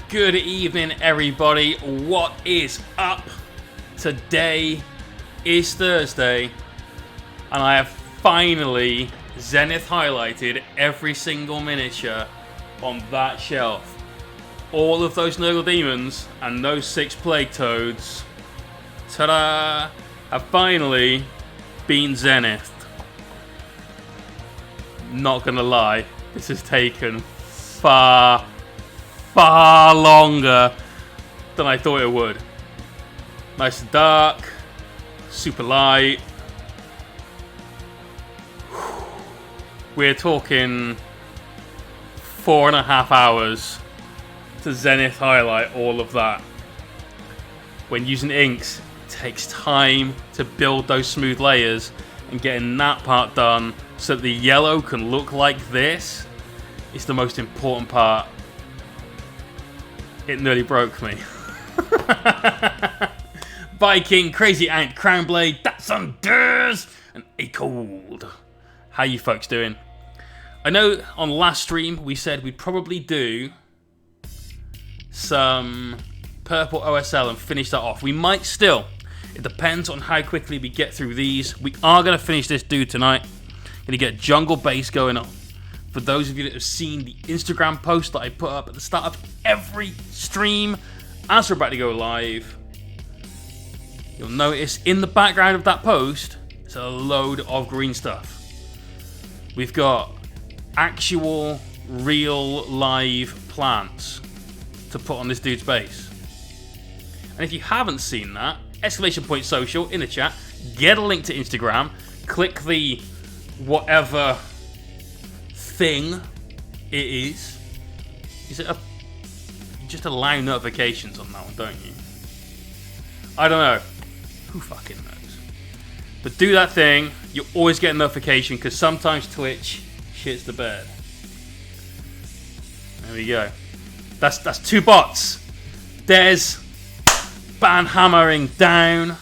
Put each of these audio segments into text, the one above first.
Good evening, everybody. What is up? Today is Thursday, and I have finally Zenith highlighted every single miniature on that shelf. All of those Nurgle Demons and those 6 Plague Toads, ta-da, have finally been Zenith. Not gonna lie, this has taken far longer than I thought it would. Nice and dark, super light. We're talking 4.5 hours to Zenith highlight all of that. When using inks, it takes time to build those smooth layers, and getting that part done so that the yellow can look like this is the most important part. It nearly broke me. Viking, Crazy Ant, Crownblade, that's Anders, and A Cold. How you folks doing? I know on last stream we said we'd probably do some purple OSL and finish that off. We might still. It depends on how quickly we get through these. We are going to finish this dude tonight. Going to get jungle base going on. For those of you that have seen the Instagram post that I put up at the start of every stream as we're about to go live, you'll notice in the background of that post, it's a load of green stuff. We've got actual, real, live plants to put on this dude's base. And if you haven't seen that, !social in the chat, get a link to Instagram, click the whatever thing it is. Is it a... You just allow notifications on that one, don't you? I don't know. Who fucking knows? But do that thing. You'll always get a notification, because sometimes Twitch shits the bed. There we go. That's 2 bots. There's ban hammering down.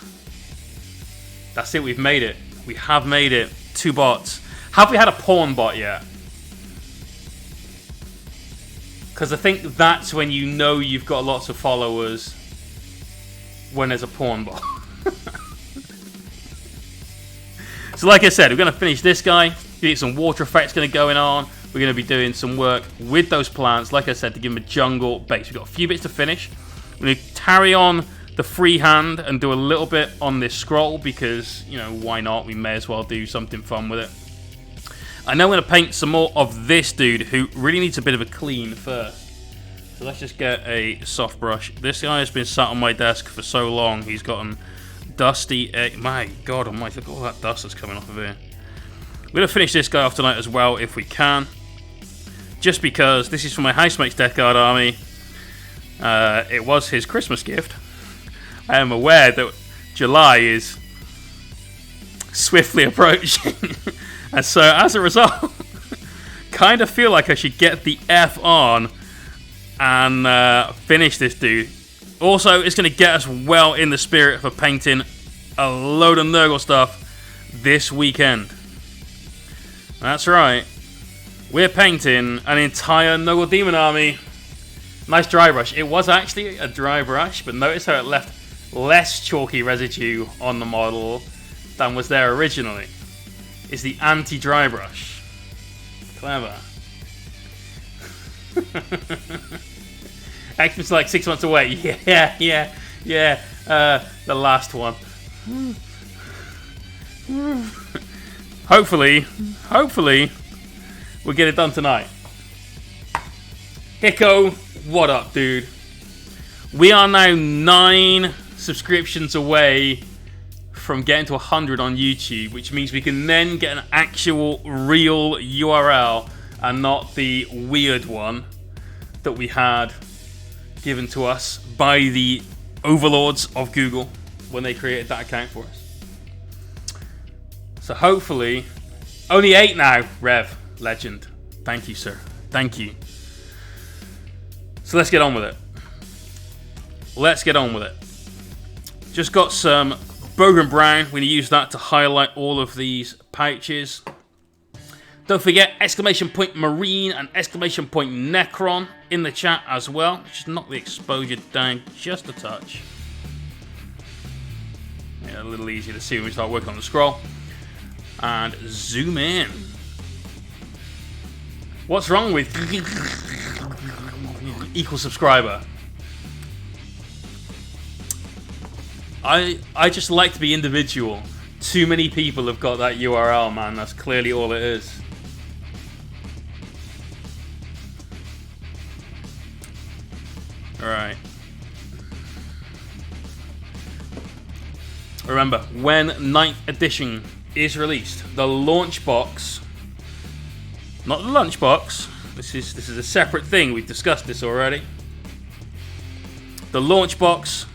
That's it. We've made it. We have made it. 2 bots. Have we had a porn bot yet? Because I think that's when you know you've got lots of followers, when there's a porn bot. So like I said, we're going to finish this guy. Get some water effects going on. We're going to be doing some work with those plants, like I said, to give them a jungle base. We've got a few bits to finish. We're going to carry on the freehand and do a little bit on this scroll because, you know, why not? We may as well do something fun with it. I know I'm going to paint some more of this dude who really needs a bit of a clean first. So let's just get a soft brush. This guy has been sat on my desk for so long, he's gotten dusty. My God almighty, look at all that dust that's coming off of here. We're going to finish this guy off tonight as well if we can. Just because this is for my housemate's Death Guard army. It was his Christmas gift. I am aware that July is swiftly approaching. And so, as a result, kind of feel like I should get the F on and finish this dude. Also, it's going to get us well in the spirit for painting a load of Nurgle stuff this weekend. That's right. We're painting an entire Nurgle Demon army. Nice dry brush. It was actually a dry brush, but notice how it left less chalky residue on the model than was there originally. It's the anti-dry brush. Clever. Xmas like 6 months away. Yeah. The last one. Hopefully, we'll get it done tonight. Hicko, what up, dude? We are now 9 subscriptions away from getting to 100 on YouTube, which means we can then get an actual real URL and not the weird one that we had given to us by the overlords of Google when they created that account for us. So hopefully, only 8 now, Rev, legend. Thank you, sir. Thank you. So let's get on with it. Just got some Bogan Brown. We're going to use that to highlight all of these pouches. Don't forget exclamation point Marine and exclamation point Necron in the chat as well. Just knock the exposure down just a touch. Yeah, a little easier to see when we start working on the scroll. And zoom in. What's wrong with equal subscriber? I just like to be individual. Too many people have got that URL, man. That's clearly all it is. Alright. Remember, when 9th edition is released, the launch box, not the lunchbox, this is a separate thing, we've discussed this already. The launch box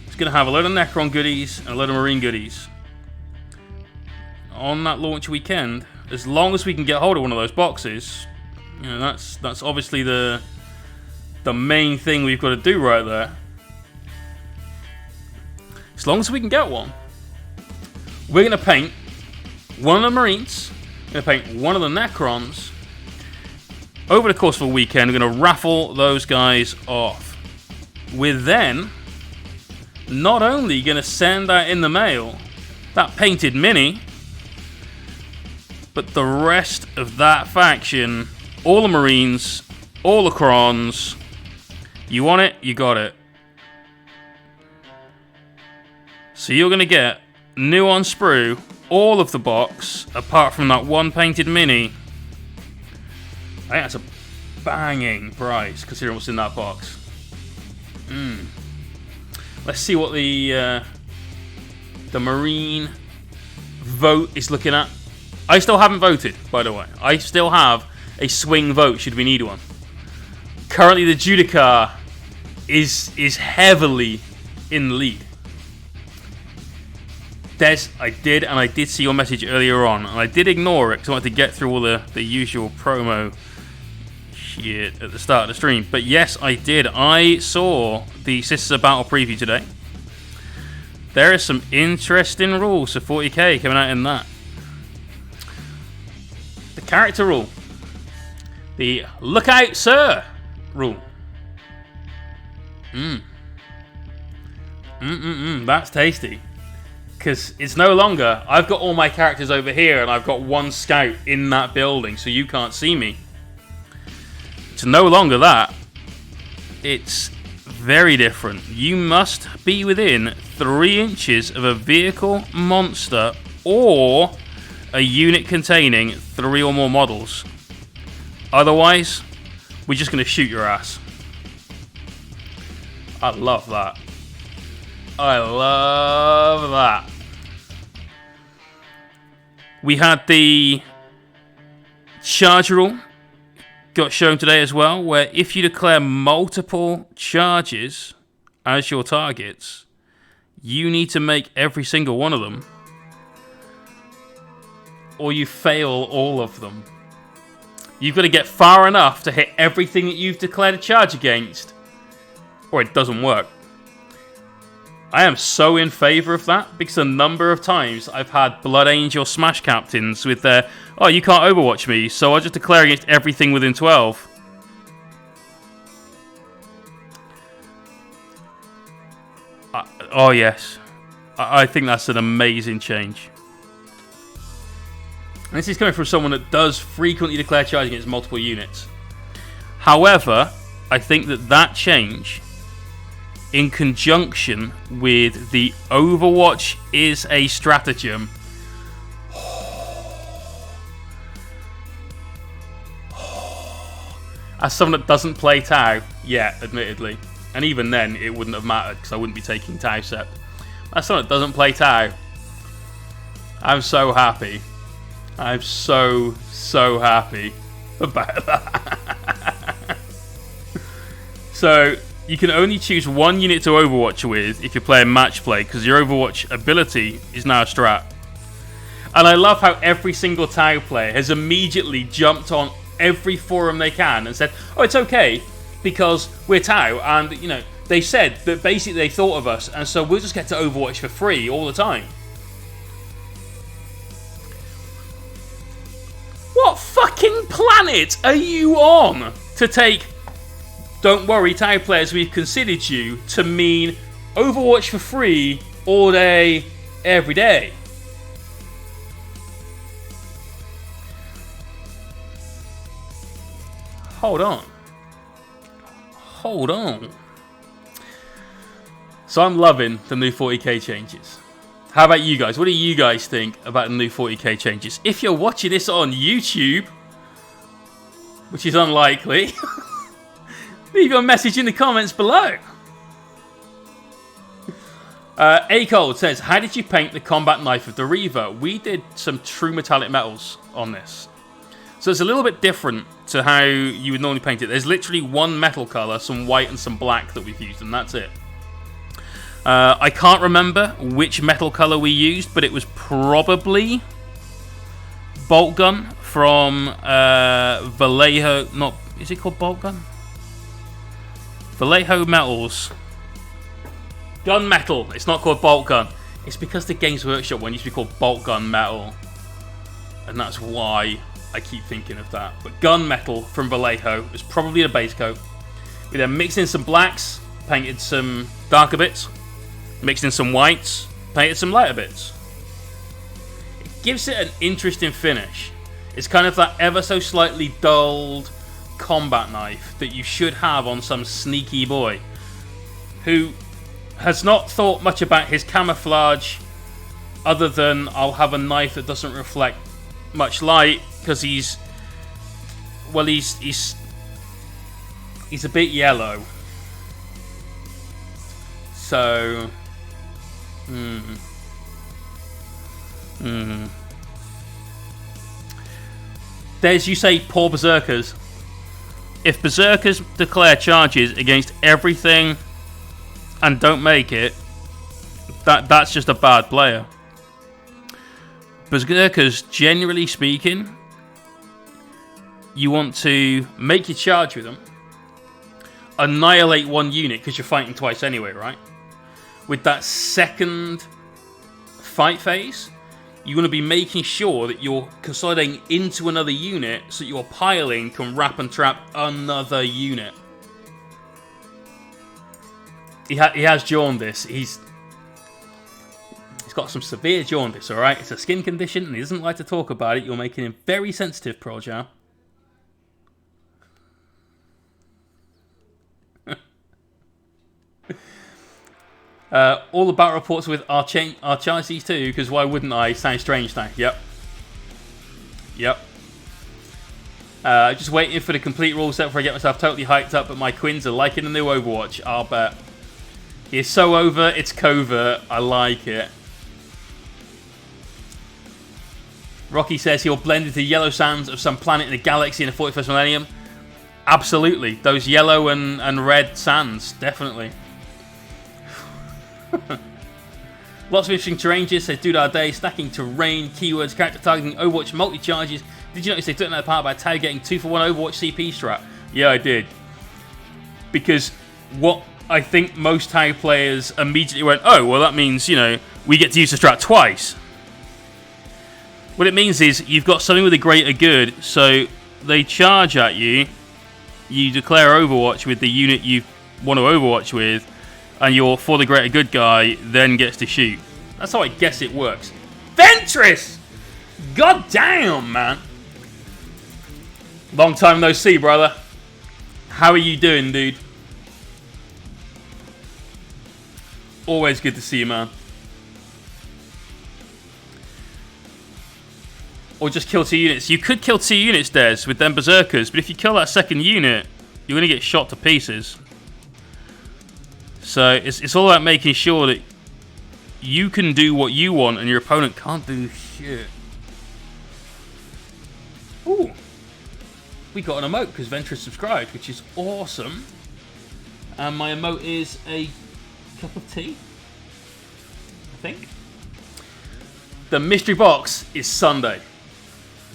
is going to have a load of Necron goodies and a load of Marine goodies. On that launch weekend, as long as we can get hold of one of those boxes, you know, that's obviously the main thing we've got to do right there. As long as we can get one, we're going to paint one of the Marines, we're going to paint one of the Necrons. Over the course of a weekend, we're going to raffle those guys off. We're then not only going to send out in the mail that painted mini, but the rest of that faction, all the Marines, all the Crons. You want it, you got it. So you're going to get new on sprue, all of the box, apart from that one painted mini. I think that's a banging price, considering what's in that box. Let's see what the Marine vote is looking at. I still haven't voted, by the way. I still have a swing vote, should we need one. Currently, the Judicar is heavily in the lead. Des, I did see your message earlier on, and I did ignore it because I wanted to get through all the usual promo shit at the start of the stream. But yes, I did. I saw the Sisters of Battle preview today. There is some interesting rules for 40k coming out in that. The character rule. The look out, sir rule. That's tasty. Because it's no longer, I've got all my characters over here and I've got one scout in that building, so you can't see me. It's no longer that. It's very different. You must be within 3 inches of a vehicle, monster, or a unit containing 3 or more models. Otherwise, we're just going to shoot your ass. I love that. I love that. We had the charge rule got shown today as well, where if you declare multiple charges as your targets, you need to make every single one of them, or you fail all of them. You've got to get far enough to hit everything that you've declared a charge against, or it doesn't work. I am so in favour of that, because a number of times I've had Blood Angel Smash Captains with their, oh, you can't Overwatch me, so I'll just declare against everything within 12. Oh yes, I think that's an amazing change. And this is coming from someone that does frequently declare charge against multiple units. However, I think that change, in conjunction with the Overwatch is a stratagem. As someone that doesn't play Tau yet, admittedly, and even then it wouldn't have mattered because I wouldn't be taking Tau Sept. As someone that doesn't play Tau, I'm so happy. I'm so happy about that. So, you can only choose one unit to Overwatch with if you're playing match play, because your Overwatch ability is now a strat. And I love how every single Tau player has immediately jumped on every forum they can and said, oh, it's okay, because we're Tau, and, you know, they said that basically they thought of us, and so we'll just get to Overwatch for free all the time. planet are you on to take, don't worry, tag players, we've considered you, to mean Overwatch for free all day, every day? Hold on. Hold on. So I'm loving the new 40k changes. How about you guys? What do you guys think about the new 40k changes? If you're watching this on YouTube, which is unlikely, leave your message in the comments below. A-Cold says, how did you paint the combat knife of the Reaver? We did some true metallic metals on this. So it's a little bit different to how you would normally paint it. There's literally one metal colour, some white and some black that we've used, and that's it. I can't remember which metal colour we used, but it was probably Bolt Gun from Vallejo. Not, is it called Bolt Gun? Vallejo Metals. Gunmetal. It's not called Bolt Gun. It's because the Games Workshop one used to be called Bolt Gun Metal, and that's why I keep thinking of that. But Gunmetal from Vallejo is probably the base coat. We then mixed in some blacks, painted some darker bits, mixed in some whites, painted some lighter bits. It gives it an interesting finish. It's kind of that ever so slightly dulled combat knife that you should have on some sneaky boy who has not thought much about his camouflage other than I'll have a knife that doesn't reflect much light because he's a bit yellow. So There's, you say, poor Berserkers. If Berserkers declare charges against everything and don't make it, that's just a bad player. Berserkers, generally speaking, you want to make your charge with them, annihilate one unit because you're fighting twice anyway, right? With that second fight phase, you want to be making sure that you're consolidating into another unit so that your piling can wrap and trap another unit. He has jaundice. He's got some severe jaundice, alright? It's a skin condition and he doesn't like to talk about it. You're making him very sensitive, Projar. All the battle reports with Archaises too, because why wouldn't I? Sounds strange now. Yep. Just waiting for the complete rule set before I get myself totally hyped up, but my Quins are liking the new Overwatch. I'll bet. It's so over, it's covert. I like it. Rocky says he'll blend into the yellow sands of some planet in the galaxy in the 41st millennium. Absolutely. Those yellow and red sands. Definitely. Lots of interesting terrain gist, says Dude Our Day, stacking terrain, keywords, character targeting, Overwatch multi-charges. Did you notice they took that apart by Tau getting 2-for-1 Overwatch CP strat? Yeah, I did. Because what I think most Tau players immediately went, oh, well that means, you know, we get to use the strat twice. What it means is you've got something with a greater good, so they charge at you, you declare Overwatch with the unit you want to Overwatch with, and your for the greater good guy then gets to shoot. That's how I guess it works. Ventress! God damn, man. Long time no see, brother. How are you doing, dude? Always good to see you, man. Or just kill 2 units. You could kill 2 units, Des, with them Berserkers, but if you kill that second unit, you're going to get shot to pieces. So it's all about making sure that you can do what you want and your opponent can't do shit. Ooh. We got an emote because Ventress subscribed, which is awesome. And my emote is a cup of tea, I think. The mystery box is Sunday.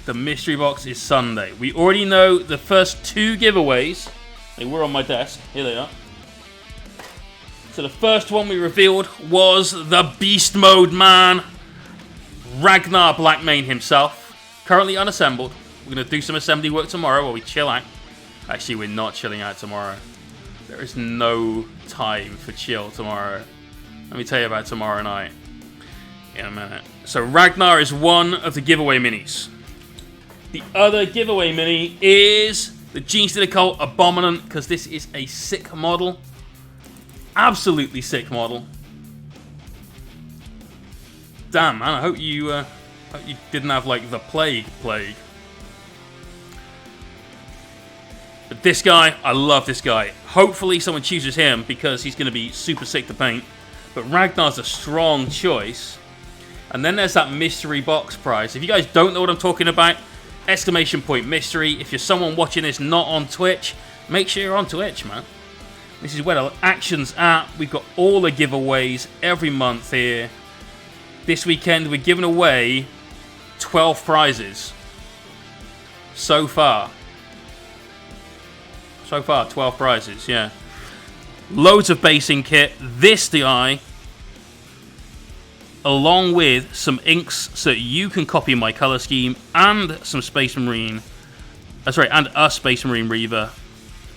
The mystery box is Sunday. We already know the first 2 giveaways. They were on my desk. Here they are. So the first one we revealed was the Beast Mode man, Ragnar Blackmane himself, currently unassembled. We're going to do some assembly work tomorrow while we chill out. Actually, we're not chilling out tomorrow. There is no time for chill tomorrow. Let me tell you about tomorrow night in a minute. So Ragnar is one of the giveaway minis. The other giveaway mini is the Genestealer Cult Abominant, because this is a sick model. Absolutely sick model. Damn, man, I hope you didn't have, like, the plague. But this guy, I love this guy. Hopefully someone chooses him, because he's going to be super sick to paint. But Ragnar's a strong choice. And then there's that mystery box prize. If you guys don't know what I'm talking about, exclamation point mystery. If you're someone watching this not on Twitch, make sure you're on Twitch, man. This is where the action's at. We've got all the giveaways every month here. This weekend we're giving away 12 prizes. So far, 12 prizes, yeah. Loads of basing kit. This guy, along with some inks so that you can copy my color scheme, and some Space Marine, and a Space Marine Reaver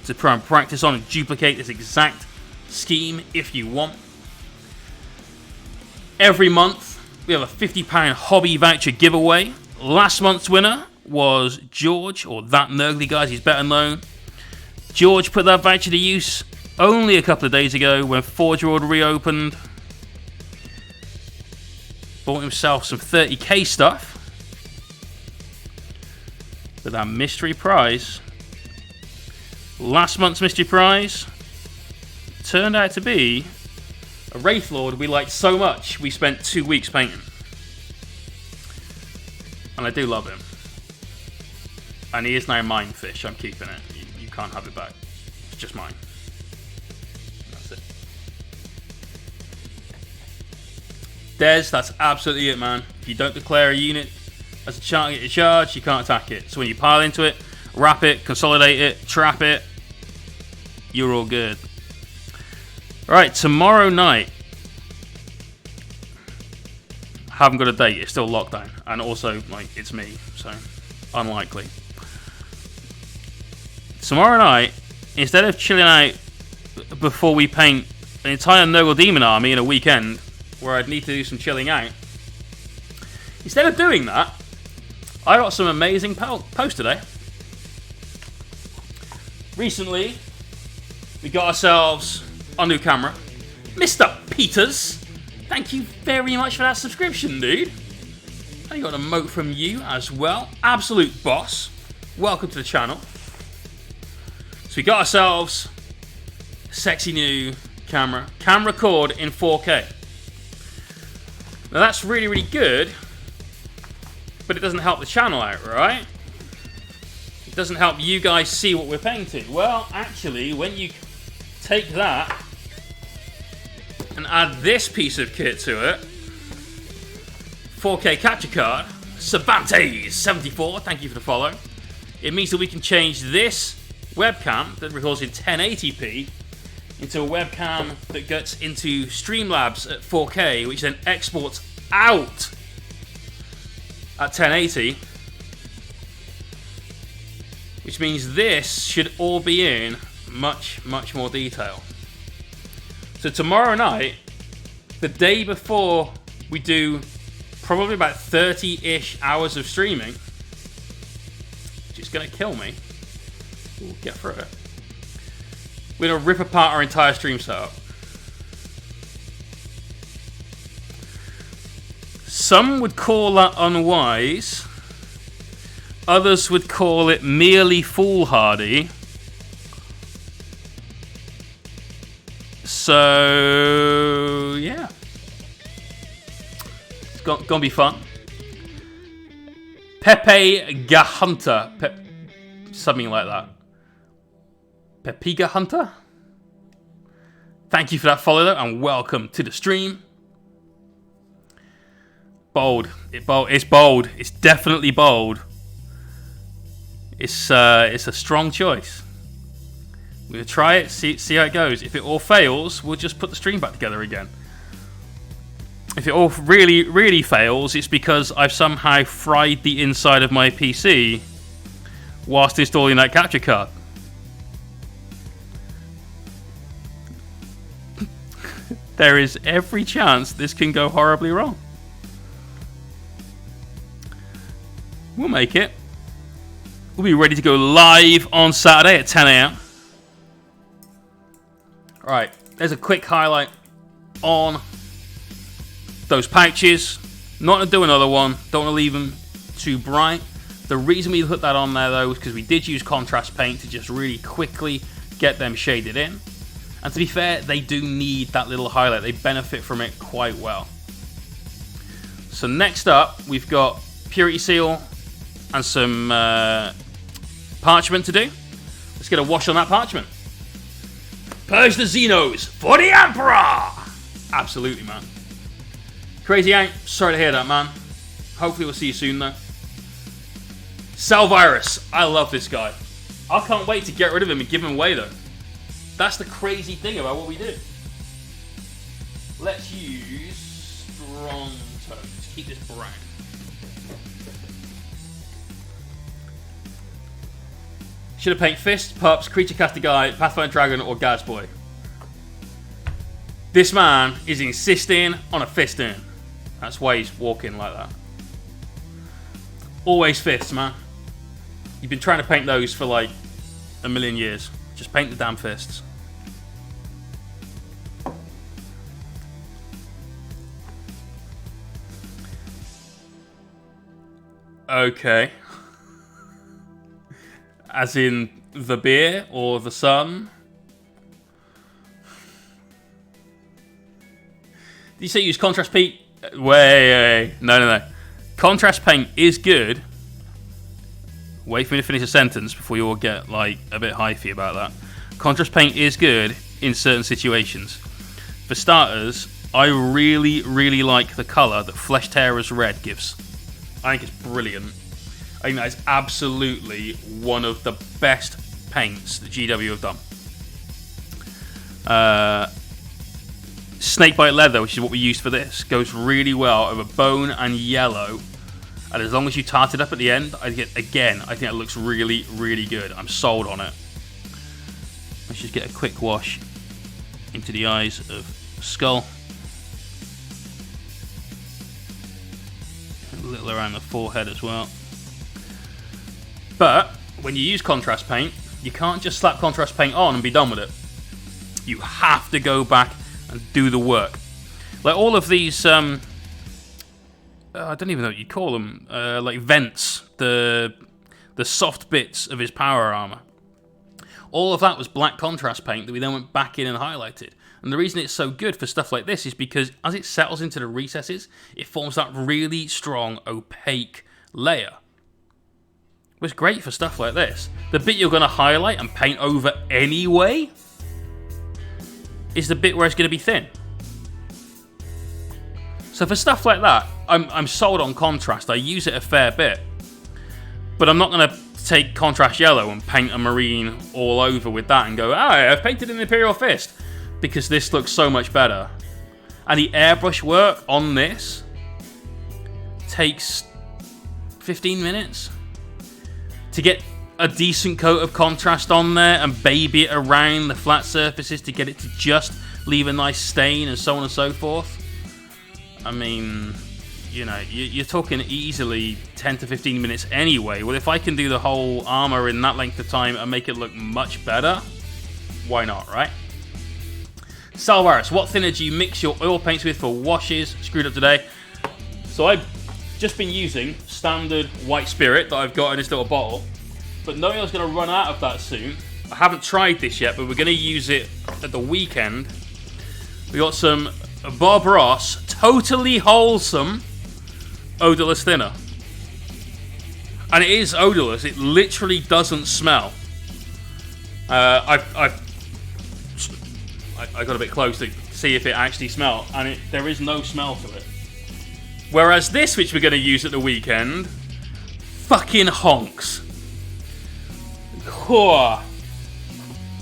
to try and practice on and duplicate this exact scheme if you want. Every month we have a £50 hobby voucher giveaway. Last month's winner was George, or That Nurgly, guys, he's better known. George put that voucher to use only a couple of days ago when Forge World reopened. Bought himself some 30k stuff. But that mystery prize, last month's mystery prize, turned out to be a Wraith Lord we liked so much we spent 2 weeks painting. And I do love him. And he is now mine, Fish. I'm keeping it. You can't have it back. It's just mine. That's it. Des, that's absolutely it, man. If you don't declare a unit as a target to charge, you can't attack it. So when you pile into it, wrap it, consolidate it, trap it, you're all good. Alright, tomorrow night, haven't got a date, it's still lockdown. And also, like, it's me, so unlikely. Tomorrow night, instead of chilling out before we paint an entire Nurgle Demon army in a weekend, where I'd need to do some chilling out, instead of doing that, I got some amazing posts today. Recently, we got ourselves a new camera. Mr. Peters, thank you very much for that subscription, dude. I got a emote from you as well. Absolute boss. Welcome to the channel. So we got ourselves a sexy new camera. Can record in 4K. Now that's really, really good, but it doesn't help the channel out, right? It doesn't help you guys see what we're painting. Well, actually, when you take that and add this piece of kit to it, 4K capture card, Cervantes74, thank you for the follow. It means that we can change this webcam that records in 1080p into a webcam that gets into Streamlabs at 4K, which then exports out at 1080, which means this should all be in much, much more detail. So tomorrow night, the day before we do probably about 30-ish hours of streaming, which is going to kill me, we'll get through it. We're going to rip apart our entire stream setup. Some would call that unwise. Others would call it merely foolhardy. So, yeah. It's gonna be fun. Pepe Gahunter. Something like that. Pepiga Hunter? Thank you for that follow, and welcome to the stream. Bold. It's bold. It's definitely bold. It's a strong choice. We're going to try it, see how it goes. If it all fails, we'll just put the stream back together again. If it all really, really fails, it's because I've somehow fried the inside of my PC whilst installing that capture card. There is every chance this can go horribly wrong. We'll make it. We'll be ready to go live on Saturday at 10 a.m. Alright, there's a quick highlight on those pouches. Not to do another one. Don't want to leave them too bright. The reason we put that on there, though, is because we did use contrast paint to just really quickly get them shaded in. And to be fair, they do need that little highlight. They benefit from it quite well. So next up, we've got Purity Seal and some parchment to do. Let's get a wash on that parchment. Purge the Xenos for the Emperor! Absolutely, man. Crazy Hank, sorry to hear that, man. Hopefully we'll see you soon, though. Cell Virus. I love this guy. I can't wait to get rid of him and give him away, though. That's the crazy thing about what we do. Let's use strong tones. Keep this brown. Should have paint Fist, Pups, Creature Caster Guy, Pathfinder Dragon, or Gaz Boy. This man is insisting on a fist in. That's why he's walking like that. Always fists, man. You've been trying to paint those for like a million years. Just paint the damn fists. Okay. As in the beer or the sun? Did you say use contrast paint? Wait. No. Contrast paint is good. Wait for me to finish a sentence before you all get like a bit hyphy about that. Contrast paint is good in certain situations. For starters, I really, really like the colour that Flesh Tearer's Red gives. I think it's brilliant. I think that is absolutely one of the best paints that GW have done. Snakebite Leather, which is what we used for this, goes really well over bone and yellow. And as long as you tart it up at the end, I think it looks really, really good. I'm sold on it. Let's just get a quick wash into the eyes of Skull. A little around the forehead as well. But when you use contrast paint, you can't just slap contrast paint on and be done with it. You have to go back and do the work. Like all of these, I don't even know what you call them, like vents, the soft bits of his power armor. All of that was black contrast paint that we then went back in and highlighted. And the reason it's so good for stuff like this is because as it settles into the recesses, it forms that really strong, opaque layer. It's great for stuff like this. The bit you're going to highlight and paint over anyway is the bit where it's going to be thin. So for stuff like that, I'm sold on contrast. I use it a fair bit. But I'm not going to take contrast yellow and paint a marine all over with that and go, I've painted an Imperial Fist. Because this looks so much better. And the airbrush work on this takes 15 minutes to get a decent coat of contrast on there and baby it around the flat surfaces to get it to just leave a nice stain and so on and so forth. I mean, you know, you're talking easily 10 to 15 minutes anyway. Well, if I can do the whole armor in that length of time and make it look much better, why not, right? Salvaris, what thinner do you mix your oil paints with for washes? Screwed up today. So I've just been using standard white spirit that I've got in this little bottle. But knowing I was going to run out of that soon, I haven't tried this yet, but we're going to use it at the weekend. We got some Bob Ross, totally wholesome, odorless thinner. And it is odorless, it literally doesn't smell. I got a bit close to see if it actually smelled, and there is no smell to it. Whereas this, which we're going to use at the weekend, fucking honks. Oh,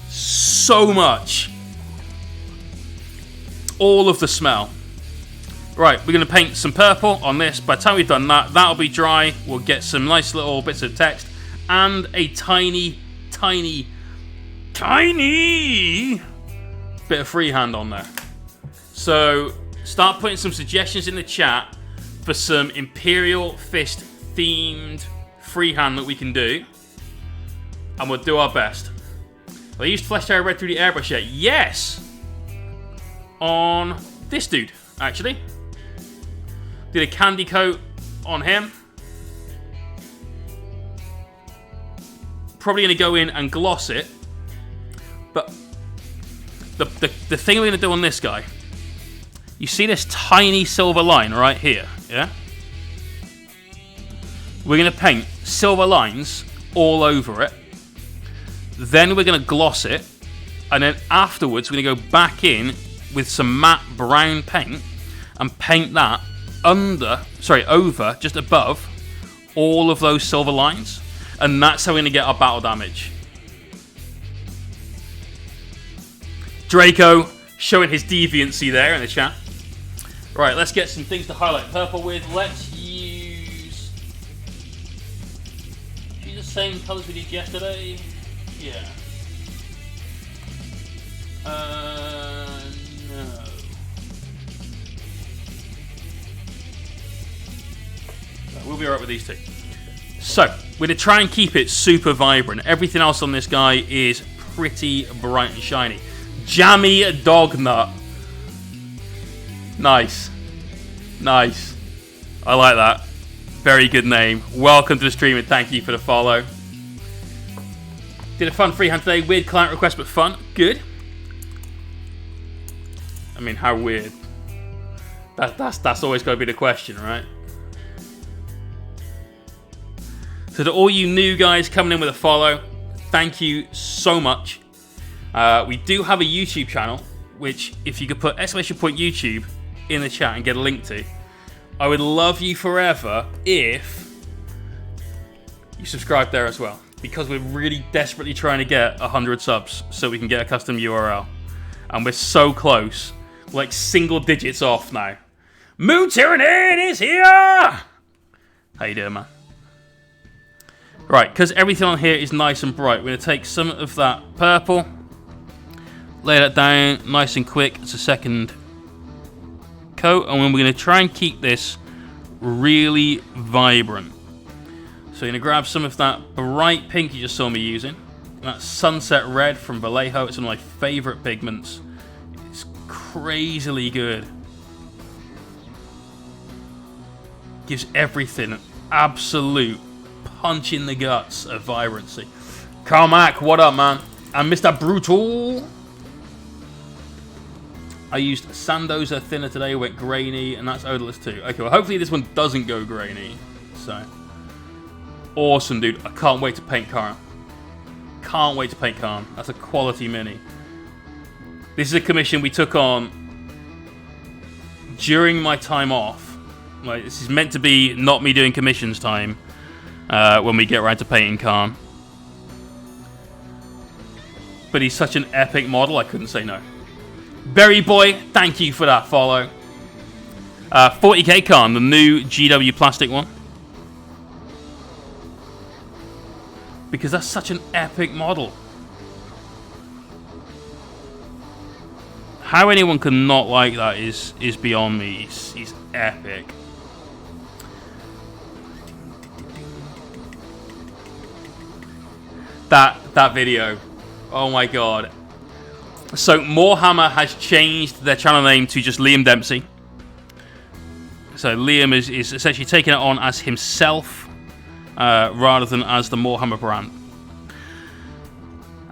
so much. All of the smell. Right, we're going to paint some purple on this. By the time we've done that, that'll be dry. We'll get some nice little bits of text and a tiny, tiny, tiny bit of freehand on there. So start putting some suggestions in the chat for some Imperial Fist themed freehand that we can do, and we'll do our best. I used Flesh Tower Red through the airbrush yet? Yes! On this dude, actually. Did a candy coat on him. Probably going to go in and gloss it. But the thing we're going to do on this guy, you see this tiny silver line right here, yeah? We're going to paint silver lines all over it. Then we're going to gloss it. And then afterwards, we're going to go back in with some matte brown paint and paint that over, just above all of those silver lines. And that's how we're going to get our battle damage. Draco showing his deviancy there in the chat. Right, let's get some things to highlight purple with. Let's use the same colours we did yesterday. Yeah. No. We'll be alright with these two. So, we're going to try and keep it super vibrant. Everything else on this guy is pretty bright and shiny. Jammy Dognut. Nice. Nice. I like that. Very good name. Welcome to the stream and thank you for the follow. Did a fun freehand today. Weird client request, but fun. Good. I mean, how weird? That's always got to be the question, right? So to all you new guys coming in with a follow, thank you so much. We do have a YouTube channel, which if you could put !YouTube in the chat and get a link to, I would love you forever if you subscribe there as well. Because we're really desperately trying to get 100 subs so we can get a custom URL. And we're so close. We're like single digits off now. Moon Tyranid is here! How you doing, man? Right, because everything on here is nice and bright, we're going to take some of that purple, lay that down nice and quick as a second coat, and then we're going to try and keep this really vibrant. So you're going to grab some of that bright pink you just saw me using, that sunset red from Vallejo. It's one of my favourite pigments. It's crazily good. Gives everything an absolute punch in the guts of vibrancy. Carmack, what up, man? And Mr. Brutal. I used Sandoza thinner today, went grainy, and that's odorless too. Okay, well, hopefully this one doesn't go grainy. So, awesome, dude. I can't wait to paint Karn. Can't wait to paint Karn. That's a quality mini. This is a commission we took on during my time off. Like, this is meant to be not me doing commissions time. When we get around to painting Karn. But he's such an epic model, I couldn't say no. Berry Boy, thank you for that follow. 40k Karn, the new GW plastic one. Because that's such an epic model. How anyone can not like that is beyond me. He's epic. That video, oh my god. So Morehammer has changed their channel name to just Liam Dempsey. So Liam is essentially taking it on as himself rather than as the Morehammer brand.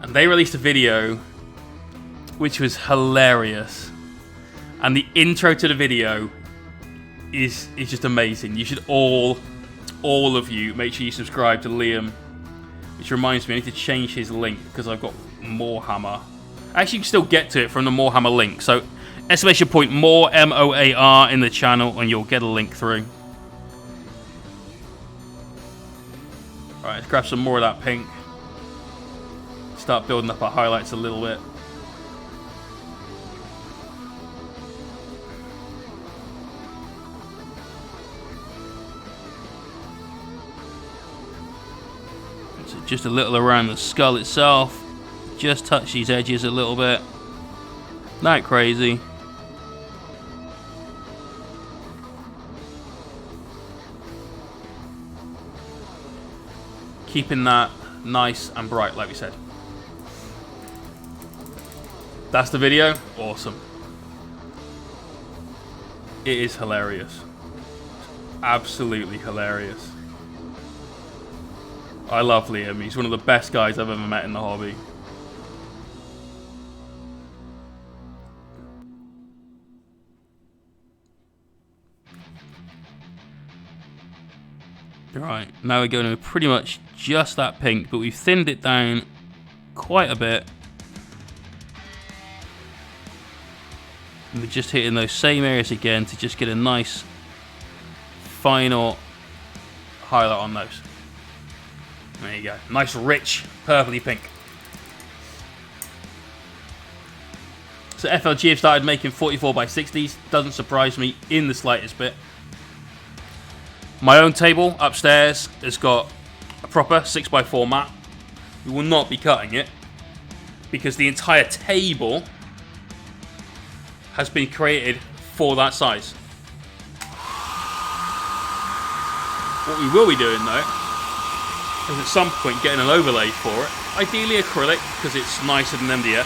And they released a video which was hilarious. And the intro to the video is just amazing. You should all of you, make sure you subscribe to Liam. Which reminds me, I need to change his link because I've got Morehammer. Actually, you can still get to it from the Morehammer link. So, exclamation point more MOAR in the channel, and you'll get a link through. Alright, let's grab some more of that pink. Start building up our highlights a little bit. just a little around the skull itself. Just touch these edges a little bit. Not crazy. Keeping that nice and bright, like we said. That's the video. Awesome. It is hilarious. Absolutely hilarious. I love Liam. He's one of the best guys I've ever met in the hobby. Right, now we're going to pretty much just that pink, but we've thinned it down quite a bit. And we're just hitting those same areas again to just get a nice final highlight on those. There you go. Nice rich purpley pink. So FLG have started making 44x60s. Doesn't surprise me in the slightest bit. My own table upstairs has got a proper 6x4 mat. We will not be cutting it because the entire table has been created for that size. What we will be doing though is at some point getting an overlay for it. Ideally acrylic because it's nicer than MDF.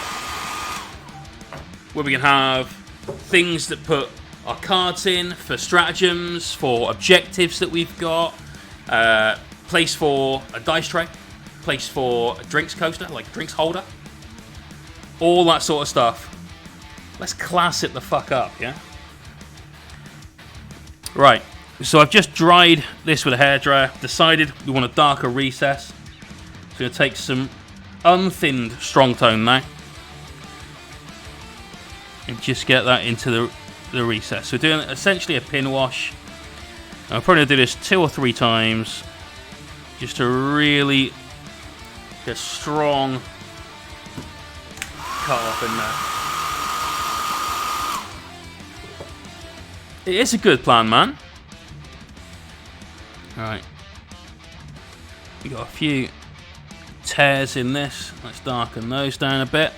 Where we can have things that put our cards in for stratagems, for objectives that we've got, place for a dice tray, place for a drinks coaster, like a drinks holder, all that sort of stuff. Let's class it the fuck up, yeah? Right, so I've just dried this with a hairdryer, decided we want a darker recess. So I'm going to take some unthinned strong tone now and just get that into the recess. So we're doing essentially a pin wash. I'm probably going to do this 2 or 3 times just to really get a strong cut off in there. It is a good plan, man. Alright. We got a few tears in this. Let's darken those down a bit.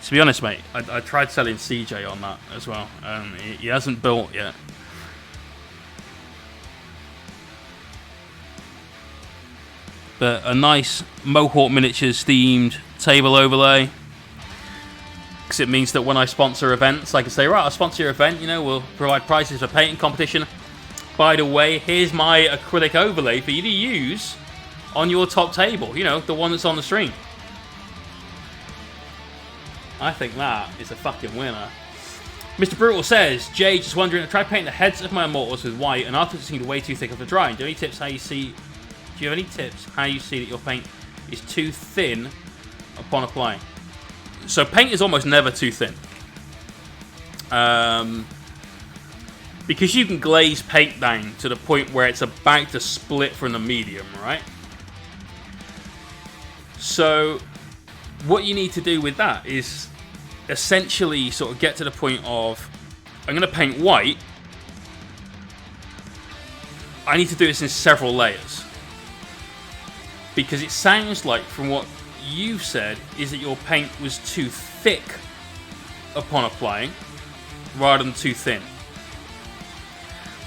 To be honest, mate, I tried selling CJ on that as well. He hasn't built yet. But a nice Mohawkminiatures themed table overlay. Because it means that when I sponsor events, I can say, right, I'll sponsor your event, you know, we'll provide prizes for painting competition. By the way, here's my acrylic overlay for you to use on your top table, you know, the one that's on the stream. I think that is a fucking winner. Mr. Brutal says, Jay, just wondering, I tried painting the heads of my immortals with white and afterwards it seemed way too thick after drying. Do you have any tips how you see that your paint is too thin upon applying? So paint is almost never too thin. Because you can glaze paint down to the point where it's about to split from the medium, right? So what you need to do with that is essentially sort of get to the point of, I'm going to paint white. I need to do this in several layers. Because it sounds like, from what you've said, is that your paint was too thick upon applying, rather than too thin.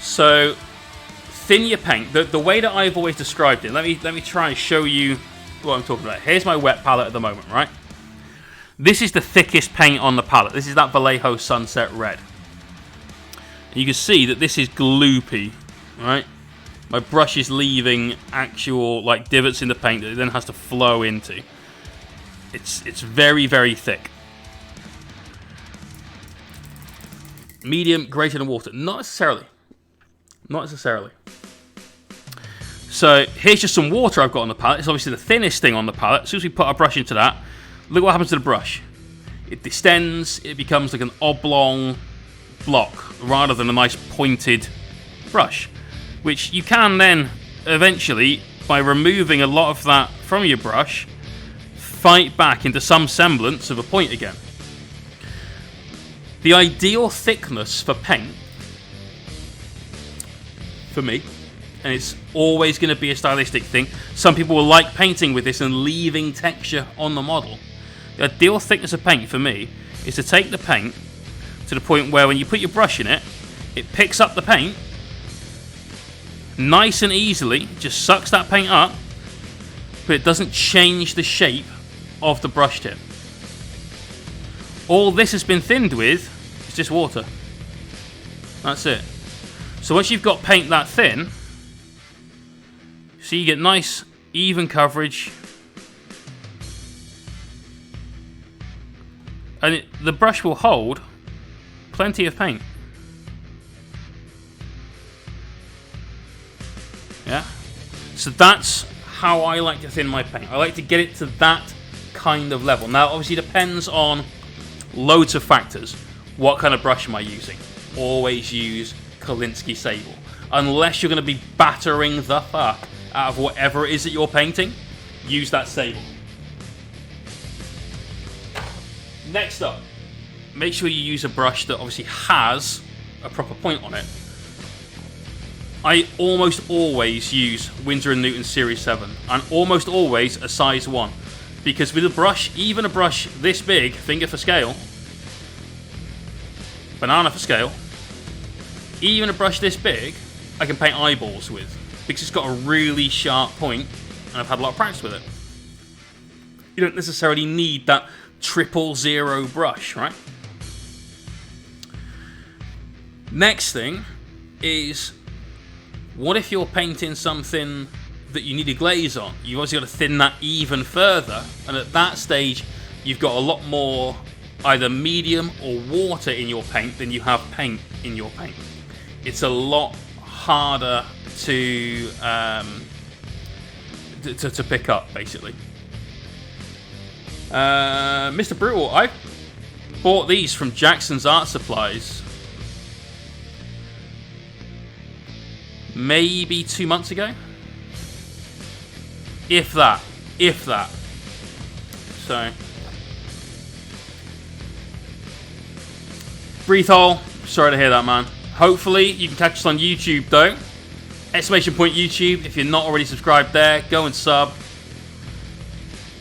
So, thin your paint. The way that I've always described it, let me try and show you what I'm talking about. Here's my wet palette at the moment, right? This is the thickest paint on the palette. This is that Vallejo Sunset Red. And you can see that this is gloopy, right? My brush is leaving actual like divots in the paint that it then has to flow into. It's very, very thick. Medium, greater than water. Not necessarily. Not necessarily. So here's just some water I've got on the palette. It's obviously the thinnest thing on the palette. As soon as we put our brush into that, look what happens to the brush. It distends, it becomes like an oblong block rather than a nice pointed brush. Which you can then eventually, by removing a lot of that from your brush, fight back into some semblance of a point again. The ideal thickness for paint for me. And it's always going to be a stylistic thing. Some people will like painting with this and leaving texture on the model. The ideal thickness of paint for me is to take the paint to the point where when you put your brush in it, it picks up the paint nice and easily, just sucks that paint up, but it doesn't change the shape of the brush tip. All this has been thinned with is just water. That's it. So once you've got paint that thin, so you get nice, even coverage. And the brush will hold plenty of paint. Yeah? So that's how I like to thin my paint. I like to get it to that kind of level. Now, obviously, it depends on loads of factors. What kind of brush am I using? Always use Kolinsky Sable. Unless you're going to be battering the fuck out of whatever it is that you're painting, use that Sable. Next up, make sure you use a brush that obviously has a proper point on it. I almost always use Winsor & Newton Series 7, and almost always a size 1. Because with a brush, even a brush this big, finger for scale, banana for scale, even a brush this big, I can paint eyeballs with. Because it's got a really sharp point, and I've had a lot of practice with it. You don't necessarily need that 000 brush, right? Next thing is, what if you're painting something that you need a glaze on? You've obviously got to thin that even further, and at that stage, you've got a lot more either medium or water in your paint than you have paint in your paint. It's a lot harder to pick up, basically. Mr. Brutal, I bought these from Jackson's Art Supplies maybe 2 months ago. If that. So, breathe hole. Sorry to hear that, man. Hopefully you can catch us on YouTube though. Exclamation point YouTube. If you're not already subscribed there, go and sub.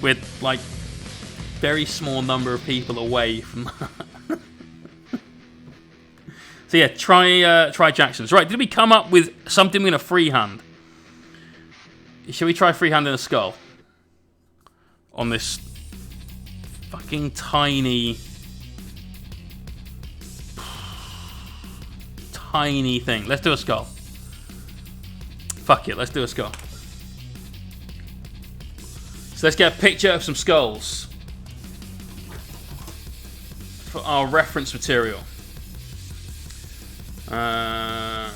We're like very small number of people away from that. So yeah, try Jackson's. Right, did we come up with something in a freehand? Shall we try freehanding a skull on this fucking tiny thing? Let's do a skull. Fuck it, let's do a skull. So let's get a picture of some skulls for our reference material. Right,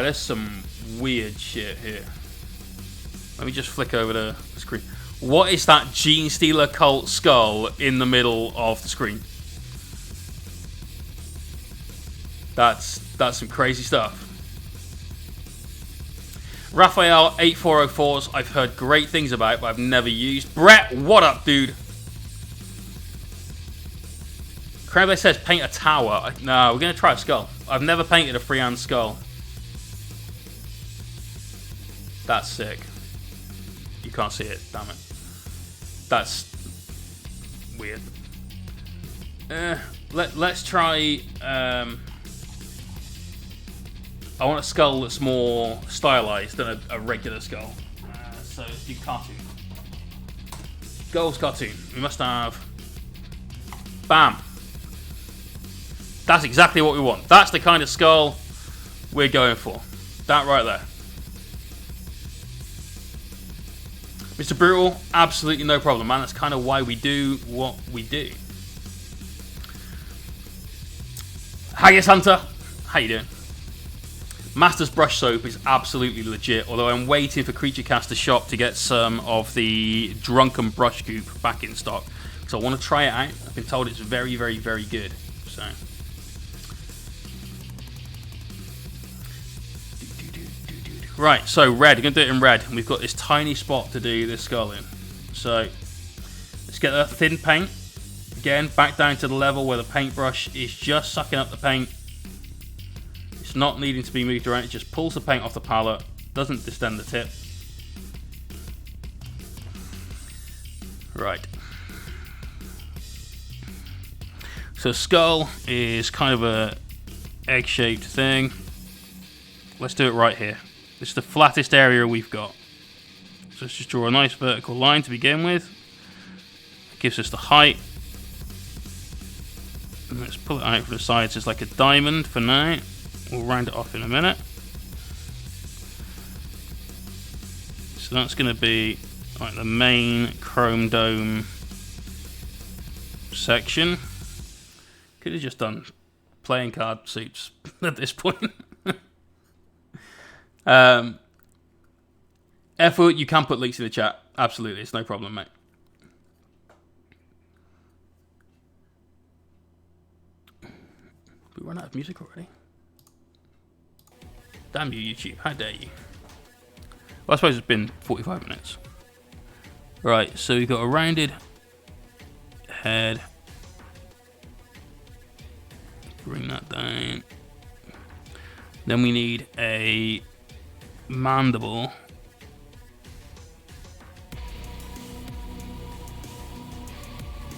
there's some weird shit here. Let me just flick over the screen. What is that Gene Stealer cult skull in the middle of the screen? That's some crazy stuff. Raphael 8404s I've heard great things about, but I've never used. Brett, what up, dude? Crabbe says paint a tower. No, we're going to try a skull. I've never painted a freehand skull. That's sick. You can't see it, damn it. That's weird. Let's try... I want a skull that's more stylized than a regular skull. So let's do cartoon. Goals cartoon. We must have... Bam. That's exactly what we want. That's the kind of skull we're going for. That right there. Mr. Brutal, absolutely no problem, man. That's kind of why we do what we do. Haggis Hunter, how you doing? Master's Brush Soap is absolutely legit, although I'm waiting for Creature Caster Shop to get some of the Drunken Brush Goop back in stock. So I want to try it out. I've been told it's very, very, very good. So... Right, so red. We're going to do it in red. And we've got this tiny spot to do this skull in. So, let's get that thin paint. Again, back down to the level where the paintbrush is just sucking up the paint. It's It's not needing to be moved around. It just pulls the paint off the palette, doesn't distend the tip. Right. So skull is kind of a egg-shaped thing. Let's do it right here. This is the flattest area we've got. So let's just draw a nice vertical line to begin with. It gives us the height. And let's pull it out from the sides as like a diamond for now. We'll round it off in a minute. So that's going to be like the main chrome dome section. Could have just done playing card suits at this point. Effort, you can put links in the chat. Absolutely, it's no problem, mate. We run out of music already. Damn you, YouTube. How dare you? Well, I suppose it's been 45 minutes. Right, so we've got a rounded head. Bring that down. Then we need a mandible.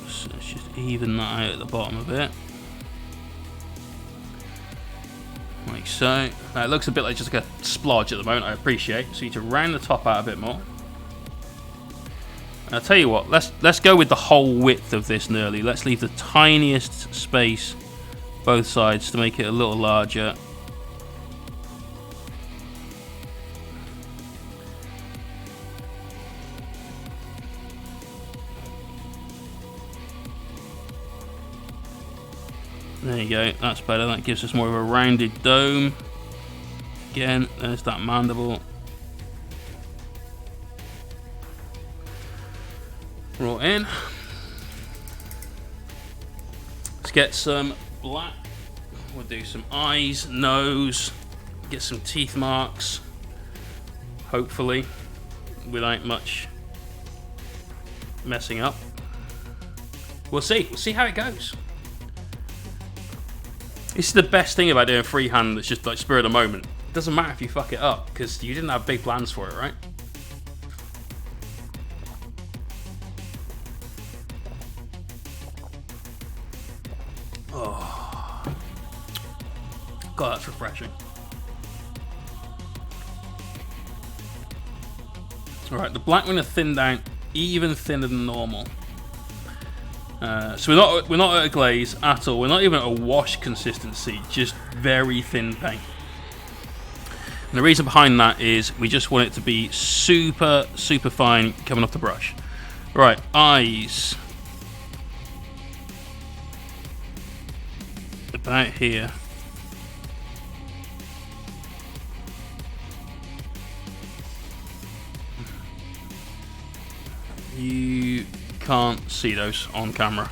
So let's just even that out at the bottom a bit. Like so. Now it looks a bit like just like a splodge at the moment, I appreciate. So you need to round the top out a bit more. And I'll tell you what, let's go with the whole width of this nearly. Let's leave the tiniest space both sides to make it a little larger. There you go, that's better. That gives us more of a rounded dome. Again, there's that mandible. Right in. Let's get some black. We'll do some eyes, nose, get some teeth marks. Hopefully, without much messing up. We'll see. We'll see how it goes. This is the best thing about doing freehand that's just like spur of the moment. It doesn't matter if you fuck it up, because you didn't have big plans for it, right? Oh. God, that's refreshing. Alright, the black one is thinned down even thinner than normal. So we're not at a glaze at all. We're not even at a wash consistency, just very thin paint. And the reason behind that is we just want it to be super, super fine coming off the brush. Right, eyes. About here. You can't see those on camera.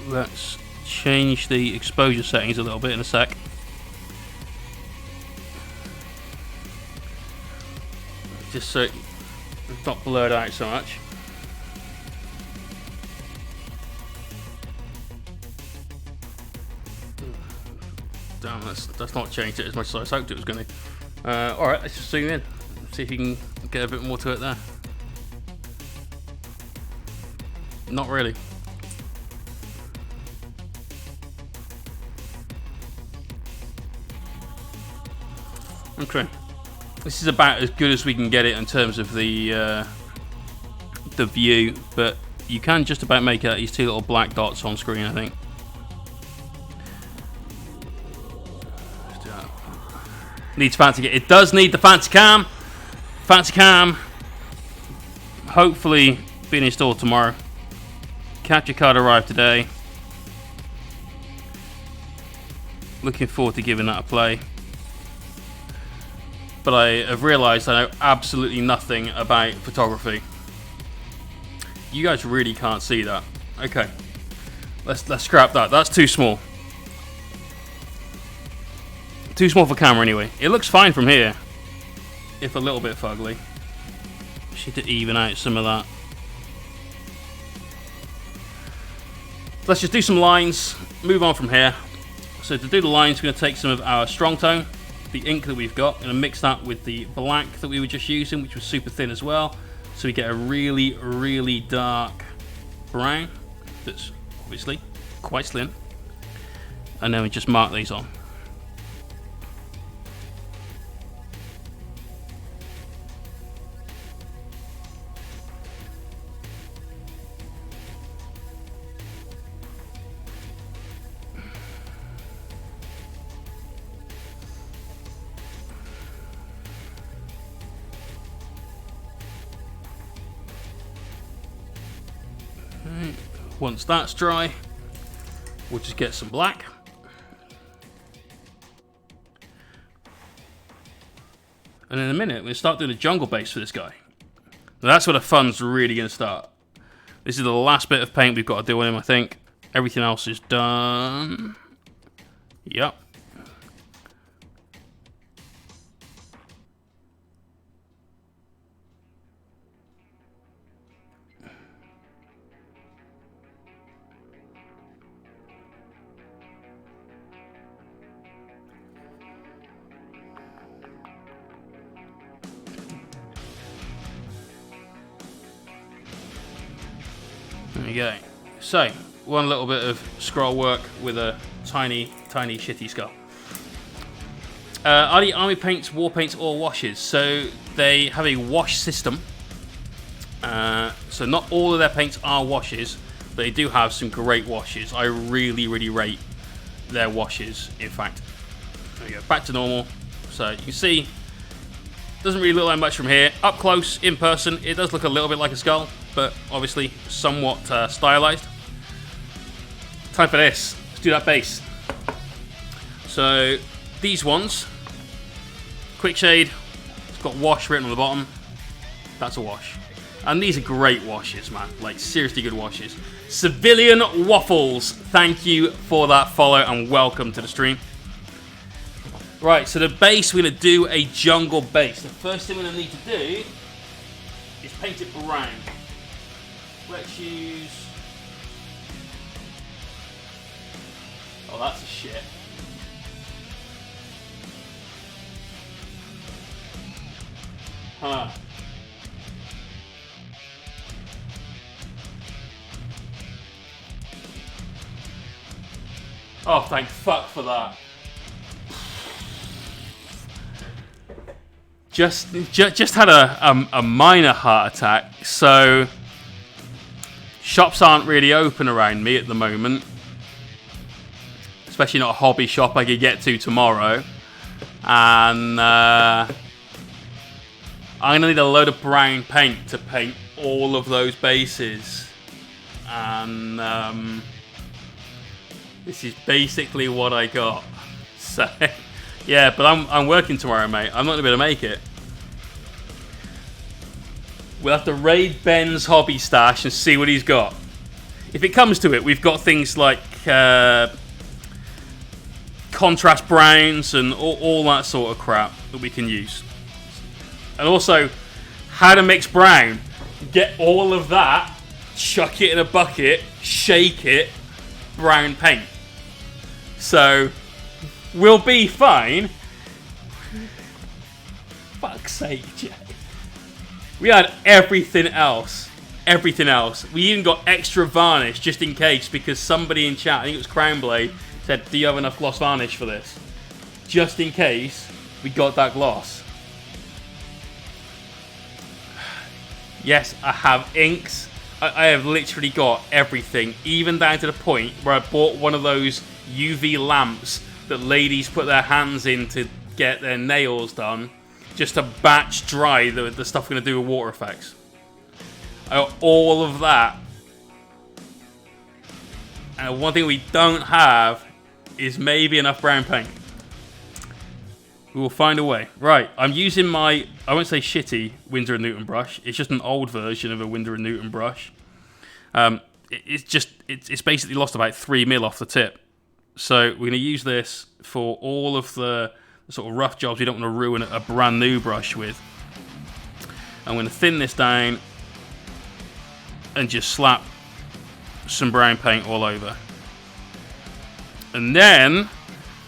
Let's change the exposure settings a little bit in a sec. Just so it's not blurred out so much. Damn, that's not changed it as much as I was hoped it was going to. Alright, let's just zoom in. See if you can get a bit more to it there. Not really. Okay. This is about as good as we can get it in terms of the view, but you can just about make out these two little black dots on screen, I think. Needs fancy. It does need the fancy cam. Fancy cam. Hopefully being installed tomorrow. Capture card arrived today. Looking forward to giving that a play. But I have realised I know absolutely nothing about photography. You guys really can't see that. Okay. Let's scrap that. That's too small. Too small for camera anyway. It looks fine from here, if a little bit fugly. Just need to even out some of that. let's just do some lines, move on from here. So to do the lines, we're going to take some of our strong tone, the ink that we've got, and mix that with the black that we were just using, which was super thin as well. So we get a really, really dark brown that's obviously quite slim. And then we just mark these on. Once that's dry, we'll just get some black. And in a minute, we're going to start doing a jungle base for this guy. Now that's where the fun's really going to start. This is the last bit of paint we've got to do on him, I think. Everything else is done. Yep. There you go. So, one little bit of scroll work with a tiny, tiny shitty skull. Are the army paints, war paints, or washes? So, they have a wash system. So, not all of their paints are washes, but they do have some great washes. I really, really rate their washes, in fact. There we go, back to normal. So, you can see, doesn't really look like much from here. Up close, in person, it does look a little bit like a skull, but obviously somewhat stylized. Time for this. Let's do that base. So these ones, quick shade, it's got wash written on the bottom. That's a wash. And these are great washes, man. Like, seriously good washes. Civilian Waffles, thank you for that follow and welcome to the stream. Right, so the base, we're going to do a jungle base. The first thing we're going to need to do is paint it brown. Let's use... Oh, that's a shit. Huh. Oh, thank fuck for that. Just had a minor heart attack. So shops aren't really open around me at the moment, especially not a hobby shop I could get to tomorrow. And I'm gonna need a load of brown paint to paint all of those bases. And this is basically what I got. So yeah, but I'm working tomorrow, mate. I'm not gonna be able to make it. We'll have to raid Ben's hobby stash and see what he's got. If it comes to it, we've got things like contrast browns and all that sort of crap that we can use. And also, how to mix brown. Get all of that, chuck it in a bucket, shake it, brown paint. So, we'll be fine. Fuck's sake, Jay. We had everything else. Everything else. We even got extra varnish just in case, because somebody in chat, I think it was Crownblade, said, do you have enough gloss varnish for this? Just in case we got that gloss. Yes, I have inks. I have literally got everything, even down to the point where I bought one of those UV lamps that ladies put their hands in to get their nails done, just to batch dry the stuff we're going to do with water effects. I got all of that. And one thing we don't have is maybe enough brown paint. We will find a way. Right, I'm using my, I won't say shitty Winsor & Newton brush. It's just an old version of a Winsor & Newton brush. It's basically lost about 3 mil off the tip. So we're going to use this for all of the sort of rough jobs we don't want to ruin a brand new brush with. I'm going to thin this down and just slap some brown paint all over. And then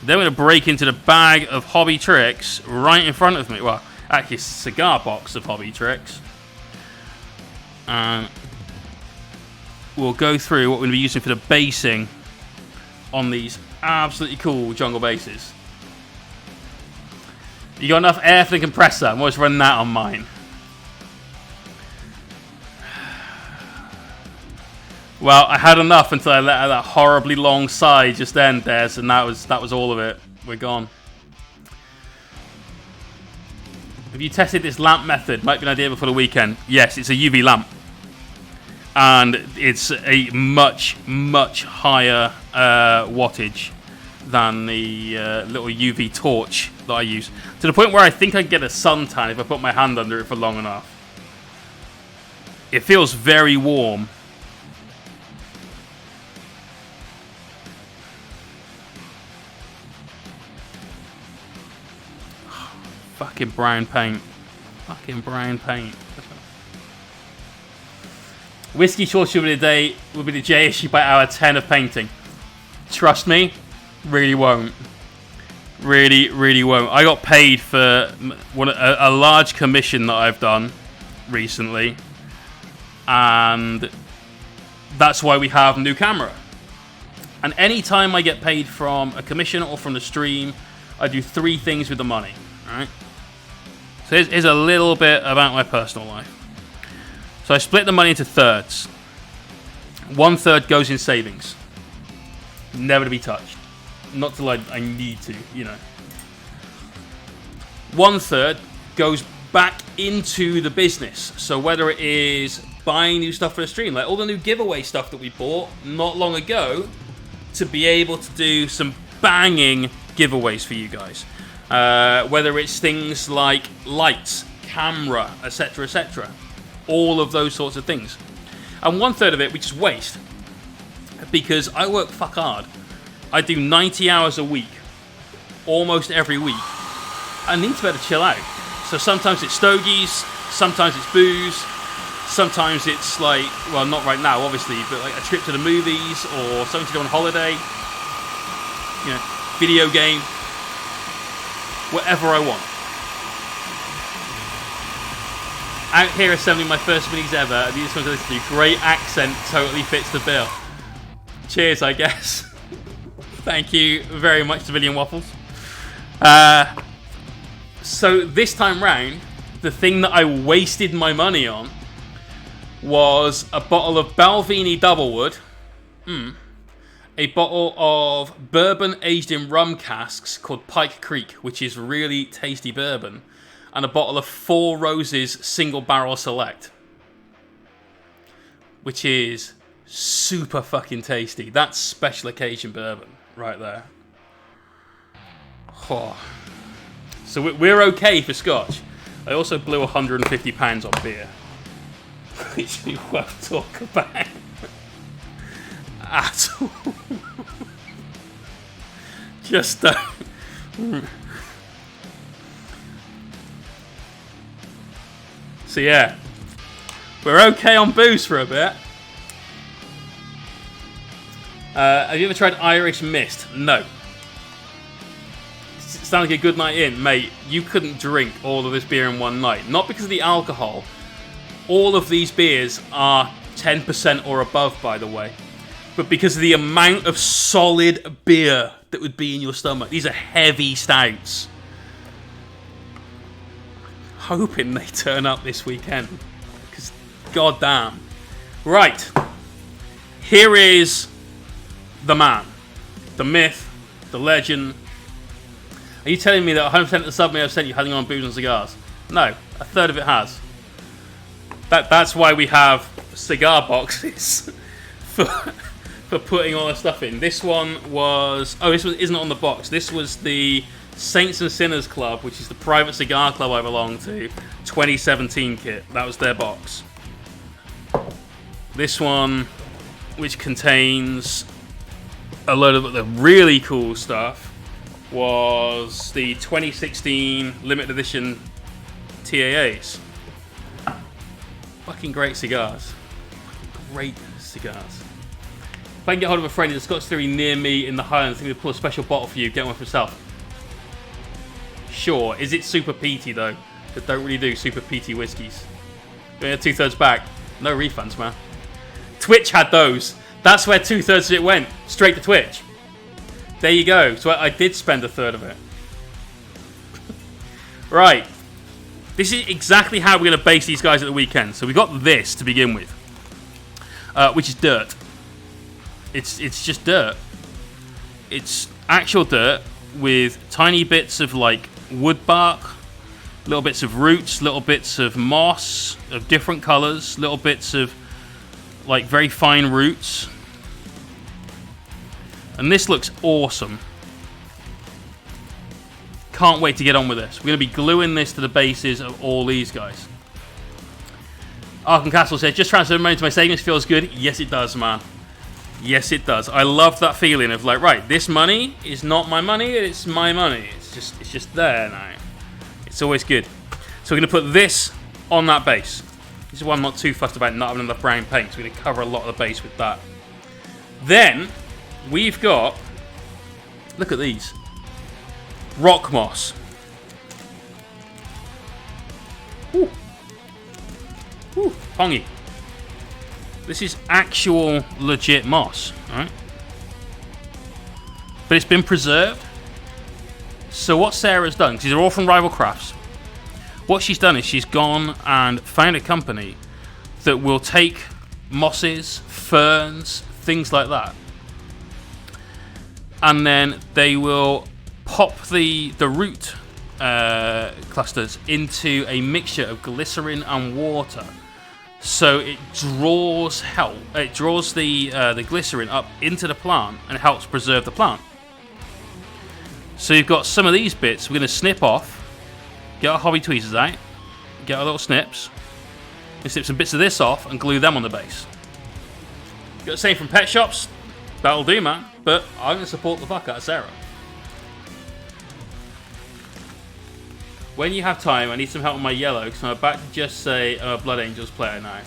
we're going to break into the bag of Hobby Tricks right in front of me. Well, actually, it's a cigar box of Hobby Tricks. And we'll go through what we're going to be using for the basing on these absolutely cool jungle bases. You got enough air for the compressor? I'm always running that on mine. Well, I had enough until I let out that horribly long sigh just then, Des, and that was all of it. We're gone. Have you tested this lamp method? Might be an idea before the weekend. Yes, it's a UV lamp. And it's a much, much higher wattage than the little UV torch that I use. To the point where I think I can get a suntan if I put my hand under it for long enough. It feels very warm. Fucking brown paint. Fucking brown paint. Whiskey shortage will be the J issue by hour 10 of painting. Trust me, really won't. Really, really won't. I got paid for a large commission that I've done recently. And that's why we have a new camera. And anytime I get paid from a commission or from the stream, I do 3 things with the money. Alright? So here's a little bit about my personal life. So I split the money into thirds. 1/3 goes in savings. Never to be touched. Not till I need to, you know. 1/3 goes back into the business. So whether it is buying new stuff for the stream, like all the new giveaway stuff that we bought not long ago, to be able to do some banging giveaways for you guys. Whether it's things like lights, camera, etc., etc. All of those sorts of things. And 1/3 of it we just waste. Because I work fuck hard. I do 90 hours a week. Almost every week. I need to be able to chill out. So sometimes it's stogies, sometimes it's booze, sometimes it's like, well, not right now obviously, but like a trip to the movies or something to do on holiday. You know, video game. Whatever I want. Out here assembling my first minis ever. And you just want to listen to. Great accent, totally fits the bill. Cheers, I guess. Thank you very much, Civilian Waffles. So this time round, the thing that I wasted my money on was a bottle of Balvenie Doublewood. A bottle of bourbon aged in rum casks called Pike Creek, which is really tasty bourbon, and a bottle of Four Roses Single Barrel Select, which is super fucking tasty. That's special occasion bourbon right there. Oh. So we're okay for Scotch. I also blew £150 on beer, which we won't talk about at all. Just so yeah, we're okay on booze for a bit. Have you ever tried Irish Mist? No. Sounds like a good night in, mate. You couldn't drink all of this beer in one night. Not because of the alcohol. All of these beers are 10% or above, by the way. But because of the amount of solid beer that would be in your stomach. These are heavy stouts. Hoping they turn up this weekend. Because, goddamn. Right. Here is the man. The myth. The legend. Are you telling me that 100% of the submarine I've sent you hasn't gone on booze and cigars? No. 1/3 of it has. That's why we have cigar boxes. For putting all the stuff in. This one was... Oh, this isn't on the box. This was the Saints and Sinners Club, which is the private cigar club I belong to. 2017 kit. That was their box. This one, which contains a load of the really cool stuff, was the 2016 limited edition TAAs. Fucking great cigars. Great cigars. If I can get hold of a friend in the Scotch Theory near me in the Highlands, I'm going to pull a special bottle for you, get one for yourself. Sure. Is it super peaty, though? They don't really do super peaty whiskies. We had 2/3 back. No refunds, man. Twitch had those. That's where 2/3 of it went. Straight to Twitch. There you go. So I did spend 1/3 of it. Right. This is exactly how we're going to base these guys at the weekend. So we got this to begin with. Which is dirt. It's just dirt. It's actual dirt with tiny bits of like wood bark, little bits of roots, little bits of moss of different colors, little bits of like very fine roots. And this looks awesome. Can't wait to get on with this. We're going to be gluing this to the bases of all these guys. Arkham Castle says, just transfer money to my savings feels good. Yes, it does, man. Yes, it does. I love that feeling of like, right, this money is not my money, it's my money. It's just there now. It's always good. So we're going to put this on that base. This is why I'm not too fussed about not having enough brown paint. So we're going to cover a lot of the base with that. Then we've got, look at these, rock moss. Ooh. Ooh, pongy. This is actual legit moss, right? But it's been preserved. So what Sarah's done, because these are all from Rival Crafts, what she's done is she's gone and found a company that will take mosses, ferns, things like that, and then they will pop the root clusters into a mixture of glycerin and water. So it draws the glycerin up into the plant and helps preserve the plant. So you've got some of these bits we're going to snip off, get our hobby tweezers out, get our little snips, and snip some bits of this off and glue them on the base. Got the same from pet shops, that'll do, man, but I'm going to support the fuck out of Sarah. When you have time, I need some help on my yellow, because I'm about to just say I'm a Blood Angels player now.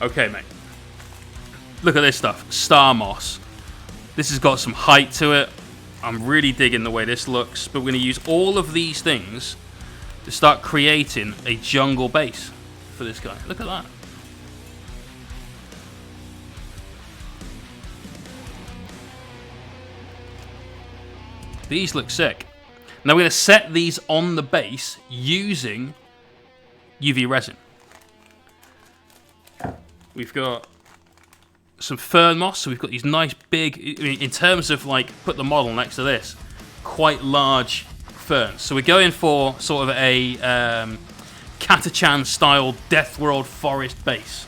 Okay, mate. Look at this stuff. Star Moss. This has got some height to it. I'm really digging the way this looks. But we're going to use all of these things to start creating a jungle base for this guy. Look at that. These look sick. Now we're going to set these on the base using UV resin. We've got some fern moss, so we've got these nice big, in terms of like, put the model next to this, quite large ferns. So we're going for sort of a Catachan style Death World forest base.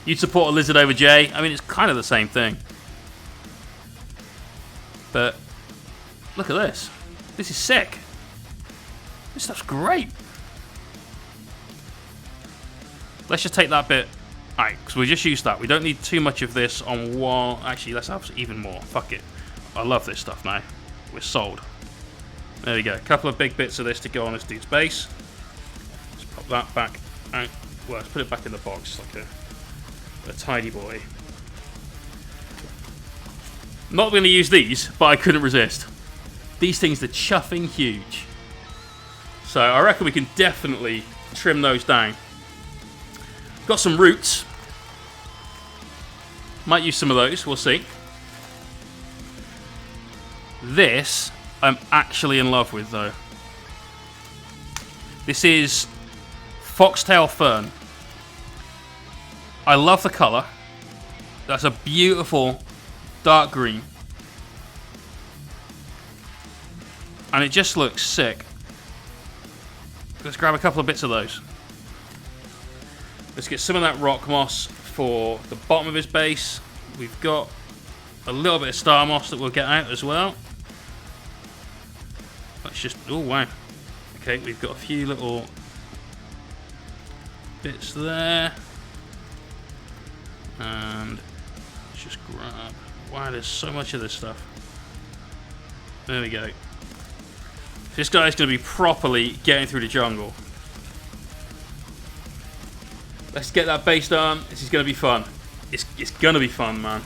You'd support a lizard over Jay. I mean, it's kind of the same thing. But look at this. This is sick. This stuff's great. Let's just take that bit. Alright, because we'll just use that. We don't need too much of this on one. Actually, let's have even more. Fuck it. I love this stuff now. We're sold. There we go. A couple of big bits of this to go on this dude's base. Let's pop that back out. Well, let's put it back in the box like a tidy boy. Not going to use these, but I couldn't resist. These things are chuffing huge. So I reckon we can definitely trim those down. Got some roots. Might use some of those, we'll see. This I'm actually in love with though. This is Foxtail Fern. I love the colour. That's a beautiful dark green. And it just looks sick. Let's grab a couple of bits of those. Let's get some of that rock moss for the bottom of his base. We've got a little bit of star moss that we'll get out as well. Let's just, oh wow. Okay, we've got a few little bits there. And let's just grab, wow, there's so much of this stuff. There we go. This guy's going to be properly getting through the jungle. Let's get that base done. This is going to be fun. it's gonna be fun, man.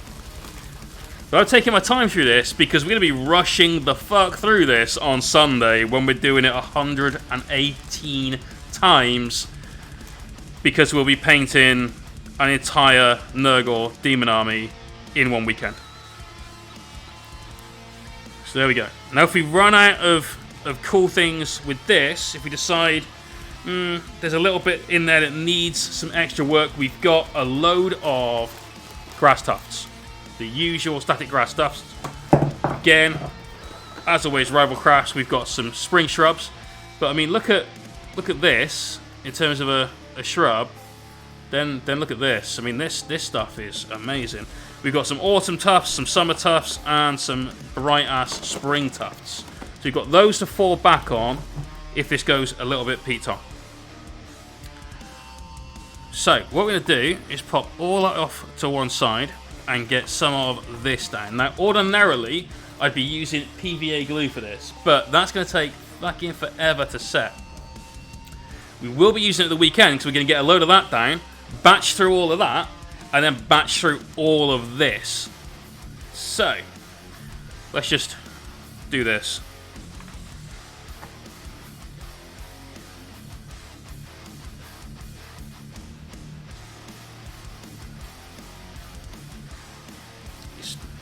But I'm taking my time through this because we're gonna be rushing the fuck through this on Sunday when we're doing it 118 times, because we'll be painting an entire Nurgle demon army in one weekend. So there we go. Now if we run out of cool things with this, if we decide there's a little bit in there that needs some extra work, we've got a load of grass tufts. The usual static grass tufts. Again, as always, Rival Crafts, we've got some spring shrubs. But I mean, look at this in terms of a shrub. Then look at this. I mean, this stuff is amazing. We've got some autumn tufts, some summer tufts, and some bright-ass spring tufts. So we've got those to fall back on if this goes a little bit peaked on. So, what we're going to do is pop all that off to one side and get some of this down. Now, ordinarily, I'd be using PVA glue for this, but that's going to take fucking forever to set. We will be using it at the weekend, because we're going to get a load of that down, batch through all of that, and then batch through all of this. So, let's just do this.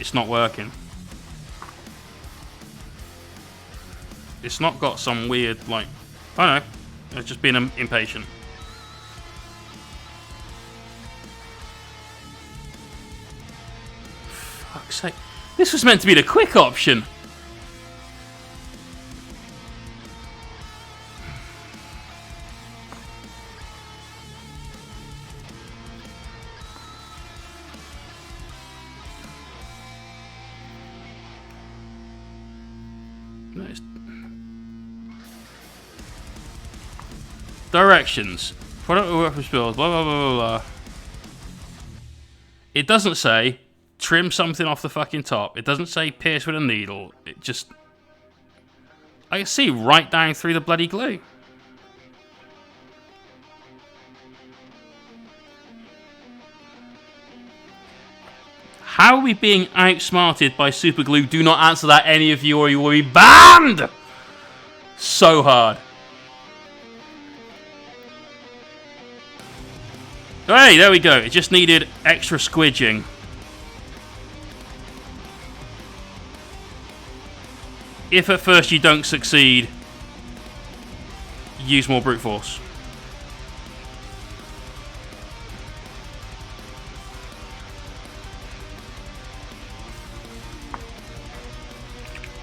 It's not working. It's not got some weird, like, I don't know, it's just being impatient. Fuck's sake. This was meant to be the quick option. Directions. Product or weapons build. Blah, blah, blah, blah, blah. It doesn't say trim something off the fucking top. It doesn't say pierce with a needle. It just... I can see right down through the bloody glue. How are we being outsmarted by super glue? Do not answer that, any of you, or you will be banned! So hard. Hey, there we go. It just needed extra squidging. If at first you don't succeed, use more brute force.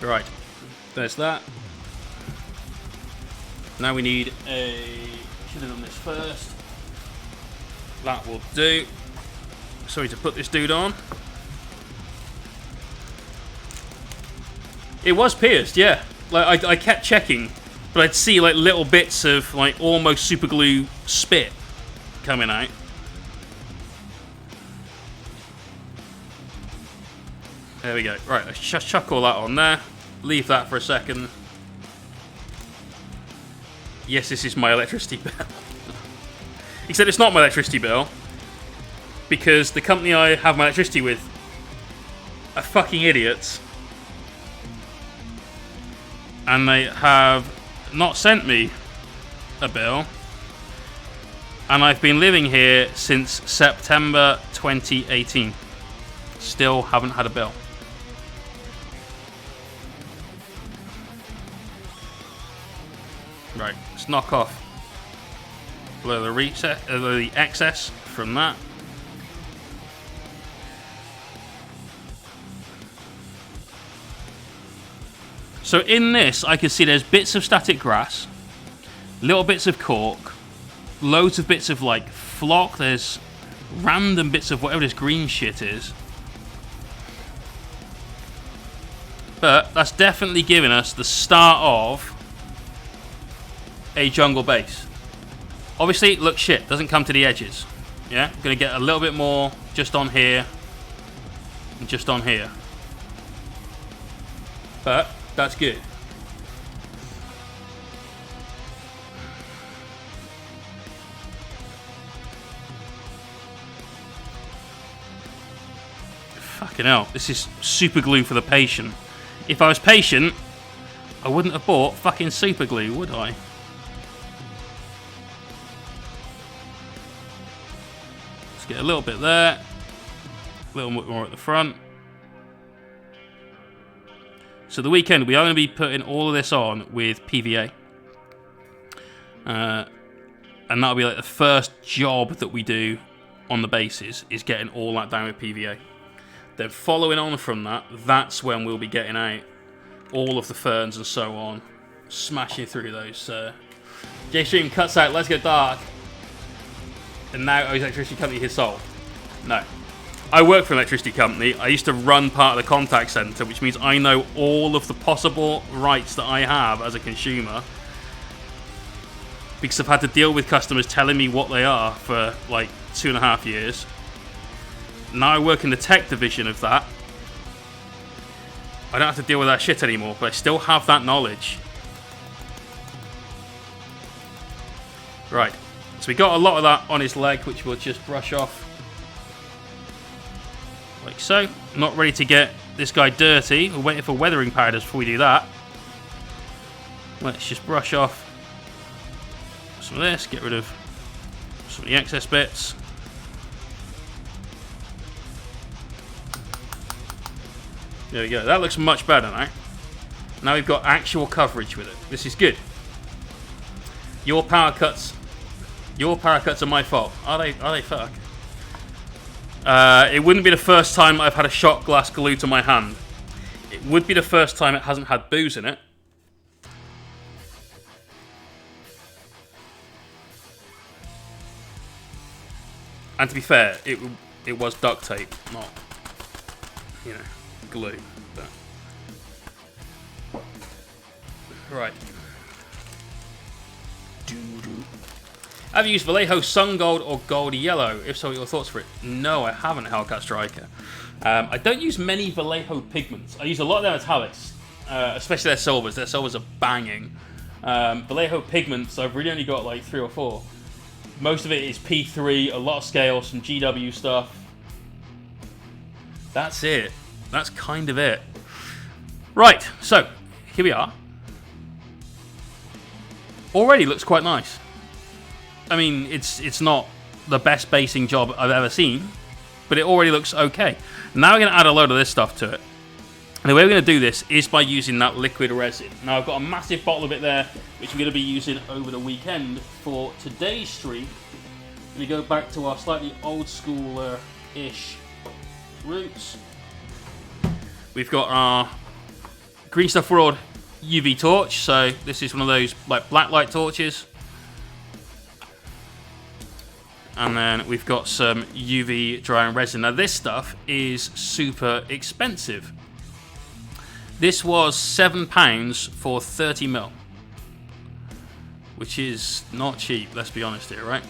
Right, there's that. Now we need a... Should have done this first. That will do. Sorry to put this dude on. It was pierced, yeah. Like I kept checking, but I'd see like little bits of like almost super glue spit coming out. There we go. Right, let's just chuck all that on there. Leave that for a second. Yes, this is my electricity bill. Except it's not my electricity bill, because the company I have my electricity with are fucking idiots. And they have not sent me a bill. And I've been living here since September 2018. Still haven't had a bill. Right, let's knock off the excess from that. So in this, I can see there's bits of static grass, little bits of cork, loads of bits of like flock, there's random bits of whatever this green shit is. But that's definitely giving us the start of a jungle base. Obviously, it looks shit. Doesn't come to the edges. Yeah, I'm going to get a little bit more just on here and just on here. But that's good. Fucking hell, this is super glue for the patient. If I was patient, I wouldn't have bought fucking super glue, would I? Let's get a little bit there. A little bit more at the front. So the weekend, we are going to be putting all of this on with PVA. And that'll be like the first job that we do on the bases, is getting all that down with PVA. Then following on from that, that's when we'll be getting out all of the ferns and so on, smashing through those. J-Stream cuts out Let's Go Dark, and now his electricity company his soul. No. I work for an electricity company. I used to run part of the contact centre, which means I know all of the possible rights that I have as a consumer, because I've had to deal with customers telling me what they are for like 2.5 years. Now I work in the tech division of that. I don't have to deal with that shit anymore, but I still have that knowledge. Right, so we got a lot of that on his leg, which we'll just brush off. Like so. Not ready to get this guy dirty. We're waiting for weathering powders before we do that. Let's just brush off some of this, get rid of some of the excess bits. There we go. That looks much better now. Now we've got actual coverage with it. This is good. Your power cuts are my fault. Are they? Fuck. It wouldn't be the first time I've had a shot glass glued to my hand. It would be the first time it hasn't had booze in it. And to be fair, it was duct tape, not, you know, glue. But. Right. Have you used Vallejo Sun Gold or Gold Yellow? If so, what are your thoughts for it? No, I haven't, Hellcat Striker. I don't use many Vallejo pigments. I use a lot of their metallics, especially their silvers. Their silvers are banging. Vallejo pigments, I've really only got like 3 or 4. Most of it is P3, a lot of scale, some GW stuff. That's it. That's kind of it. Right, so here we are. Already looks quite nice. I mean, it's not the best basing job I've ever seen, but it already looks okay. Now we're going to add a load of this stuff to it. And the way we're going to do this is by using that liquid resin. Now I've got a massive bottle of it there, which I'm going to be using over the weekend for today's stream. We go back to our slightly old school-ish roots. We've got our Green Stuff World UV torch. So this is one of those like blacklight torches. And then we've got some UV drying resin. Now this stuff is super expensive. This was £7 for 30ml, which is not cheap, let's be honest here, right?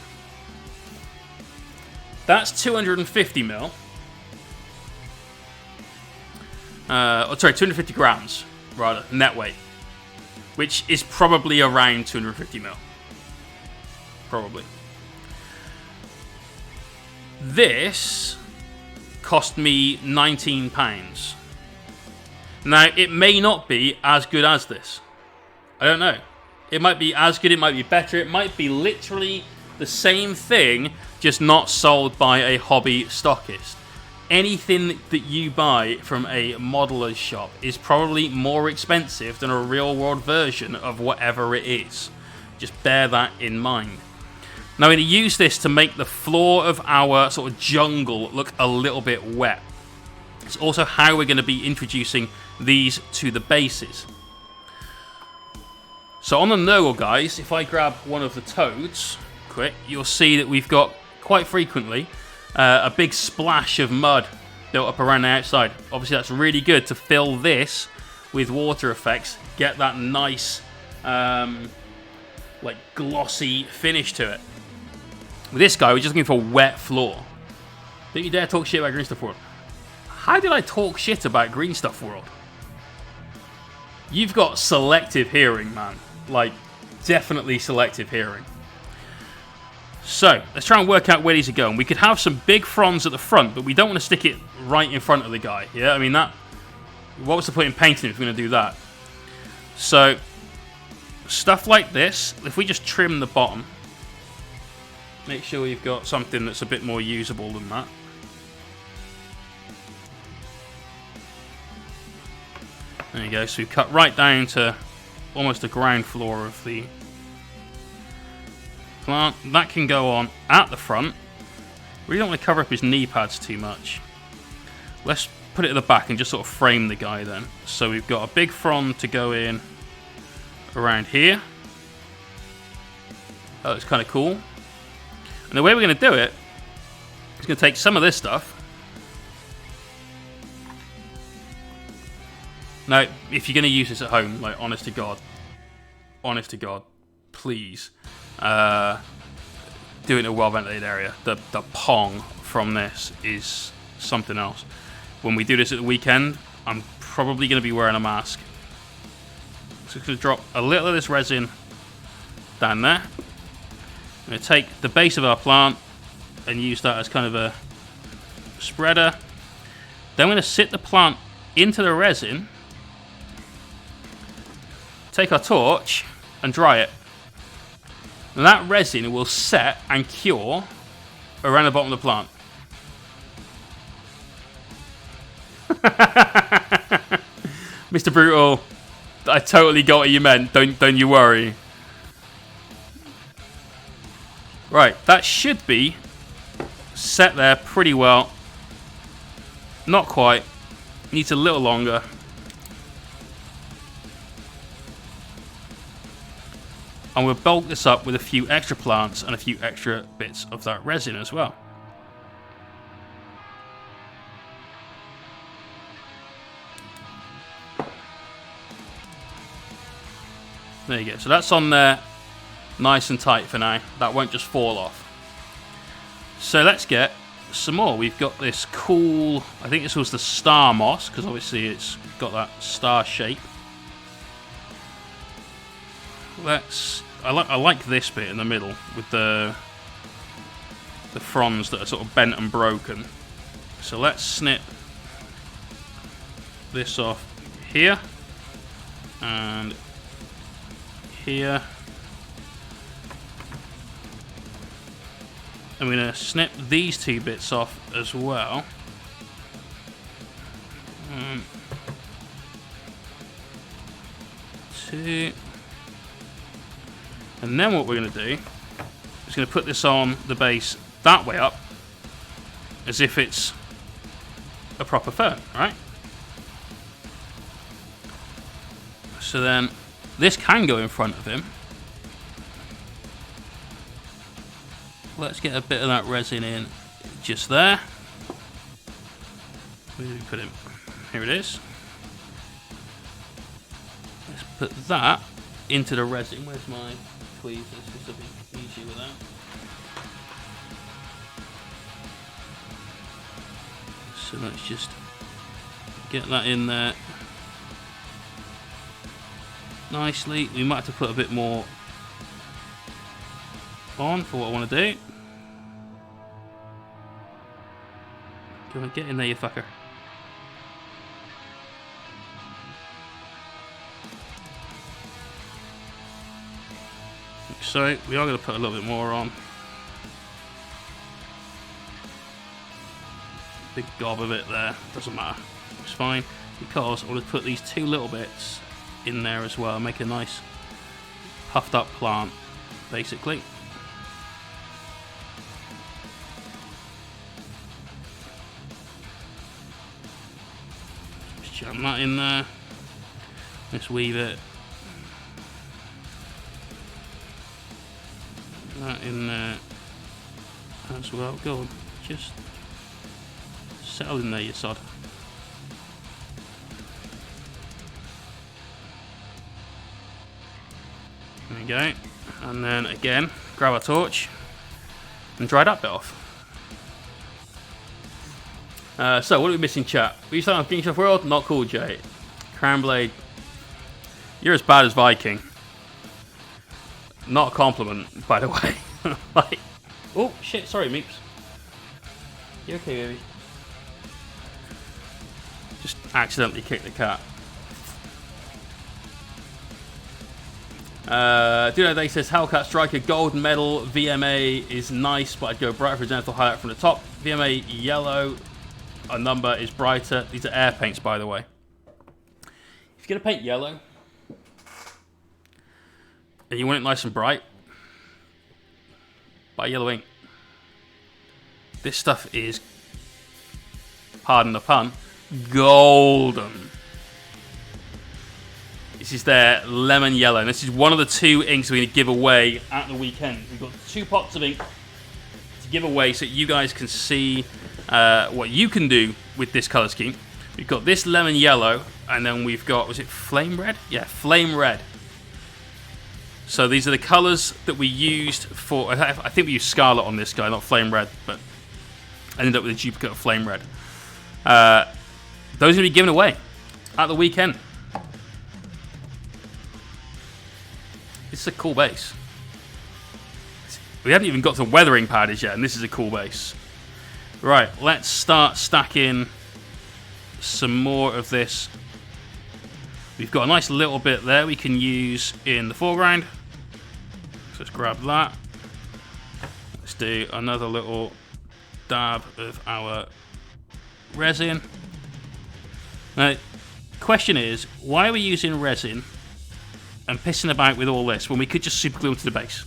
That's 250ml. Sorry, 250 grams, rather, net weight, which is probably around 250ml. Probably. This cost me £19. Now, it may not be as good as this. I don't know. It might be as good, it might be better, it might be literally the same thing, just not sold by a hobby stockist. Anything that you buy from a modeler's shop is probably more expensive than a real-world version of whatever it is. Just bear that in mind. Now, I'm going to use this to make the floor of our sort of jungle look a little bit wet. It's also how we're going to be introducing these to the bases. So on the Nurgle, guys, if I grab one of the toads, quick, you'll see that we've got, quite frequently, a big splash of mud built up around the outside. Obviously, that's really good to fill this with water effects, get that nice, like, glossy finish to it. With this guy, we're just looking for a wet floor. Don't you dare talk shit about Green Stuff World. How did I talk shit about Green Stuff World? You've got selective hearing, man. Like, definitely selective hearing. So, let's try and work out where these are going. We could have some big fronds at the front, but we don't want to stick it right in front of the guy. Yeah, I mean, that... What was the point in painting if we're going to do that? So, stuff like this, if we just trim the bottom, make sure you've got something that's a bit more usable than that. There you go, so we've cut right down to almost the ground floor of the plant. That can go on at the front. We don't want to cover up his knee pads too much. Let's put it at the back and just sort of frame the guy then. So we've got a big frond to go in around here. That looks kind of cool. And the way we're going to do it is going to take some of this stuff. Now, if you're going to use this at home, like, honest to God, please, do it in a well-ventilated area. The pong from this is something else. When we do this at the weekend, I'm probably going to be wearing a mask. So I'm going to drop a little of this resin down there. I'm going to take the base of our plant and use that as kind of a spreader. Then I'm going to sit the plant into the resin, take our torch and dry it. And that resin will set and cure around the bottom of the plant. Mr. Brutal, I totally got what you meant. Don't you worry. Right, that should be set there pretty well. Not quite. Needs a little longer. And we'll bulk this up with a few extra plants and a few extra bits of that resin as well. There you go. So that's on there nice and tight for now. That won't just fall off. So let's get some more. We've got this cool, I think this was the star moss, because obviously it's got that star shape. I like this bit in the middle with the fronds that are sort of bent and broken. So let's snip this off here and here. I'm going to snip these two bits off as well. Two. And then what we're going to do is going to put this on the base that way up, as if it's a proper fern, right? So then this can go in front of him. Let's get a bit of that resin in just there. Where did we put him? Here it is. Let's put that into the resin. Where's my tweezers? This will be easier with that. So let's just get that in there nicely. We might have to put a bit more on for what I want to do. Go on, get in there, you fucker. So we are going to put a little bit more on. Big gob of it there, doesn't matter, it's fine, because I want to put these two little bits in there as well, make a nice puffed up plant basically. Just jam that in there, just weave it, that in there as well. Go on, just settle in there, you sod. There we go. And then again, grab our torch and dry that bit off. So what are we missing, chat? We starting off King Chef World? Not cool, Jay. Crownblade, you're as bad as Viking. Not a compliment, by the way. Like, Oh, shit, sorry, Meeps. You okay, baby? Just accidentally kicked the cat. Duno Day says, Hellcat Striker Gold Medal VMA is nice, but I'd go brighter for example, highlight from the top. VMA yellow, a number is brighter. These are air paints, by the way. If you're going to paint yellow, and you want it nice and bright, buy yellow ink. This stuff is, pardon the pun, golden. This is their lemon yellow. And this is one of the 2 inks we're going to give away at the weekend. We've got 2 pots of ink to give away so you guys can see what you can do with this colour scheme. We've got this lemon yellow, and then we've got, was it flame red? Yeah, flame red. So these are the colours that we used for, I think we used scarlet on this guy, not flame red, but I ended up with a duplicate of flame red. Those are going to be given away at the weekend. This is a cool base. We haven't even got to weathering powders yet, and this is a cool base. Right, let's start stacking some more of this. We've got a nice little bit there we can use in the foreground. So let's grab that. Let's do another little dab of our resin. Now, question is, why are we using resin and pissing about with all this when we could just super glue them to the base?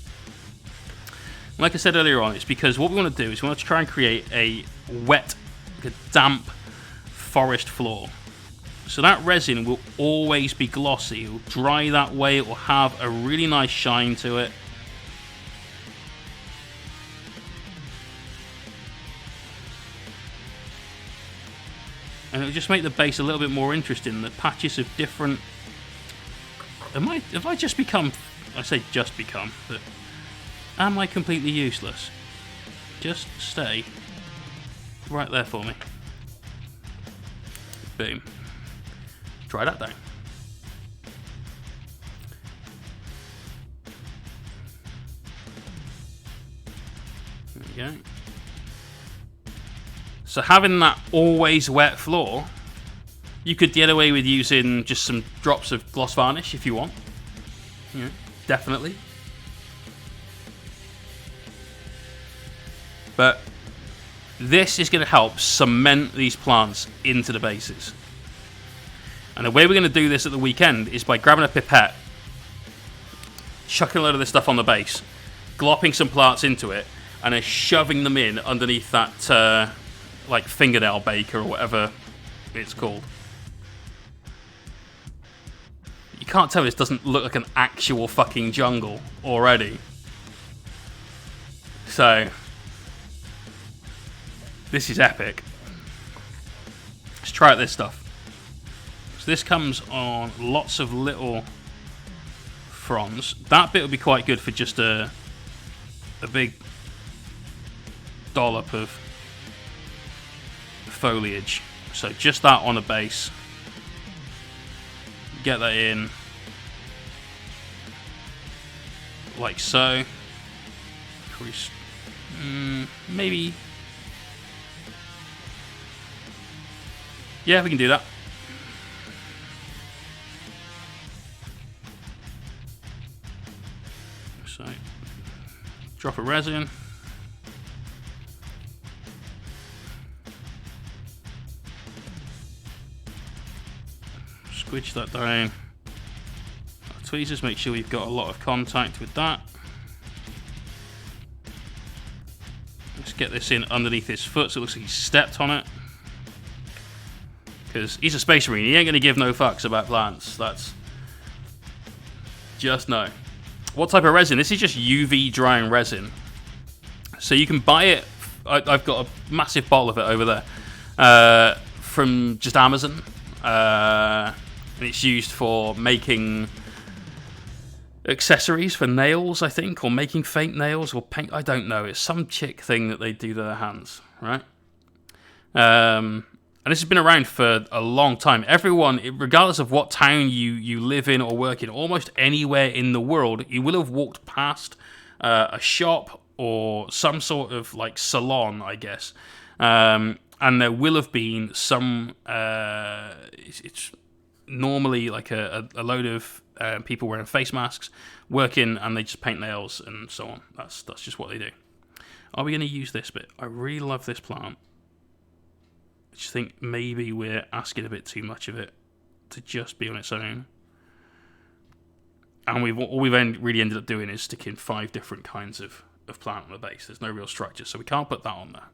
Like I said earlier on, it's because what we want to do is we want to try and create a wet, like a damp forest floor. So that resin will always be glossy. It will dry that way. It will have a really nice shine to it. And it will just make the base a little bit more interesting. The patches of different... Have I just become... I say just become, but... Am I completely useless? Just stay right there for me. Boom. Try that down. There we go. So having that always wet floor, you could get away with using just some drops of gloss varnish if you want. Yeah, definitely. But this is going to help cement these plants into the bases. And the way we're going to do this at the weekend is by grabbing a pipette, chucking a load of this stuff on the base, glopping some plants into it, and then shoving them in underneath that like fingernail baker or whatever it's called. You can't tell this doesn't look like an actual fucking jungle already. So... this is epic. Let's try out this stuff. So this comes on lots of little fronds. That bit will be quite good for just a big dollop of foliage. So just that on the base. Get that in. Like so. Maybe... yeah, we can do that. So, drop a resin. Squidge that down. Our tweezers, make sure we've got a lot of contact with that. Let's get this in underneath his foot so it looks like he stepped on it. Because he's a space marine, he ain't going to give no fucks about plants. That's just no. What type of resin? This is just UV drying resin. So you can buy it. I've got a massive bottle of it over there from just Amazon. And it's used for making accessories for nails, I think, or making fake nails or paint. I don't know. It's some chick thing that they do to their hands, right? And this has been around for a long time. Everyone, regardless of what town you live in or work in, almost anywhere in the world, you will have walked past a shop or some sort of like salon, I guess. And there will have been some. It's normally like a load of people wearing face masks, working, and they just paint nails and so on. That's just what they do. Are we going to use this bit? I really love this plant. I just think maybe we're asking a bit too much of it to just be on its own. And all we've really ended up doing is sticking 5 different kinds of plant on the base. There's no real structure, so we can't put that on there.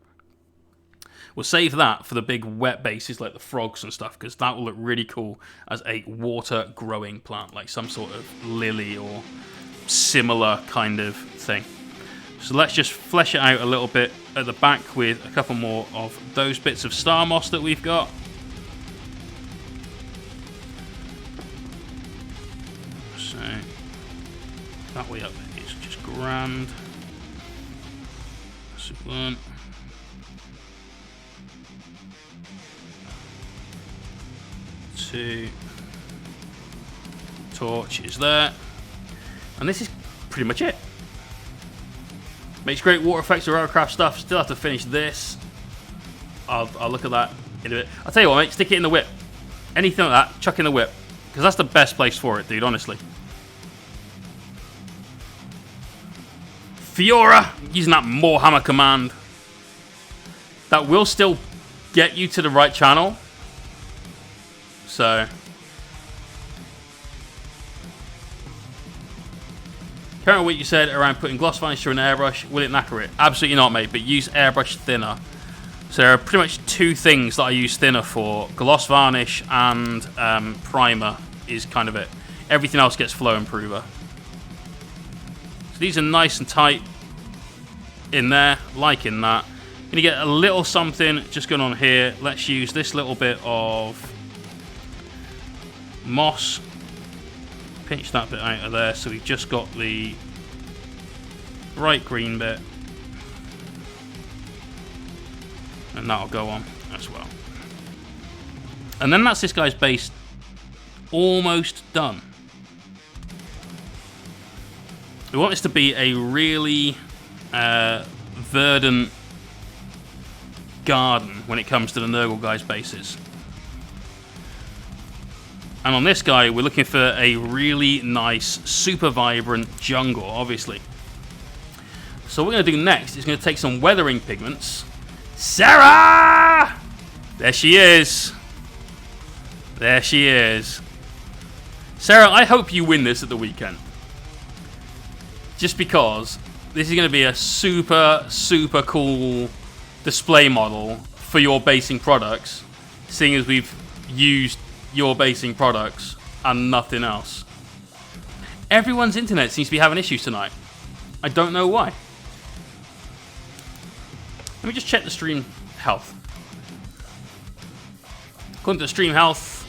We'll save that for the big wet bases like the frogs and stuff, because that will look really cool as a water-growing plant, like some sort of lily or similar kind of thing. So let's just flesh it out a little bit at the back with a couple more of those bits of star moss that we've got. So that way up is just grand. So 1. 2. Torch is there. And this is pretty much it. Makes great water effects or aircraft stuff. Still have to finish this. I'll look at that in a bit. I'll tell you what, mate. Stick it in the whip. Anything like that, chuck in the whip. Because that's the best place for it, dude, honestly. Fiora, using that Morehammer command. That will still get you to the right channel. So... Currently what you said around putting gloss varnish through an airbrush, will it knacker it? Absolutely not, mate, but use airbrush thinner. So there are pretty much 2 things that I use thinner for. Gloss varnish and primer is kind of it. Everything else gets flow improver. So these are nice and tight in there, liking that. Gonna get a little something just going on here. Let's use this little bit of moss. Pinch that bit out of there so we've just got the bright green bit, and that'll go on as well. And then that's this guy's base almost done. We want this to be a really verdant garden when it comes to the Nurgle guy's bases. And on this guy, we're looking for a really nice, super vibrant jungle, obviously. So what we're going to do next is going to take some weathering pigments. Sarah! There she is. There she is. Sarah, I hope you win this at the weekend. Just because this is going to be a super, super cool display model for your basing products, seeing as we've used your basing products and nothing else. Everyone's internet seems to be having issues tonight. I don't know why. Let me just check the stream health. According to the stream health,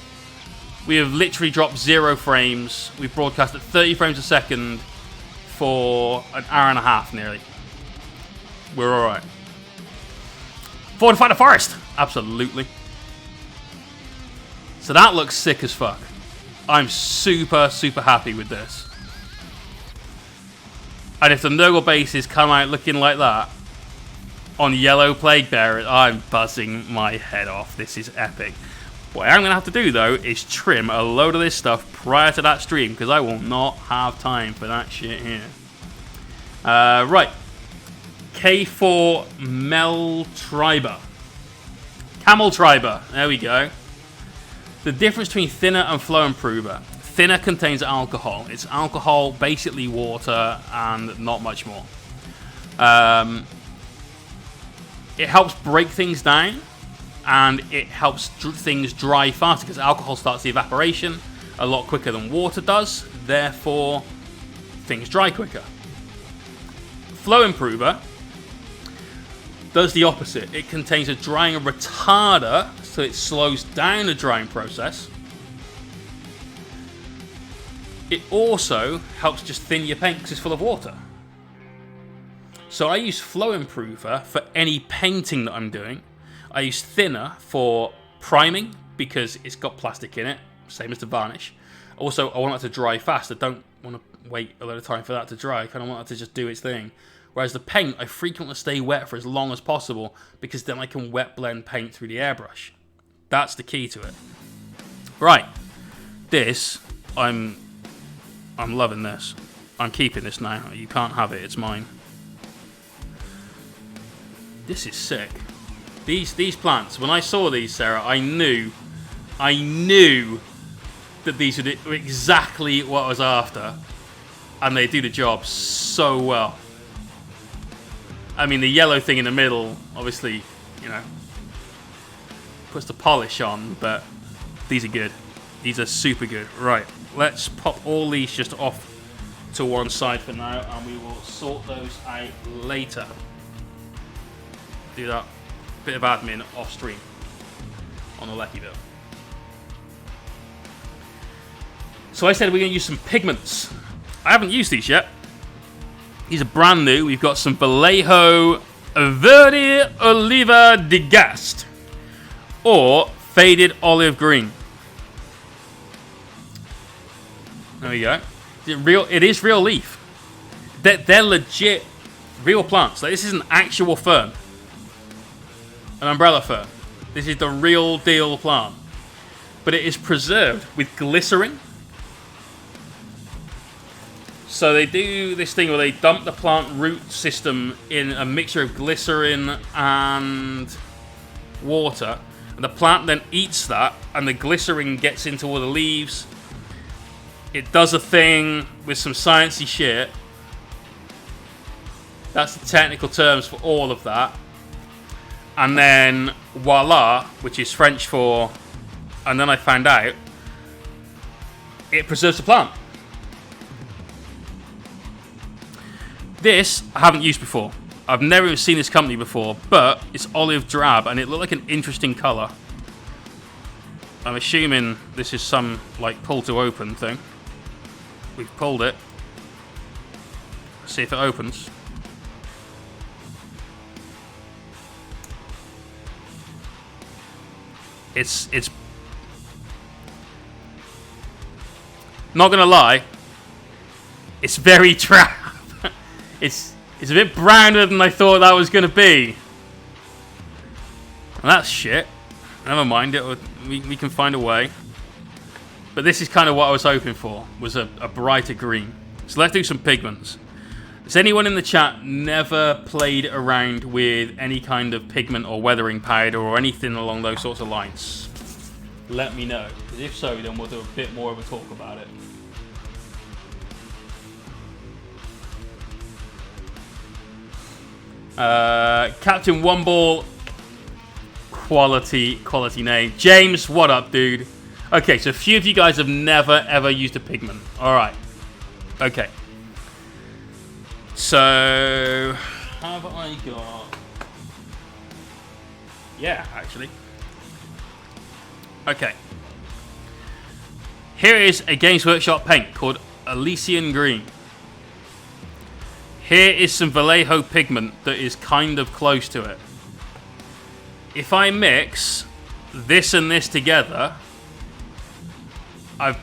we have literally dropped 0 frames. We've broadcast at 30 frames a second for an hour and a half nearly. We're alright. Fortify the forest! Absolutely. So that looks sick as fuck. I'm super, super happy with this. And if the Nurgle bases come out looking like that on yellow plague bearers, I'm buzzing my head off. This is epic. What I'm going to have to do, though, is trim a load of this stuff prior to that stream, because I will not have time for that shit here. Right. K4 Meltriber. Cameltriber. There we go. The difference between thinner and flow improver. Thinner contains alcohol. It's alcohol, basically water, and not much more. It helps break things down, and it helps things dry faster, because alcohol starts the evaporation a lot quicker than water does. Therefore, things dry quicker. Flow improver does the opposite. It contains a drying retarder, so it slows down the drying process. It also helps just thin your paint because it's full of water. So I use flow improver for any painting that I'm doing. I use thinner for priming because it's got plastic in it, same as the varnish. Also, I want it to dry fast. I don't want to wait a lot of time for that to dry. I kind of want it to just do its thing. Whereas the paint, I frequently stay wet for as long as possible because then I can wet blend paint through the airbrush. That's the key to it. Right. This, I'm loving this. I'm keeping this now. You can't have it. It's mine. This is sick. These plants, when I saw these, Sarah, I knew that these were exactly what I was after. And they do the job so well. I mean, the yellow thing in the middle, obviously, you know, puts the polish on, but these are good. These are super good. Right, let's pop all these just off to one side for now, and we will sort those out later. Do that bit of admin off stream on the Lecky build. So I said we're going to use some pigments. I haven't used these yet. These are brand new. We've got some Vallejo Verde Oliva de Gast or Faded Olive Green. There we go. It is real leaf. They're legit real plants. Like, this is an actual fern. An umbrella fern. This is the real deal plant. But it is preserved with glycerin. So they do this thing where they dump the plant root system in a mixture of glycerin and water. And the plant then eats that, and the glycerin gets into all the leaves. It does a thing with some sciencey shit. That's the technical terms for all of that. And then voila, which is French for, and then I found out, it preserves the plant. This I haven't used before. I've never even seen this company before, but it's olive drab and it looked like an interesting colour. I'm assuming this is some like pull to open thing. We've pulled it. Let's see if it opens. It's not gonna lie, it's very drab. It's a bit browner than I thought that was gonna be. And that's shit. Never mind, we can find a way. But this is kind of what I was hoping for, was a brighter green. So let's do some pigments. Has anyone in the chat never played around with any kind of pigment or weathering powder or anything along those sorts of lines? Let me know. Because if so, then we'll do a bit more of a talk about it. Captain One Ball, quality name. James, what up, dude? Okay, so a few of you guys have never ever used a pigment. All right. Okay. So have I got? Yeah, actually. Okay. Here is a Games Workshop paint called Elysian Green. Here is some Vallejo pigment that is kind of close to it. If I mix this and this together, I've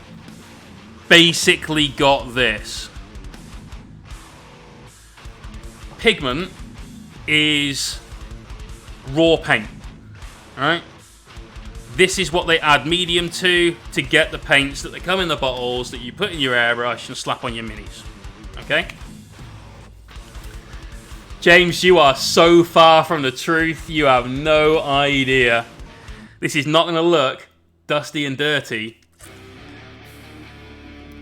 basically got this. Pigment is raw paint, right? This is what they add medium to get the paints that they come in the bottles that you put in your airbrush and slap on your minis, okay? James, you are so far from the truth, you have no idea. This is not going to look dusty and dirty.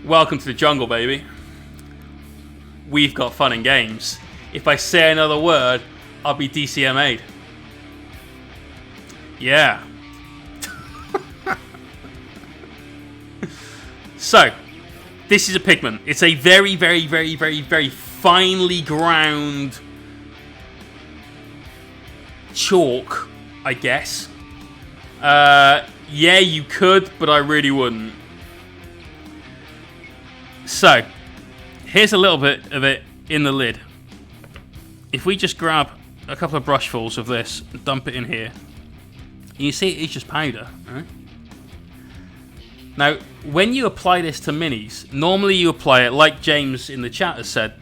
Welcome to the jungle, baby. We've got fun and games. If I say another word, I'll be DCMA'd. Yeah. So, this is a pigment. It's a very, very, very, very, very finely ground chalk, I guess. Yeah, you could, but I really wouldn't. So, here's a little bit of it in the lid. If we just grab a couple of brushfuls of this and dump it in here, you see it is just powder, right? Now, when you apply this to minis, normally you apply it, like James in the chat has said,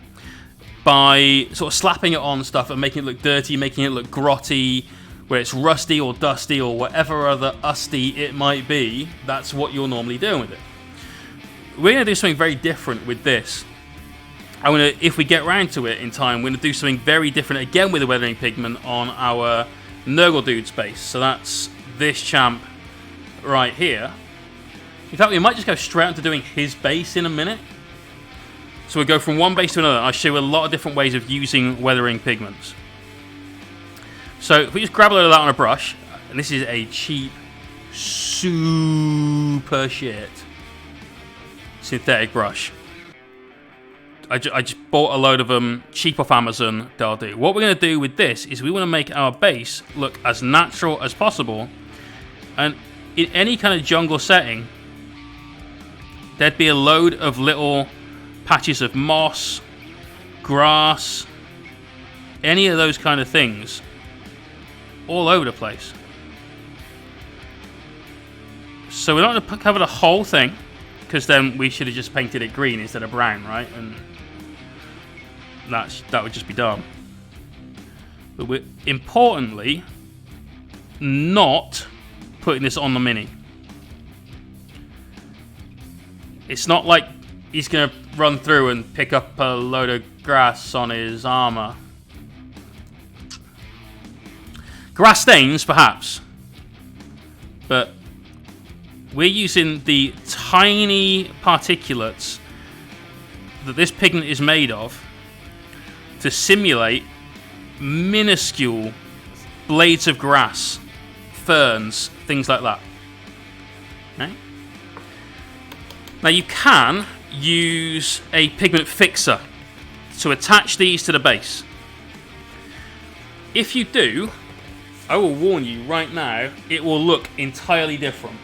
by sort of slapping it on stuff and making it look dirty, making it look grotty, where it's rusty or dusty or whatever other usty it might be. That's what you're normally doing with it. We're going to do something very different with this. If we get around to it in time, we're going to do something very different again with the weathering pigment on our Nurgle Dude's base. So that's this champ right here. In fact, we might just go straight into doing his base in a minute. So we'll go from one base to another. I'll show you a lot of different ways of using weathering pigments. So if we just grab a load of that on a brush, and this is a cheap, super shit synthetic brush. I just bought a load of them cheap off Amazon. They'll do. What we're going to do with this is we want to make our base look as natural as possible. And in any kind of jungle setting, there'd be a load of little patches of moss, grass, any of those kind of things all over the place. So we're not going to cover the whole thing, because then we should have just painted it green instead of brown, right? And that would just be dumb. But we're importantly not putting this on the mini. It's not like he's going to run through and pick up a load of grass on his armor. Grass stains, perhaps. But we're using the tiny particulates that this pigment is made of to simulate minuscule blades of grass, ferns, things like that. Okay? Now you can use a pigment fixer to attach these to the base. If you do, I will warn you right now, it will look entirely different.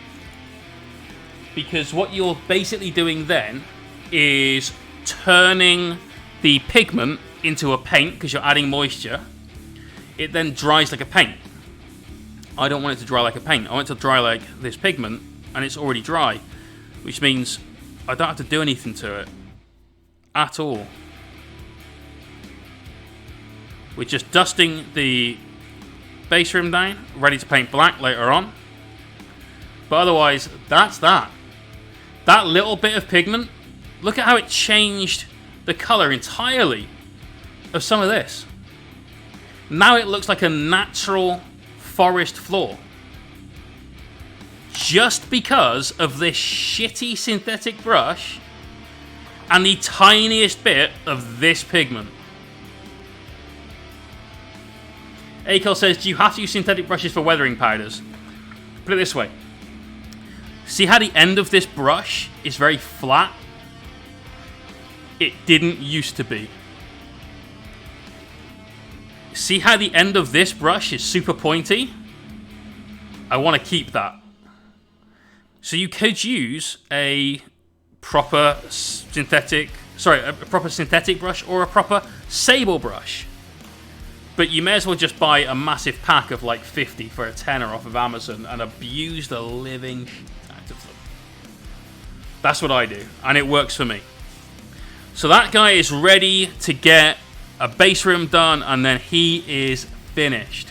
Because what you're basically doing then is turning the pigment into a paint, because you're adding moisture. It then dries like a paint. I don't want it to dry like a paint. I want it to dry like this pigment, and it's already dry. Which means I don't have to do anything to it at all. We're just dusting the base rim down, ready to paint black later on. But otherwise, that's that. That little bit of pigment, look at how it changed the colour entirely of some of this. Now it looks like a natural forest floor. Just because of this shitty synthetic brush and the tiniest bit of this pigment. Akel says, do you have to use synthetic brushes for weathering powders? Put it this way. See how the end of this brush is very flat? It didn't used to be. See how the end of this brush is super pointy? I want to keep that. So you could use a proper synthetic brush or a proper sable brush. But you may as well just buy a massive pack of like 50 for a tenner off of Amazon and abuse the living shit out of them. That's what I do, and it works for me. So that guy is ready to get a base rim done, and then he is finished.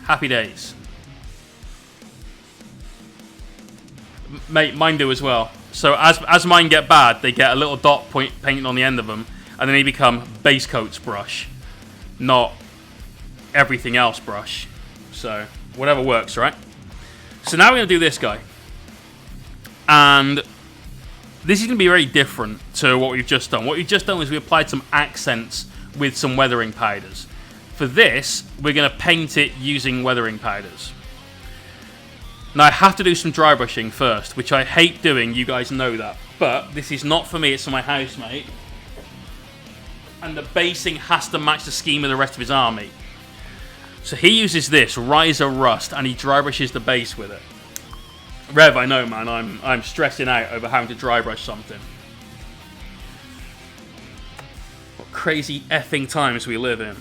Happy days. Mate, mine do as well. So as mine get bad, they get a little dot point painted on the end of them, and then they become base coats brush, not everything else brush. So whatever works, right? So now we're going to do this guy. And this is going to be very different to what we've just done. What we've just done is we applied some accents with some weathering powders. For this, we're going to paint it using weathering powders. Now I have to do some dry brushing first, which I hate doing, you guys know that. But this is not for me, it's for my housemate. And the basing has to match the scheme of the rest of his army. So he uses this, Riser Rust, and he dry brushes the base with it. Rev, I know, man, I'm stressing out over having to dry brush something. What crazy effing times we live in.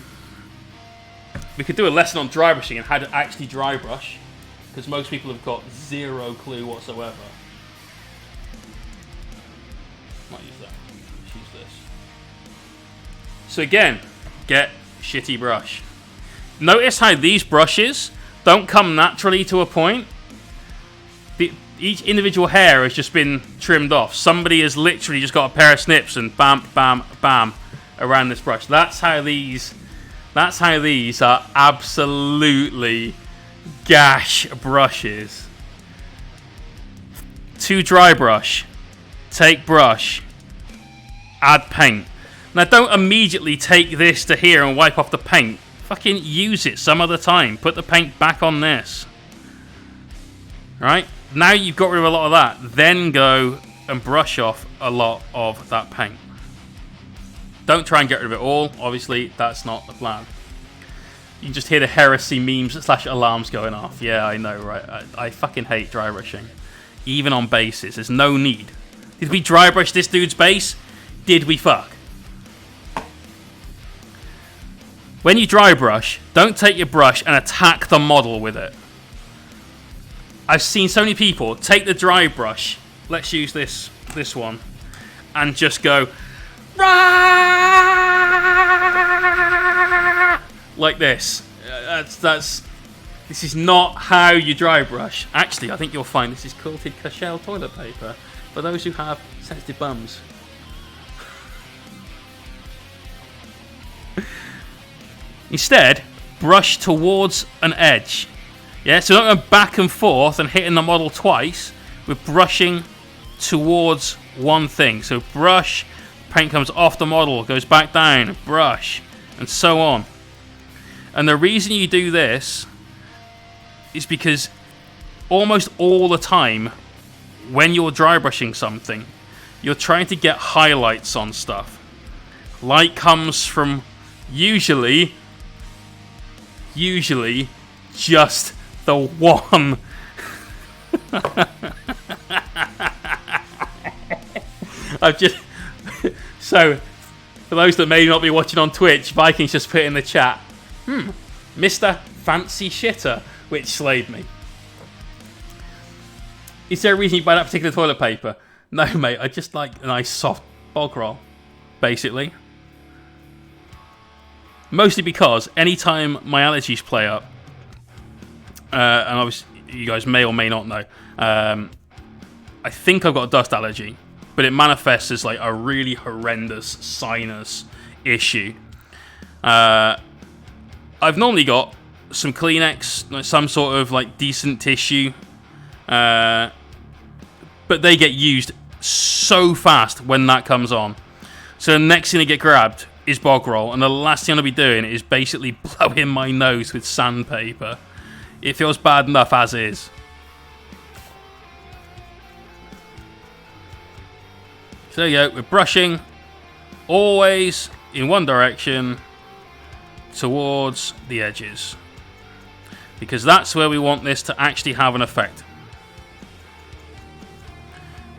We could do a lesson on dry brushing and how to actually dry brush, because most people have got zero clue whatsoever. Might use that. Let's use this. So again, get shitty brush. Notice how these brushes don't come naturally to a point. Each individual hair has just been trimmed off. Somebody has literally just got a pair of snips and bam, bam, bam around this brush. That's how these are absolutely gash brushes. To dry brush, take brush, add paint. Now don't immediately take this to here and wipe off the paint. Fucking use it some other time. Put the paint back on this. Right? Now you've got rid of a lot of that. Then go and brush off a lot of that paint. Don't try and get rid of it all. Obviously, that's not the plan. You can just hear the heresy memes / alarms going off. Yeah, I know, right? I fucking hate dry brushing. Even on bases. There's no need. Did we dry brush this dude's base? Did we fuck? When you dry brush, don't take your brush and attack the model with it. I've seen so many people take the dry brush, let's use this one, and just go like this. This is not how you dry brush. Actually, I think you'll find this is quilted Cashel toilet paper for those who have sensitive bums. Instead, brush towards an edge. Yeah, so not going back and forth and hitting the model twice. We're brushing towards one thing. So brush, paint comes off the model, goes back down, brush, and so on. And the reason you do this is because almost all the time when you're dry brushing something, you're trying to get highlights on stuff. Light comes from usually just the one. I've just so for those that may not be watching on Twitch, Vikings just put in the chat, Mr. Fancy Shitter, which slayed me. Is there a reason you buy that particular toilet paper? No, mate, I just like a nice soft bog roll, basically. Mostly because anytime my allergies play up, and obviously you guys may or may not know, I think I've got a dust allergy, but it manifests as like a really horrendous sinus issue. I've normally got some Kleenex, like some sort of like decent tissue, but they get used so fast when that comes on. So the next thing to get grabbed is bog roll, and the last thing I'll be doing is basically blowing my nose with sandpaper. It feels bad enough as is. So there you go, we're brushing always in one direction towards the edges, because that's where we want this to actually have an effect.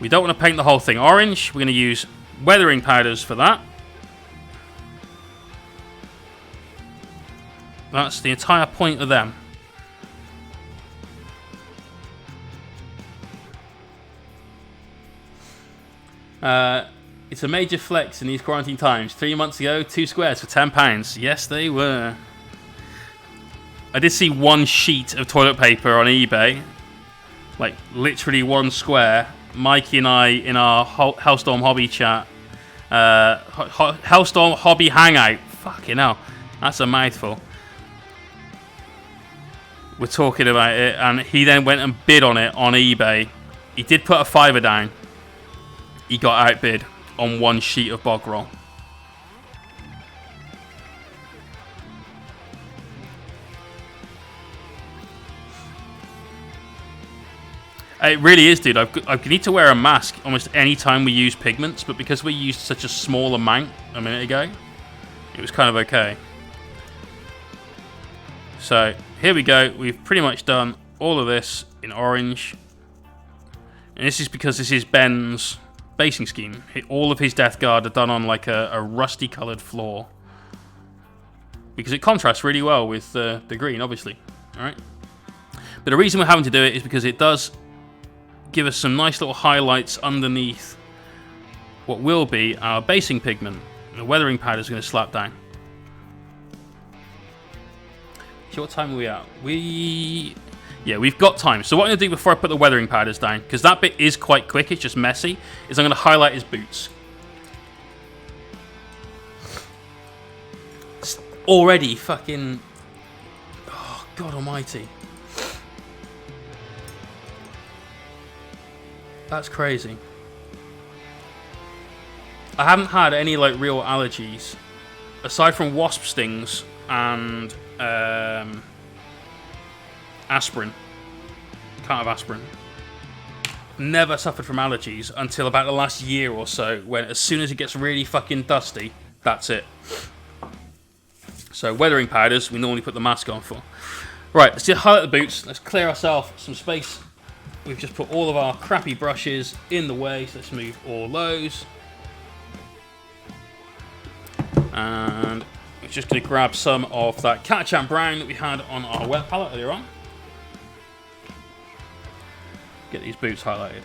We don't want to paint the whole thing orange. We're going to use weathering powders for that. That's the entire point of them. It's a major flex in these quarantine times. 3 months ago, 2 squares for £10. Yes, they were. I did see one sheet of toilet paper on eBay. Like, literally one square. Mikey and I, in our Hellstorm Hobby chat, Hellstorm Hobby Hangout. Fucking hell. That's a mouthful. We're talking about it, and he then went and bid on it on eBay. He did put a $5 down. He got outbid on one sheet of bog roll. It really is, dude. I need to wear a mask almost any time we use pigments, but because we used such a small amount a minute ago, it was kind of okay. So here we go. We've pretty much done all of this in orange. And this is because this is Ben's basing scheme. All of his Death Guard are done on like a rusty coloured floor, because it contrasts really well with the green, obviously. Alright. But the reason we're having to do it is because it does give us some nice little highlights underneath what will be our basing pigment. The weathering powder's going to slap down. So what time are we at? Yeah, we've got time. So what I'm going to do before I put the weathering powders down, because that bit is quite quick, it's just messy, is I'm going to highlight his boots. It's already fucking... Oh, God almighty. That's crazy. I haven't had any like real allergies aside from wasp stings and aspirin. Can't have aspirin. Never suffered from allergies until about the last year or so, when as soon as it gets really fucking dusty, that's it. So weathering powders, we normally put the mask on for. Right, let's just highlight the boots. Let's clear ourselves some space. We've just put all of our crappy brushes in the way, so let's move all those. And we're just going to grab some of that Catachan brown that we had on our wet palette earlier on. Get these boots highlighted.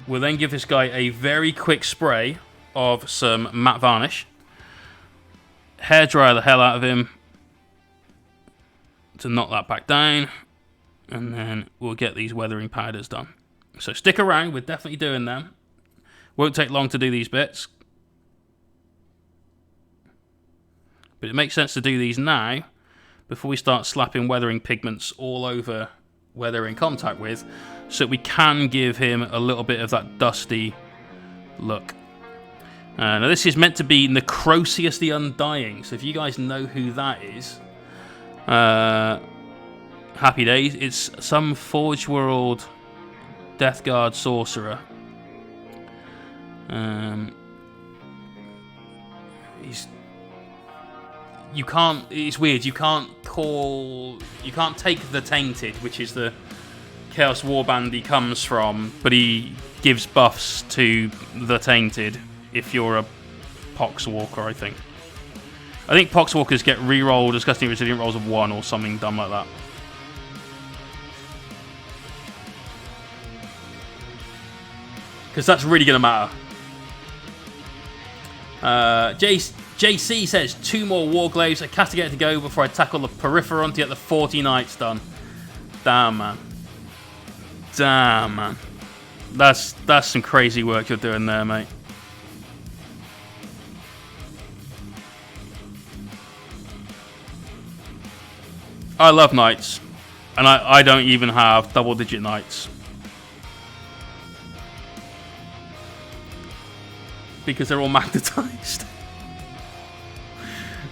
We'll then give this guy a very quick spray of some matte varnish. Hair dryer the hell out of him to knock that back down. And then we'll get these weathering powders done. So stick around, we're definitely doing them. Won't take long to do these bits. But it makes sense to do these now, before we start slapping weathering pigments all over where they're in contact with, so we can give him a little bit of that dusty look. Now this is meant to be Necrosius the Undying, so if you guys know who that is, happy days. It's some Forge World Death Guard sorcerer. You can't. It's weird. You can't take the Tainted, which is the Chaos Warband he comes from, but he gives buffs to the Tainted if you're a Poxwalker, I think. I think Poxwalkers get re-rolled Disgusting Resilient rolls of 1 or something dumb like that. Because that's really going to matter. JC says 2 more Warglaives. I castigate to go before I tackle the Peripheron to get the 40 Knights done. Damn, man. Damn, man. That's some crazy work you're doing there, mate. I love Knights. And I don't even have double-digit Knights. Because they're all magnetized.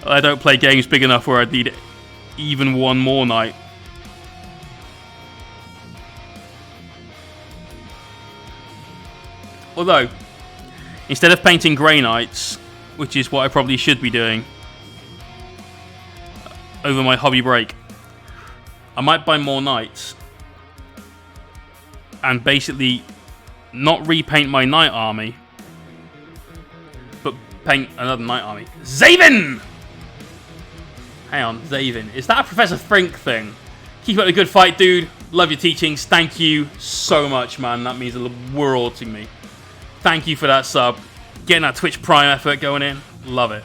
I don't play games big enough where I'd need even one more Knight. Although, instead of painting Grey Knights, which is what I probably should be doing over my hobby break, I might buy more Knights and basically not repaint my Knight army, but paint another Knight army. Zaven! Hang on, Zaven. Is that a Professor Frink thing? Keep up the good fight, dude. Love your teachings. Thank you so much, man. That means the world to me. Thank you for that sub. Getting that Twitch Prime effort going in. Love it.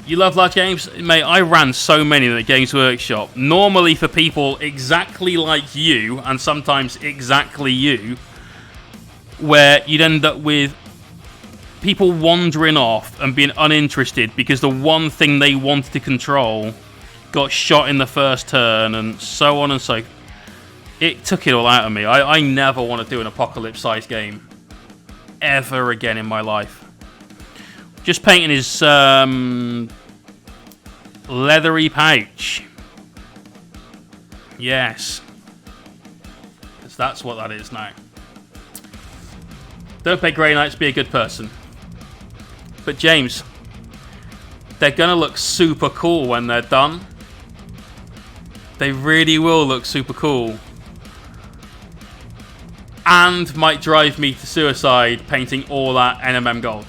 You love large games? Mate, I ran so many at Games Workshop. Normally for people exactly like you, and sometimes exactly you, where you'd end up with people wandering off and being uninterested because the one thing they wanted to control got shot in the first turn, and so on and so. It took it all out of me. I never want to do an apocalypse-sized game ever again in my life. Just painting his leathery pouch. Yes. Because that's what that is now. Don't pay Grey Knights, be a good person. But James, they're going to look super cool when they're done. They really will look super cool. And might drive me to suicide painting all that NMM gold.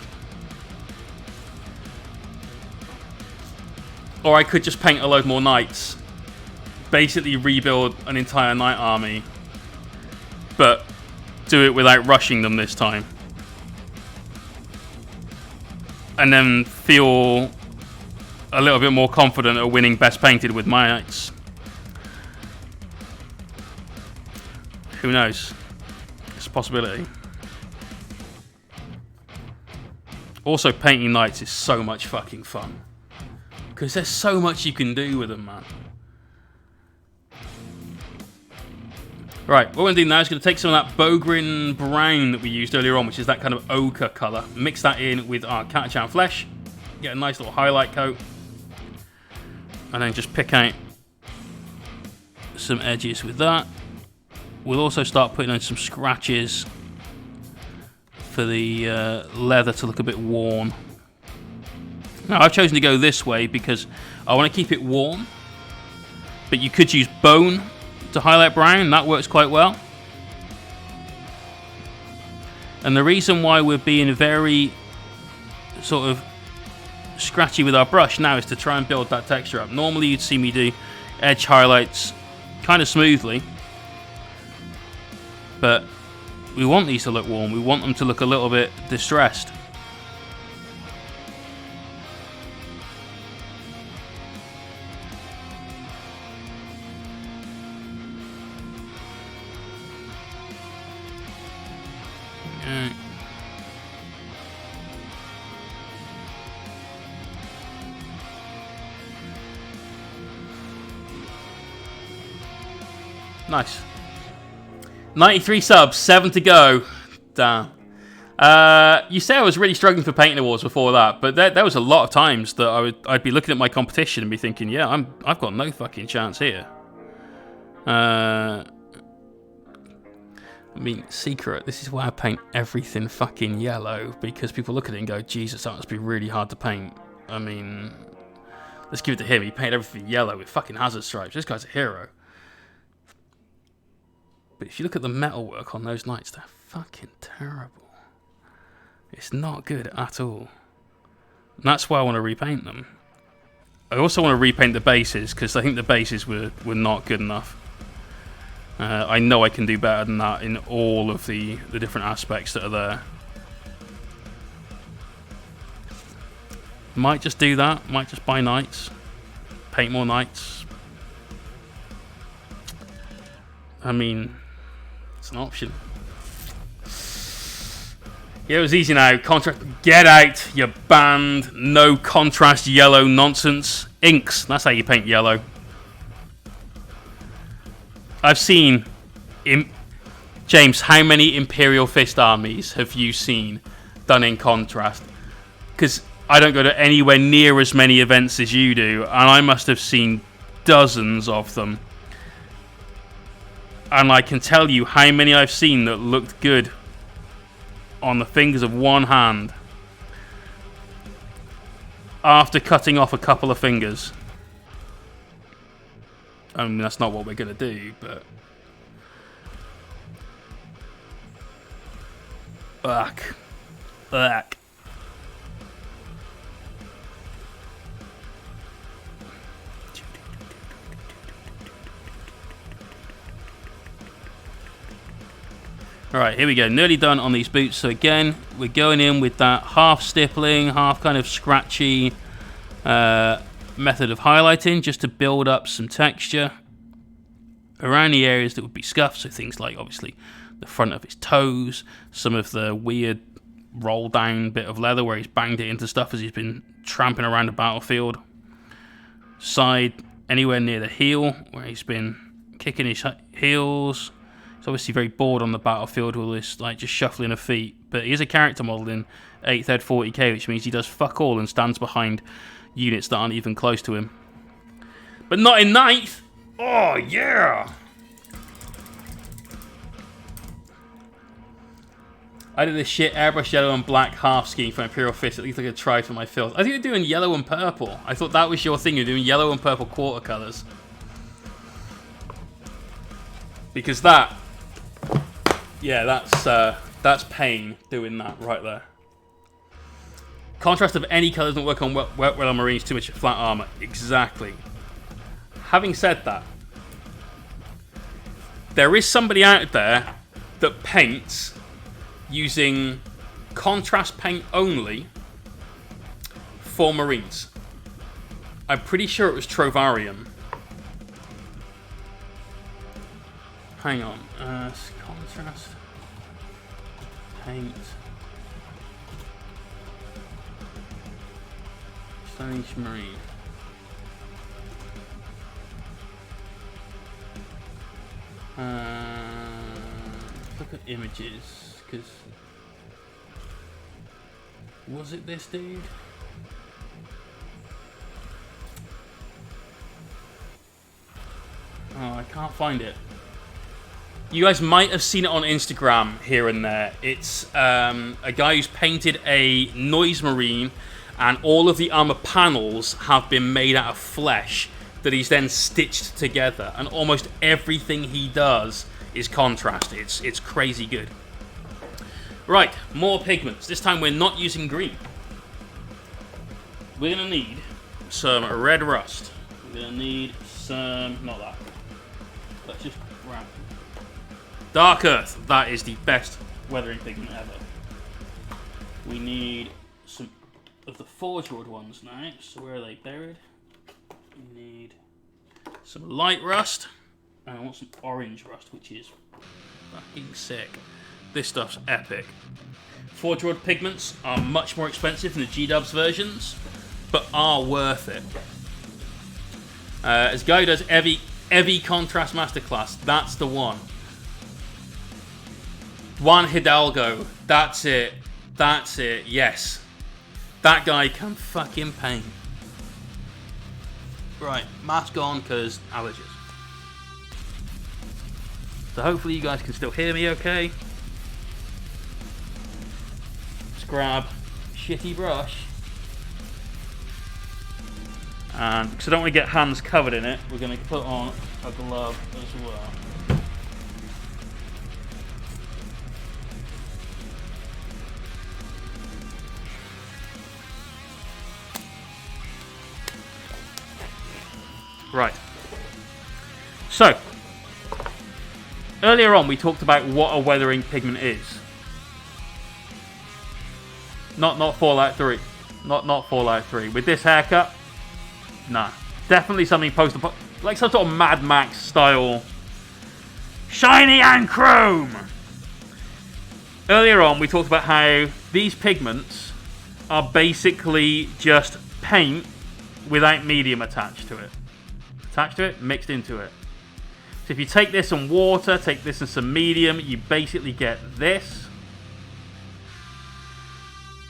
Or I could just paint a load more Knights. Basically rebuild an entire Knight army. But do it without rushing them this time. And then feel a little bit more confident at winning best painted with my knights. Who knows? It's a possibility. Also, painting knights is so much fucking fun. Because there's so much you can do with them, man. Right, what we're going to do now is going to take some of that Bogrin brown that we used earlier on, which is that kind of ochre colour. Mix that in with our Catachan flesh. Get a nice little highlight coat. And then just pick out some edges with that. We'll also start putting on some scratches for the leather to look a bit worn. Now, I've chosen to go this way because I want to keep it warm. But you could use bone to highlight brown. That works quite well. And the reason why we're being very sort of scratchy with our brush now is to try and build that texture up. Normally you'd see me do edge highlights kind of smoothly. But we want these to look warm. We want them to look a little bit distressed. Nice. 93 subs, 7 to go. Damn. You say I was really struggling for painting awards before that, but there was a lot of times that I'd be looking at my competition and be thinking, yeah, I've got no fucking chance here. I mean, secret. This is why I paint everything fucking yellow, because people look at it and go, Jesus, that must be really hard to paint. I mean, let's give it to him. He painted everything yellow with fucking hazard stripes. This guy's a hero. But if you look at the metalwork on those knights, they're fucking terrible. It's not good at all. And that's why I want to repaint them. I also want to repaint the bases, because I think the bases were not good enough. I know I can do better than that in all of the different aspects that are there. Might just do that. Might just buy knights. Paint more knights. I mean, it's an option. Yeah, it was easy now. Contrast. Get out, you banned. No contrast yellow nonsense. Inks. That's how you paint yellow. I've seen... James, how many Imperial Fist armies have you seen done in contrast? Because I don't go to anywhere near as many events as you do, and I must have seen dozens of them. And I can tell you how many I've seen that looked good on the fingers of one hand after cutting off a couple of fingers. I mean, that's not what we're going to do, but... Fuck. Fuck. Alright, here we go. Nearly done on these boots. So again, we're going in with that half stippling, half kind of scratchy method of highlighting, just to build up some texture around the areas that would be scuffed. So things like, obviously, the front of his toes, some of the weird roll down bit of leather where he's banged it into stuff as he's been tramping around the battlefield. Side, anywhere near the heel where he's been kicking his heels. He's obviously very bored on the battlefield with this, like, just shuffling of feet. But he is a character model in 8th Ed 40k, which means he does fuck all and stands behind units that aren't even close to him. But not in 9th! Oh, yeah! I did this shit airbrush yellow and black half scheme for Imperial Fist. At least I could try for my filth. I think you're doing yellow and purple. I thought that was your thing. You're doing yellow and purple quarter-colours. Because that... Yeah, that's pain doing that right there. Contrast of any colour doesn't work on wet Marines, too much flat armour. Exactly. Having said that, there is somebody out there that paints using contrast paint only for Marines. I'm pretty sure it was Trovarium. Hang on. Contrast paint. Stone Age Marine. Look at images, because was it this dude? Oh, I can't find it. You guys might have seen it on Instagram here and there. It's a guy who's painted a Noise Marine, and all of the armor panels have been made out of flesh that he's then stitched together, and almost everything he does is contrast. It's crazy good. Right, more pigments. This time we're not using green. We're gonna need some red rust. We're gonna need some, not that. Let's just grab Dark Earth. That is the best weathering pigment ever. We need some of the Forge Wood ones now. So where are they buried? We need some light rust. And I want some orange rust, which is fucking sick. This stuff's epic. Forge Wood pigments are much more expensive than the G-Dubs versions, but are worth it. As Guy does Evi Contrast Masterclass, that's the one. Juan Hidalgo, that's it. That's it, yes. That guy can fucking paint. Right, mask on, because allergies. So hopefully you guys can still hear me okay. Let's grab a shitty brush. And because I don't want to get hands covered in it, we're going to put on a glove as well. Right. So, earlier on we talked about what a weathering pigment is. Not Fallout 3. Not Fallout 3. With this haircut, nah. Definitely something like some sort of Mad Max style. Shiny and chrome! Earlier on we talked about how these pigments are basically just paint without medium attached to it. Attached to it, mixed into it. So if you take this and water, take this and some medium, you basically get this.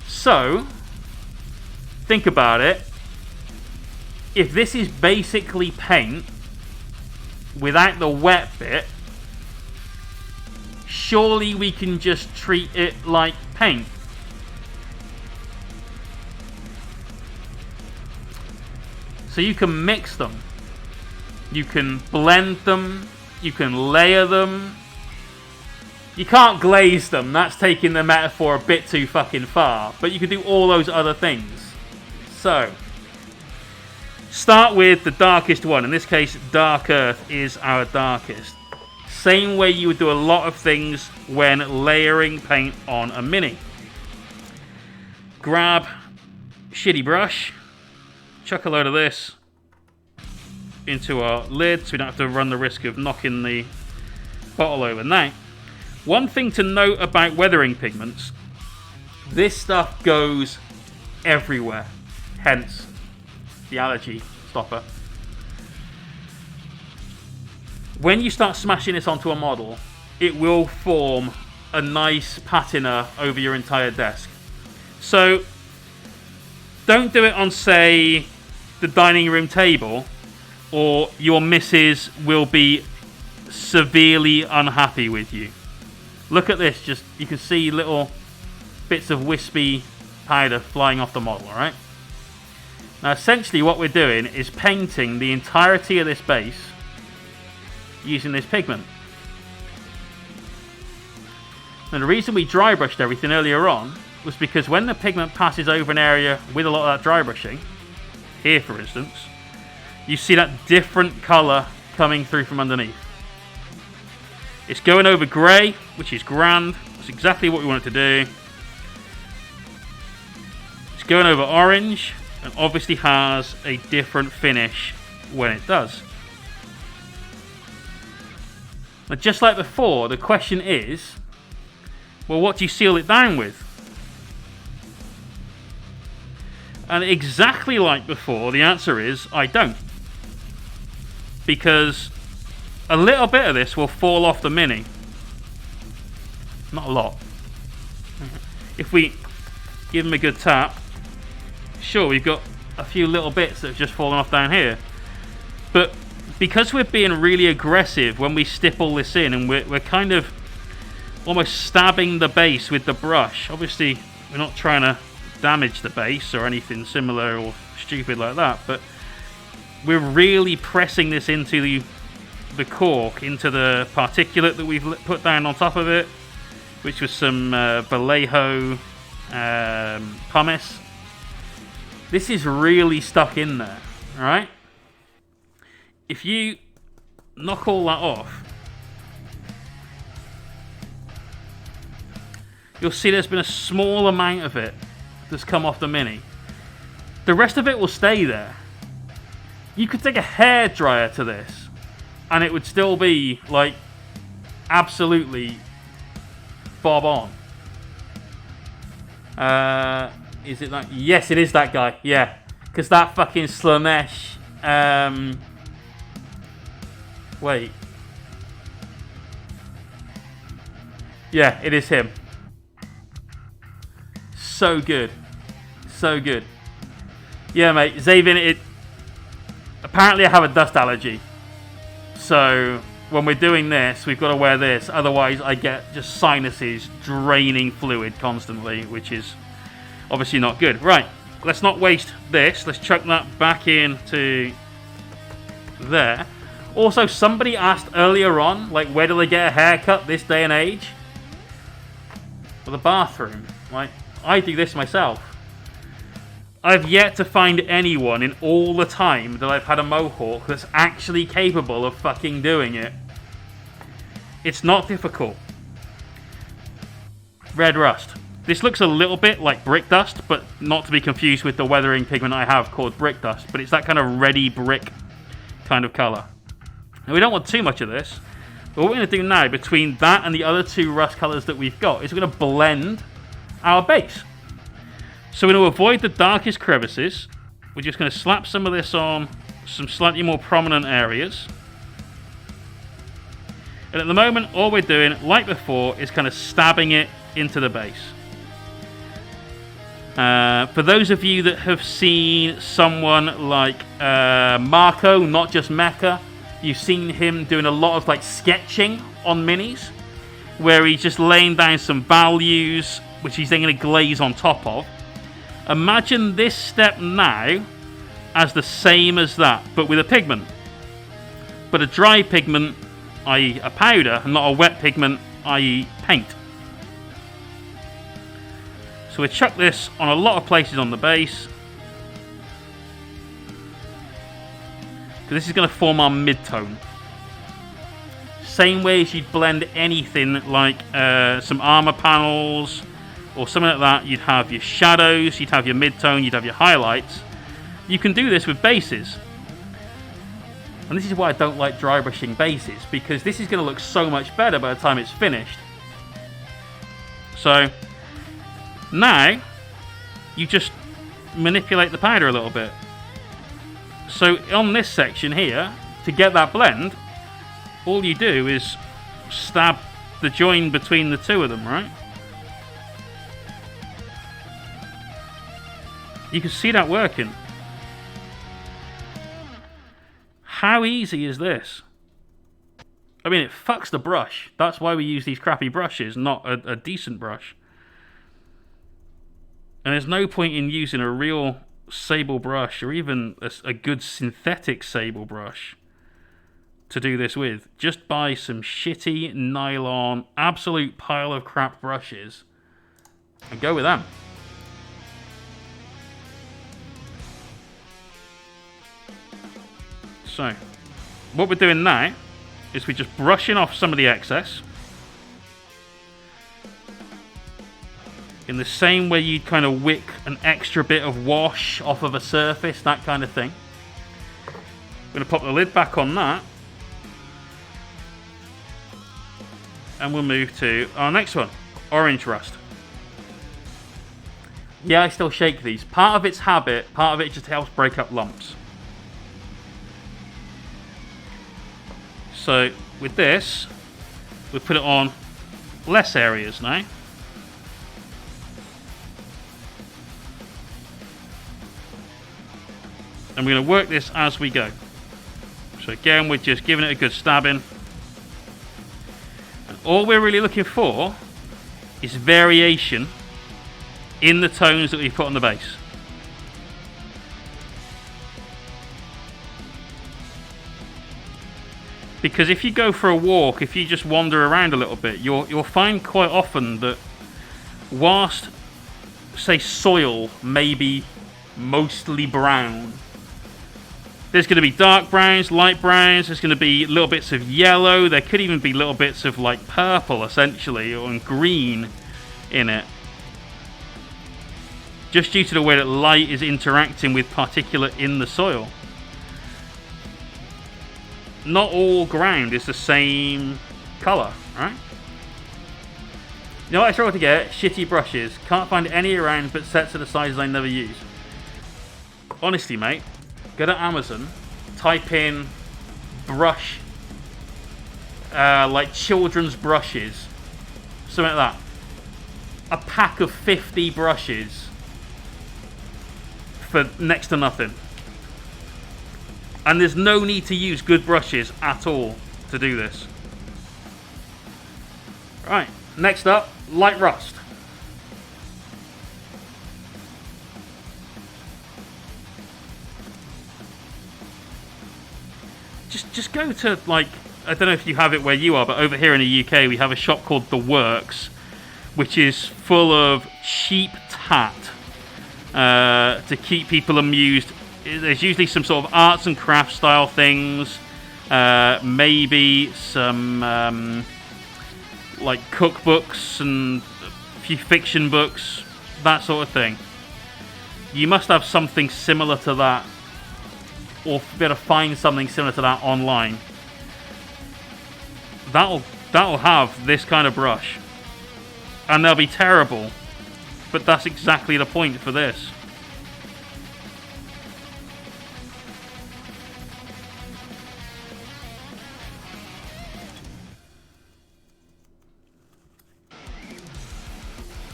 So, think about it. If this is basically paint without the wet bit, surely we can just treat it like paint. So you can mix them. You can blend them, you can layer them. You can't glaze them, that's taking the metaphor a bit too fucking far. But you can do all those other things. So, start with the darkest one. In this case, Dark Earth is our darkest. Same way you would do a lot of things when layering paint on a Mini. Grab a shitty brush, chuck a load of this into our lid so we don't have to run the risk of knocking the bottle over. Now, one thing to note about weathering pigments, this stuff goes everywhere, hence the allergy stopper. When you start smashing this onto a model, it will form a nice patina over your entire desk. So don't do it on, say, the dining room table, or your missus will be severely unhappy with you. Look at this, just you can see little bits of wispy powder flying off the model, alright? Now essentially what we're doing is painting the entirety of this base using this pigment. And the reason we dry brushed everything earlier on was because when the pigment passes over an area with a lot of that dry brushing, here for instance, you see that different colour coming through from underneath. It's going over grey, which is grand. That's exactly what we want it to do. It's going over orange, and obviously has a different finish when it does. Now, just like before, the question is, well, what do you seal it down with? And exactly like before, the answer is, I don't. Because a little bit of this will fall off the Mini. Not a lot. If we give them a good tap, sure, we've got a few little bits that have just fallen off down here. But because we're being really aggressive when we stip all this in, and we're kind of almost stabbing the base with the brush. Obviously, we're not trying to damage the base or anything similar or stupid like that, but we're really pressing this into the cork, into the particulate that we've put down on top of it, which was some Vallejo pumice. This is really stuck in there, alright? If you knock all that off, you'll see there's been a small amount of it that's come off the Mini. The rest of it will stay there. You could take a hairdryer to this and it would still be like absolutely bob on. Is it that? Yes, it is that guy. Yeah, because that fucking Slanesh. Wait. Yeah, it is him. So good. So good. Yeah, mate. Zavin, apparently I have a dust allergy. So when we're doing this, we've got to wear this. Otherwise, I get just sinuses draining fluid constantly, which is obviously not good. Right. Let's not waste this. Let's chuck that back into there. Also, somebody asked earlier on, like, where do they get a haircut this day and age? Well, the bathroom. Like, I do this myself. I've yet to find anyone in all the time that I've had a mohawk that's actually capable of fucking doing it. It's not difficult. Red rust. This looks a little bit like brick dust, but not to be confused with the weathering pigment I have called brick dust. But it's that kind of reddy brick kind of colour. Now, we don't want too much of this. But what we're going to do now, between that and the other two rust colours that we've got, is we're going to blend our base. So we're going to avoid the darkest crevices. We're just going to slap some of this on some slightly more prominent areas. And at the moment, all we're doing, like before, is kind of stabbing it into the base. For those of you that have seen someone like Marco, not just Mecha, you've seen him doing a lot of like sketching on minis, where he's just laying down some values, which he's then going to glaze on top of. Imagine this step now as the same as that, but with a pigment. But a dry pigment, i.e. a powder, and not a wet pigment, i.e. paint. So we chuck this on a lot of places on the base. Because this is going to form our mid-tone. Same way as you'd blend anything like some armor panels or something like that. You'd have your shadows, you'd have your mid-tone, you'd have your highlights. You can do this with bases. And this is why I don't like dry brushing bases, because this is going to look so much better by the time it's finished. So now you just manipulate the powder a little bit. So on this section here, to get that blend, all you do is stab the join between the two of them, right? You can see that working. How easy is this? I mean, it fucks the brush. That's why we use these crappy brushes, not a decent brush. And there's no point in using a real sable brush or even a good synthetic sable brush to do this with. Just buy some shitty nylon, absolute pile of crap brushes and go with them. So, what we're doing now is we're just brushing off some of the excess. In the same way you'd kind of wick an extra bit of wash off of a surface, that kind of thing. I'm going to pop the lid back on that. And we'll move to our next one, orange rust. Yeah, I still shake these. Part of it's habit, part of it just helps break up lumps. So with this, we'll put it on less areas now. And we're going to work this as we go. So again, we're just giving it a good stabbing. And all we're really looking for is variation in the tones that we put on the base. Because if you go for a walk, if you just wander around a little bit, you'll find quite often that whilst, say, soil may be mostly brown, there's going to be dark browns, light browns, there's going to be little bits of yellow, there could even be little bits of like purple essentially, or green in it. Just due to the way that light is interacting with particulate in the soil. Not all ground is the same colour, right? You know what I struggle to get? Shitty brushes. Can't find any around but sets of the sizes I never use. Honestly, mate, go to Amazon, type in brush, like children's brushes, something like that. A pack of 50 brushes for next to nothing. And there's no need to use good brushes at all to do this. Right, next up, light rust. Just go to, like, I don't know if you have it where you are, but over here in the UK we have a shop called The Works, which is full of cheap tat to keep people amused. There's usually some sort of arts and crafts style things, maybe some like cookbooks and a few fiction books, that sort of thing. You must have something similar to that, or be able to find something similar to that online. That'll have this kind of brush, and they'll be terrible, but that's exactly the point for this.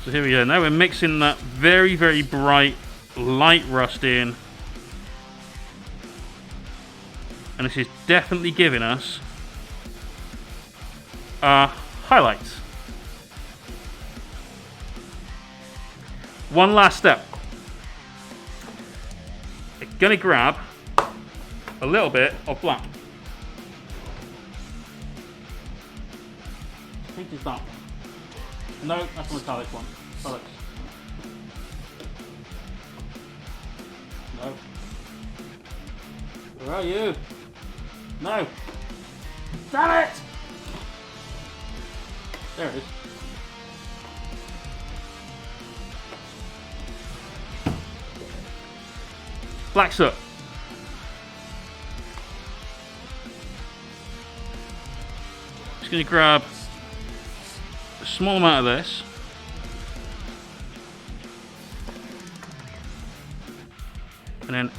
So here we go. Now we're mixing that very, very bright light rust in. And this is definitely giving us our highlights. One last step. I'm going to grab a little bit of black. I think it's that one. No, that's the metallic one. Metallics. No. Where are you? No. Damn it! There it is. Black soot. Just going to grab a small amount of this. And then,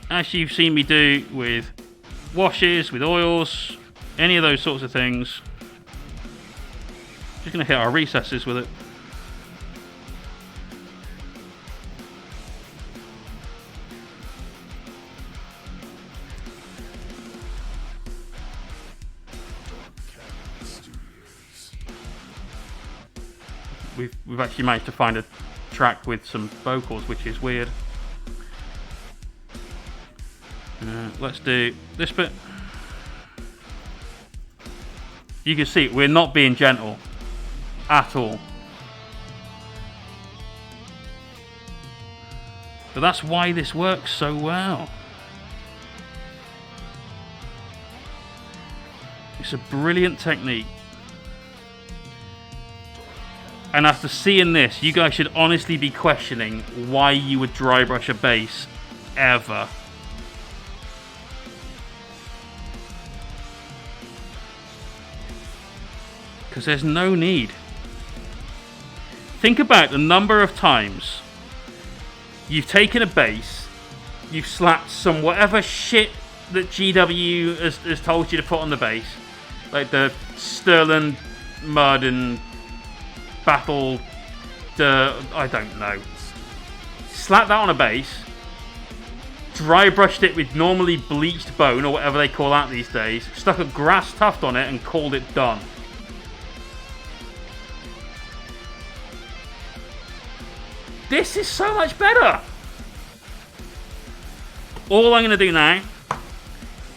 as you've seen me do with washes, with oils, any of those sorts of things, just going to hit our recesses with it. We've actually managed to find a track with some vocals, which is weird. Let's do this bit. You can see we're not being gentle at all. But that's why this works so well. It's a brilliant technique. And after seeing this, you guys should honestly be questioning why you would dry brush a base ever. Because there's no need. Think about the number of times you've taken a base, you've slapped some whatever shit that GW has told you to put on the base, like the Sterling Mud and Battle, I don't know. Slap that on a base, dry brushed it with normally bleached bone or whatever they call that these days, stuck a grass tuft on it and called it done. This is so much better. All I'm going to do now,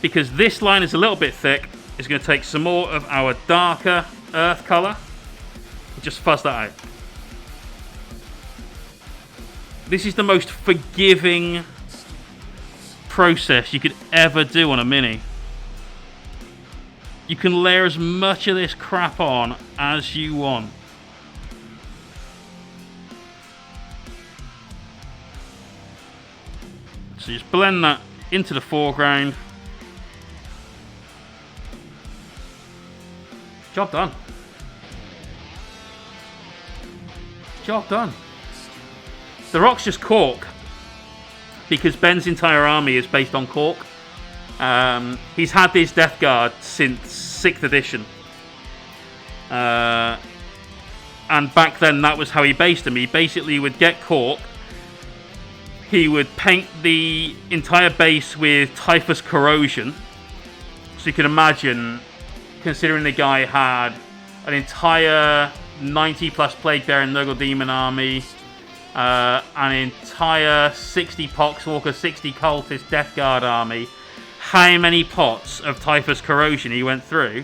because this line is a little bit thick, is going to take some more of our darker earth colour and just fuzz that out. This is the most forgiving process you could ever do on a Mini. You can layer as much of this crap on as you want. So just blend that into the foreground. Job done. Job done. The rock's just cork, because Ben's entire army is based on cork. He's had this Death Guard since 6th edition. And back then that was how he based them. He basically would get cork, he would paint the entire base with typhus corrosion. So you can imagine, considering the guy had an entire 90 plus Plague Bear and Nurgle Demon army, an entire 60 Poxwalker, 60 Cultist Death Guard army, how many pots of typhus corrosion he went through.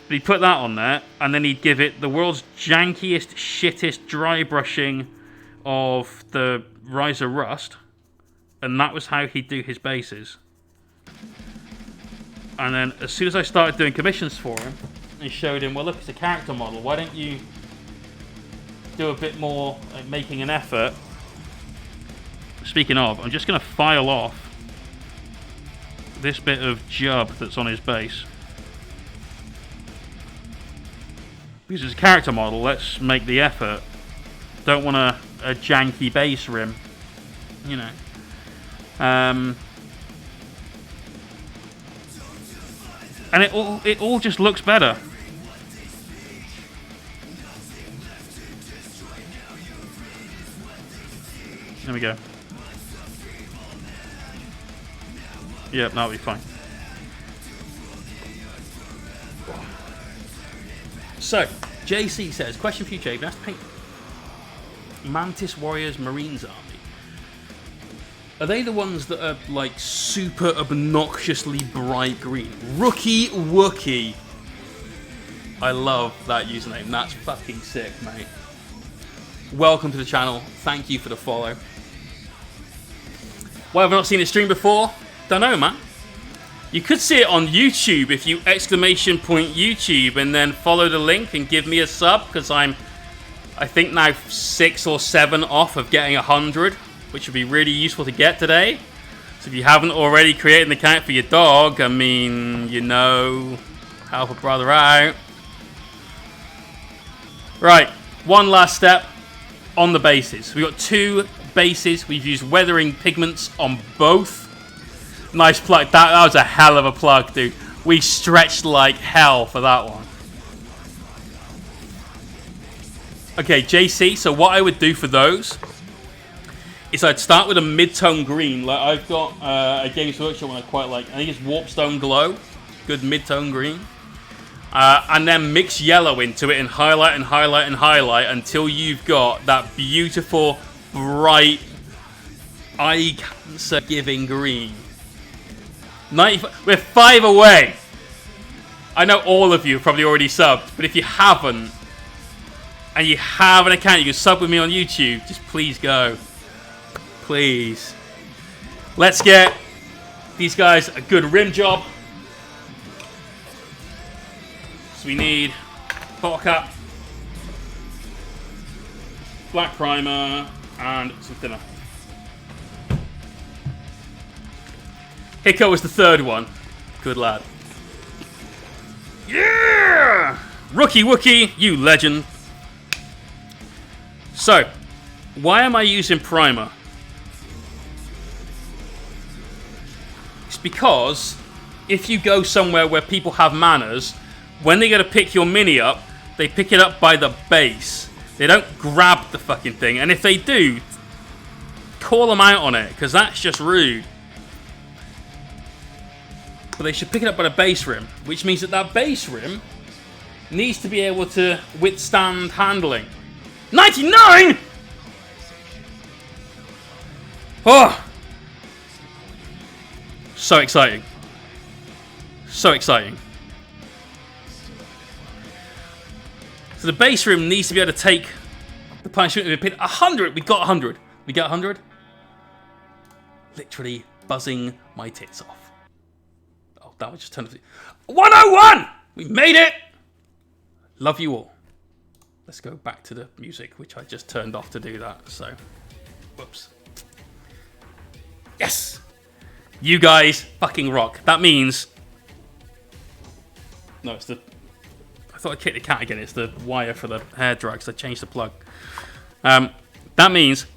But he'd put that on there, and then he'd give it the world's jankiest, shittest dry brushing of the Riser Rust, and that was how he'd do his bases. And then as soon as I started doing commissions for him, I showed him, well look, it's a character model, why don't you do a bit more, like, making an effort. Speaking of, I'm just going to file off this bit of jub that's on his base. Because it's a character model, let's make the effort. Don't want a janky base rim, you know. And it all just looks better. There we go. Yep, that'll be fine. So, JC says, question for you, Jake. That's paint Mantis Warriors Marines army. Are they the ones that are like super obnoxiously bright green? Rookie Wookie. I love that username. That's fucking sick, mate. Welcome to the channel. Thank you for the follow. Why have I not seen it stream before? Don't know, man. You could see it on YouTube if you ! YouTube and then follow the link and give me a sub, because I think now 6 or 7 off of getting 100, which would be really useful to get today. So if you haven't already created an account for your dog, I mean, you know, help a brother out. Right, one last step on the bases. We've got 2 bases. We've used weathering pigments on both. Nice plug. That was a hell of a plug, dude. We stretched like hell for that one. Okay, JC, so what I would do for those is I'd start with a mid-tone green. Like I've got a Games Workshop one I quite like. I think it's Warpstone Glow. Good mid-tone green. And then mix yellow into it and highlight and highlight and highlight until you've got that beautiful, bright, eye cancer-giving green. 95, we're 5 away. I know all of you have probably already subbed, but if you haven't, and you have an account, you can sub with me on YouTube, just please go. Please. Let's get these guys a good rim job. So we need bottle cap, black primer, and some thinner. Hiko was the third one. Good lad. Yeah! Rookie Wookie, you legend. So, why am I using primer? It's because if you go somewhere where people have manners, when they go to pick your mini up, they pick it up by the base. They don't grab the fucking thing. And if they do, call them out on it, because that's just rude. But they should pick it up by the base rim, which means that that base rim needs to be able to withstand handling. 99! Oh! So exciting. So exciting. So the base rim needs to be able to take the punishment of a pin. 100! We got 100. We got 100. Literally buzzing my tits off. Oh, that was just turned off. 101! We made it! Love you all. Let's go back to the music, which I just turned off to do that. So, whoops. Yes! You guys fucking rock. That means... No, it's the... I thought I kicked the cat again. It's the wire for the hair dryer because I changed the plug. That means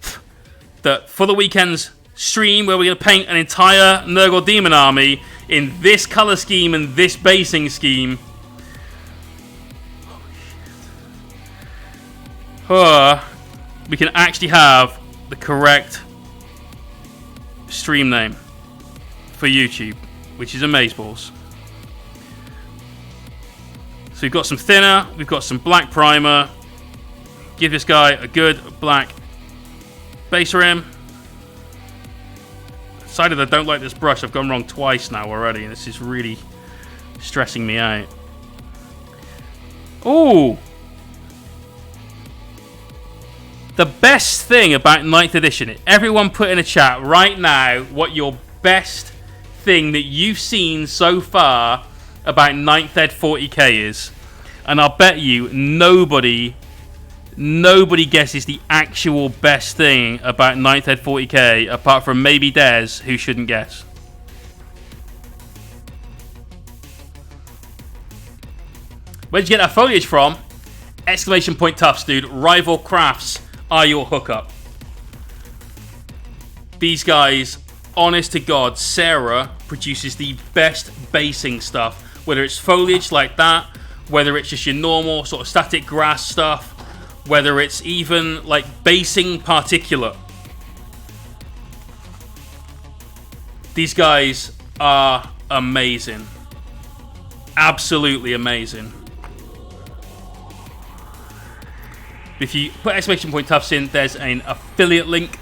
that for the weekend's stream where we're going to paint an entire Nurgle Demon army in this color scheme and this basing scheme... we can actually have the correct stream name for YouTube, which is Amazeballs. So we've got some thinner, we've got some black primer. Give this guy a good black base rim. Decided I don't like this brush. I've gone wrong twice now already, and this is really stressing me out. Ooh! The best thing about 9th edition, everyone put in a chat right now what your best thing that you've seen so far about 9th Ed 40k is. And I'll bet you nobody guesses the actual best thing about 9th Ed 40k apart from maybe Des, who shouldn't guess. Where'd you get that foliage from? Exclamation point Tufts, dude. Rival Crafts are your hookup. These guys, honest to God, Sarah produces the best basing stuff. Whether it's foliage like that, whether it's just your normal sort of static grass stuff, whether it's even like basing particulate. These guys are amazing. Absolutely amazing. If you put exclamation point Tufts in, there's an affiliate link.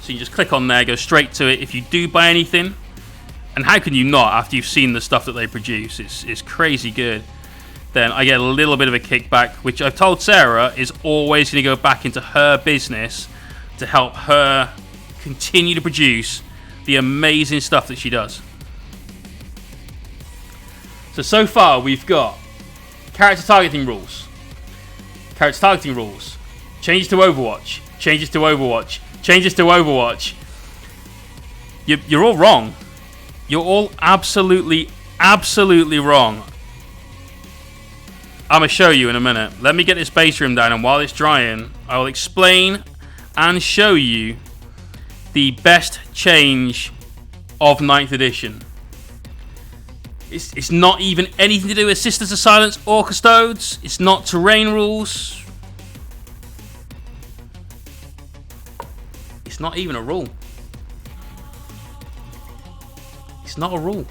So you just click on there, go straight to it. If you do buy anything, and how can you not after you've seen the stuff that they produce? It's crazy good. Then I get a little bit of a kickback, which I've told Sarah is always going to go back into her business to help her continue to produce the amazing stuff that she does. So far we've got character targeting rules. Character targeting rules. Changes to Overwatch. Changes to Overwatch. Changes to Overwatch. You're all wrong. You're all absolutely wrong. I'm going to show you in a minute. Let me get this base room down, and while it's drying, I will explain and show you the best change of 9th edition. It's not even anything to do with Sisters of Silence or Custodes. It's not terrain rules. It's not even a rule. It's not a rule.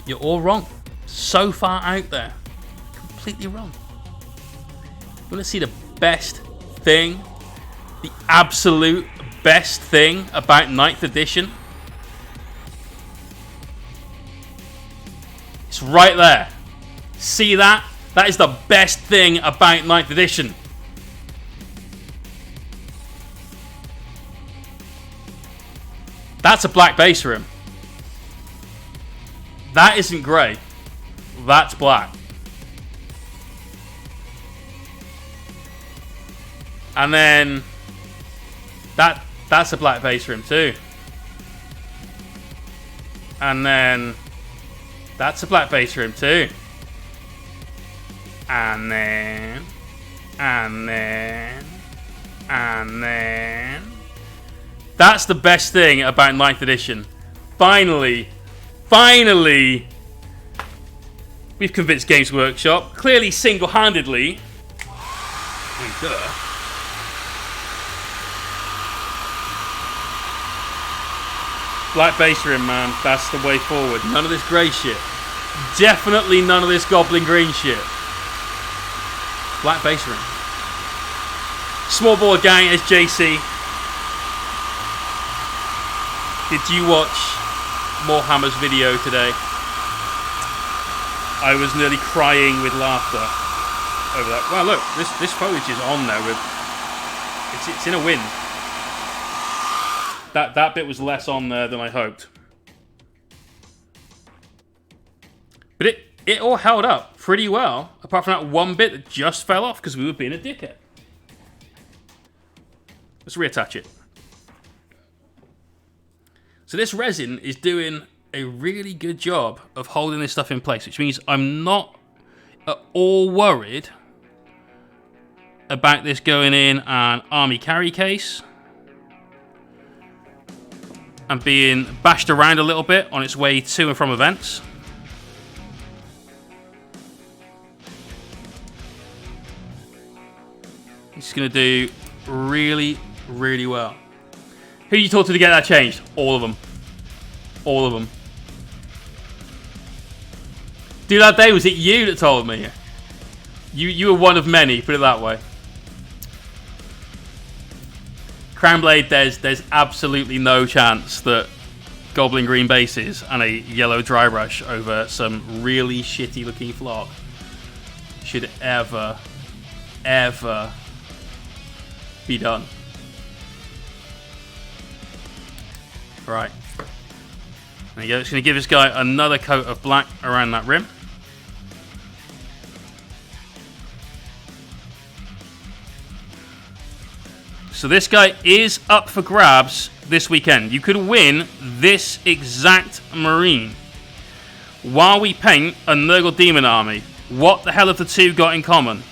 You're all wrong. So far out there. Completely wrong. You want to see the best thing? The absolute best thing about 9th edition? It's right there. See that? That is the best thing about 9th edition. That's a black base rim. That isn't grey. That's black. And then that's a black base rim too. And then that's a black base rim too. And then that's the best thing about 9th edition. Finally, we've convinced Games Workshop, clearly single-handedly. Black base rim, man. That's the way forward. None of this grey shit. Definitely none of this goblin green shit. Black base rim. Small board gang as JC. Did you watch Morehammer's video today? I was nearly crying with laughter over that. Wow, look, this foliage is on there. It's in a wind. That bit was less on there than I hoped. But it all held up pretty well, apart from that one bit that just fell off because we were being a dickhead. Let's reattach it. So this resin is doing a really good job of holding this stuff in place, which means I'm not at all worried about this going in an army carry case and being bashed around a little bit on its way to and from events. It's going to do really, really well. Who you told to get that changed? All of them. All of them. Dude, that day, was it you that told me? You were one of many, put it that way. Crownblade, there's absolutely no chance that Goblin Green bases and a yellow dry brush over some really shitty looking flock should ever be done. Right. There you go. It's going to give this guy another coat of black around that rim. So this guy is up for grabs this weekend. You could win this exact Marine while we paint a Nurgle Demon army. What the hell have the two got in common?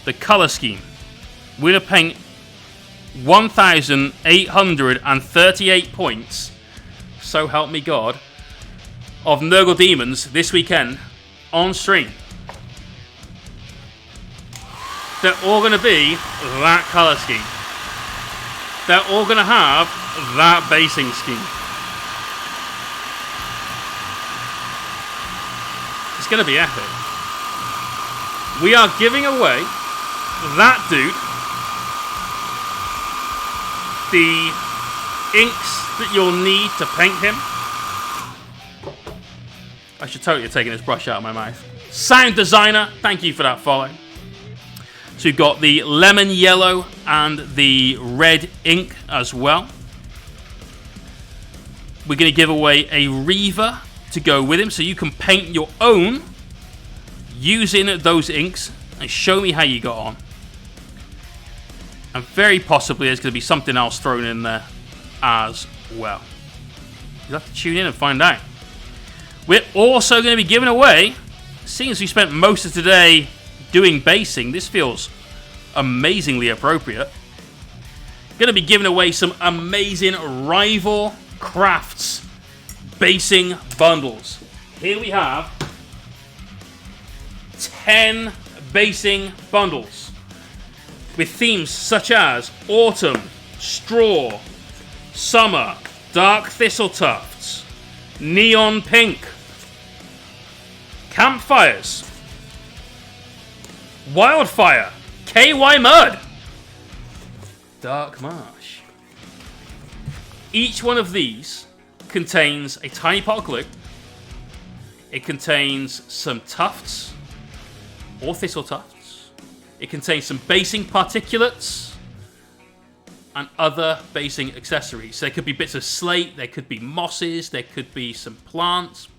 The colour scheme. We're going to paint 1,838 points, so help me God, of Nurgle Demons this weekend on stream. They're all going to be that colour scheme. They're all going to have that basing scheme. It's going to be epic. We are giving away that dude the inks that you'll need to paint him. I should totally have taken this brush out of my mouth. Sound Designer, thank you for that follow. So we've got the lemon yellow and the red ink as well. We're going to give away a Reaver to go with him, so you can paint your own using those inks and show me how you got on. And very possibly there's going to be something else thrown in there as well. You'll have to tune in and find out. We're also going to be giving away, seeing as we spent most of today doing basing, this feels amazingly appropriate. Going to be giving away some amazing Rival Crafts basing bundles. Here we have 10 basing bundles with themes such as autumn, straw, summer, dark thistle tufts, neon pink, campfires, wildfire, KY mud, dark marsh. Each one of these contains a tiny pot of glue. It contains some tufts or thistle tufts. It contains some basing particulates and other basing accessories. So there could be bits of slate, there could be mosses, there could be some plants.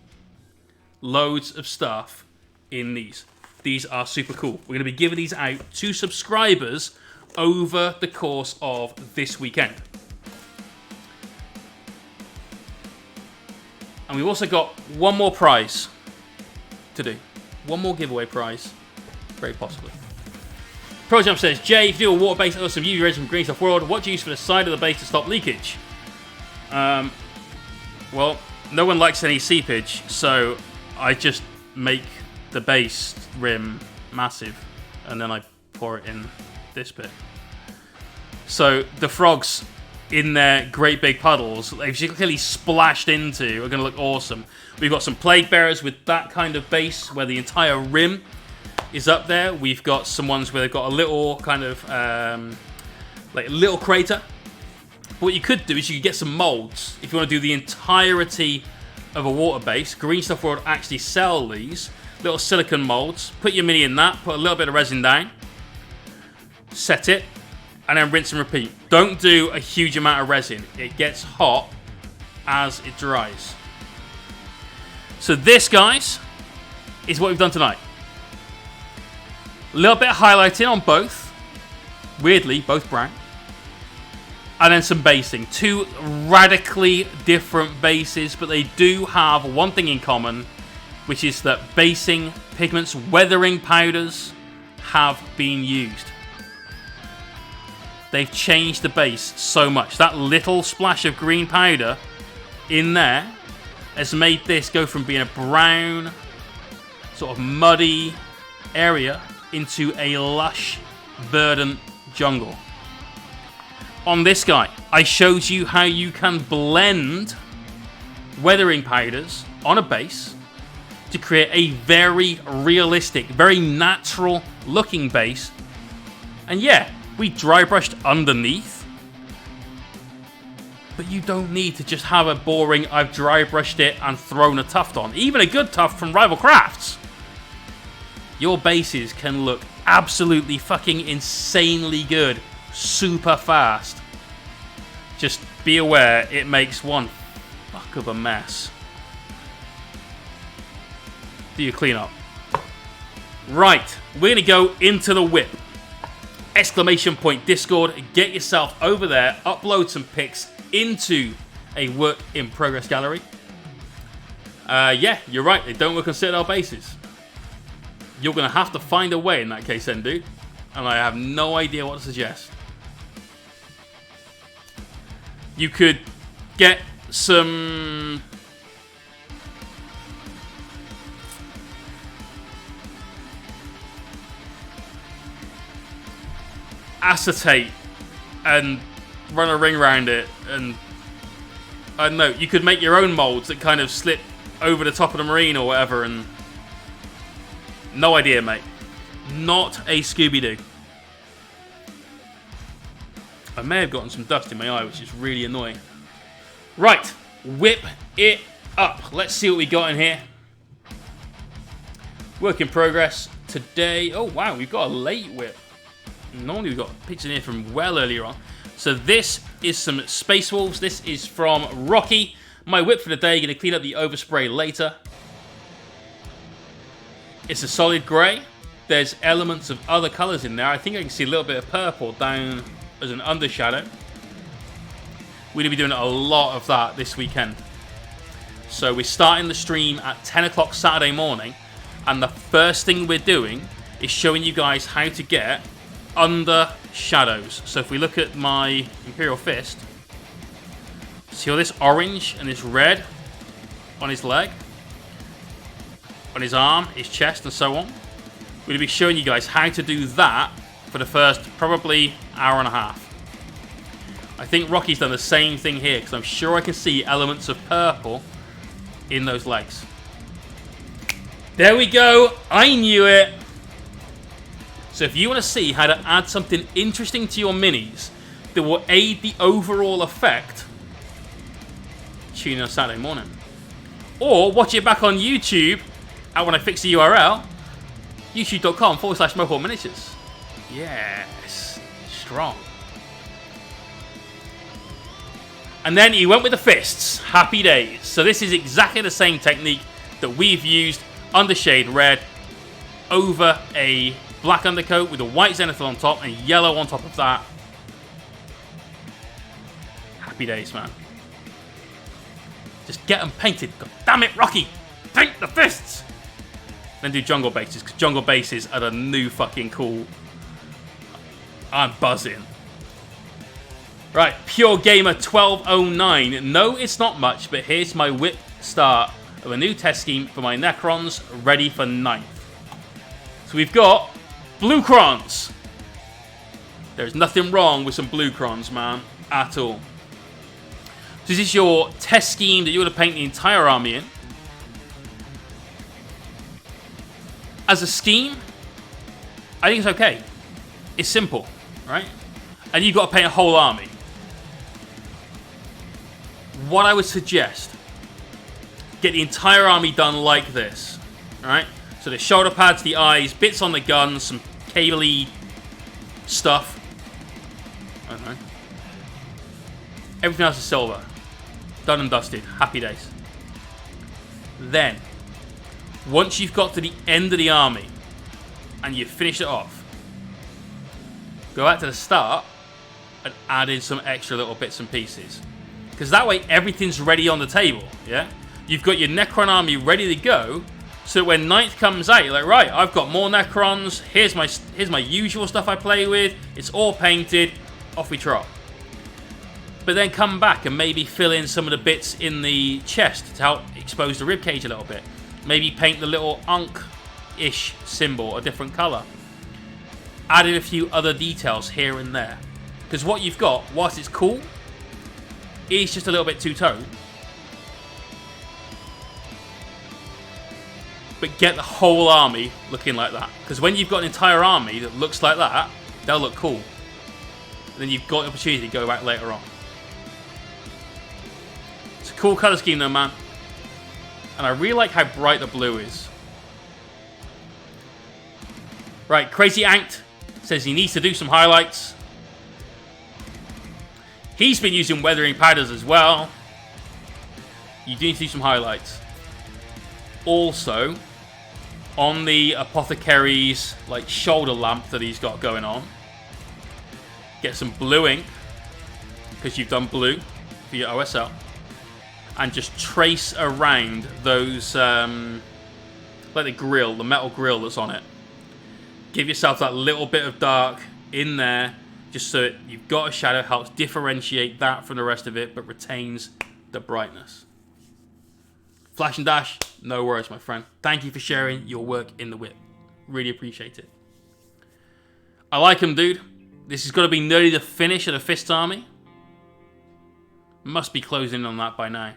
loads of stuff in these. These are super cool. We're going to be giving these out to subscribers over the course of this weekend. And we've also got one more prize to do. One more giveaway prize, very possibly. ProJump says, Jay, if you do a water base or some UV rays from Green Stuff World, what do you use for the side of the base to stop leakage? Well, no one likes any seepage, so I just make the base rim massive, and then I pour it in this bit. So the frogs in their great big puddles, they've clearly splashed into, are going to look awesome. We've got some plague bearers with that kind of base where the entire rim is up there. We've got some ones where they've got a little kind of like a little crater. What you could do is you could get some molds if you want to do the entirety of a water base. Green Stuff World actually sell these little silicone molds. Put your mini in that, put a little bit of resin down, set it, and then rinse and repeat. Don't do a huge amount of resin. It gets hot as it dries. So this, guys, is what we've done tonight. A little bit of highlighting on both. Weirdly, both brown. And then some basing. Two radically different bases, but they do have one thing in common, which is that basing pigments, weathering powders, have been used. They've changed the base so much. That little splash of green powder in there has made this go from being a brown, sort of muddy area into a lush, verdant jungle. On this guy, I showed you how you can blend weathering powders on a base to create a very realistic, very natural looking base. And yeah, we dry brushed underneath, but you don't need to just have a boring, I've dry brushed it and thrown a tuft on. Even a good tuft from Rival Crafts. Your bases can look absolutely fucking insanely good, super fast. Just be aware it makes one fuck of a mess. Do your cleanup. Right, we're gonna go into the whip. Exclamation point Discord, get yourself over there, upload some pics into a work in progress gallery. Yeah, you're right, they don't work on Citadel bases. You're going to have to find a way in that case then, dude. And I have no idea what to suggest. You could get some acetate and run a ring around it, and I don't know, you could make your own molds that kind of slip over the top of the marine or whatever, and no idea, mate. Not a Scooby-Doo. I may have gotten some dust in my eye, which is really annoying. Right, whip it up. Let's see what we got in here. Work in progress today. Oh wow, we've got a late whip. Normally we've got pictures in here from well earlier on. So this is some Space Wolves. This is from Rocky. My whip for the day. Going to clean up the overspray later. It's a solid grey. There's elements of other colours in there. I think I can see a little bit of purple down as an undershadow. We're going to be doing a lot of that this weekend. So we're starting the stream at 10 o'clock Saturday morning. And the first thing we're doing is showing you guys how to get under shadows. So if we look at my Imperial Fist, see all this orange and this red on his leg, on his arm, his chest, and so on. We're going to be showing you guys how to do that for the first probably hour and a half. I think Rocky's done the same thing here because I'm sure I can see elements of purple in those legs. There we go. I knew it. So if you want to see how to add something interesting to your minis that will aid the overall effect, tune in on Saturday morning. Or watch it back on YouTube at when I fix the URL, youtube.com/Mohawkminiatures. Yes, strong. And then he went with the fists. Happy days. So this is exactly the same technique that we've used undershade red over a black undercoat with a white zenithal on top and yellow on top of that. Happy days, man. Just get them painted. God damn it, Rocky! Paint the fists! Then do jungle bases, because jungle bases are the new fucking cool. I'm buzzing. Right, Pure Gamer 1209. No, it's not much, but here's my whip start of a new test scheme for my Necrons ready for 9th. So we've got blue crons. There's nothing wrong with some blue crons, man, at all. So this is your test scheme that you're going to paint the entire army in. As a scheme, I think it's okay. It's simple, right? And you've got to paint a whole army. What I would suggest, get the entire army done like this, right? So the shoulder pads, the eyes, bits on the guns, some cable-y stuff. I don't know. Everything else is silver. Done and dusted. Happy days. Then, once you've got to the end of the army and you've finished it off, go back to the start and add in some extra little bits and pieces. Because that way everything's ready on the table, yeah? You've got your Necron army ready to go, so that when 9th comes out, you're like, right, I've got more Necrons, here's my usual stuff I play with, it's all painted, off we trot. But then come back and maybe fill in some of the bits in the chest to help expose the ribcage a little bit. Maybe paint the little Ankh-ish symbol a different colour. Add in a few other details here and there. Because what you've got, whilst it's cool, is just a little bit two-tone. But get the whole army looking like that. Because when you've got an entire army that looks like that, they'll look cool. And then you've got the opportunity to go back later on. It's a cool colour scheme though, man. And I really like how bright the blue is. Right, Crazy Anked says he needs to do some highlights. He's been using weathering powders as well. You do need to do some highlights. Also, on the Apothecary's like shoulder lamp that he's got going on, get some blue ink, because you've done blue for your OSL, and just trace around those, like the grill, the metal grill that's on it. Give yourself that little bit of dark in there, just so that you've got a shadow, helps differentiate that from the rest of it, but retains the brightness. Flash and Dash, no worries, my friend. Thank you for sharing your work in the whip. Really appreciate it. I like him, dude. This is going to be nearly the finish of the Fist Army. Must be closing in on that by now.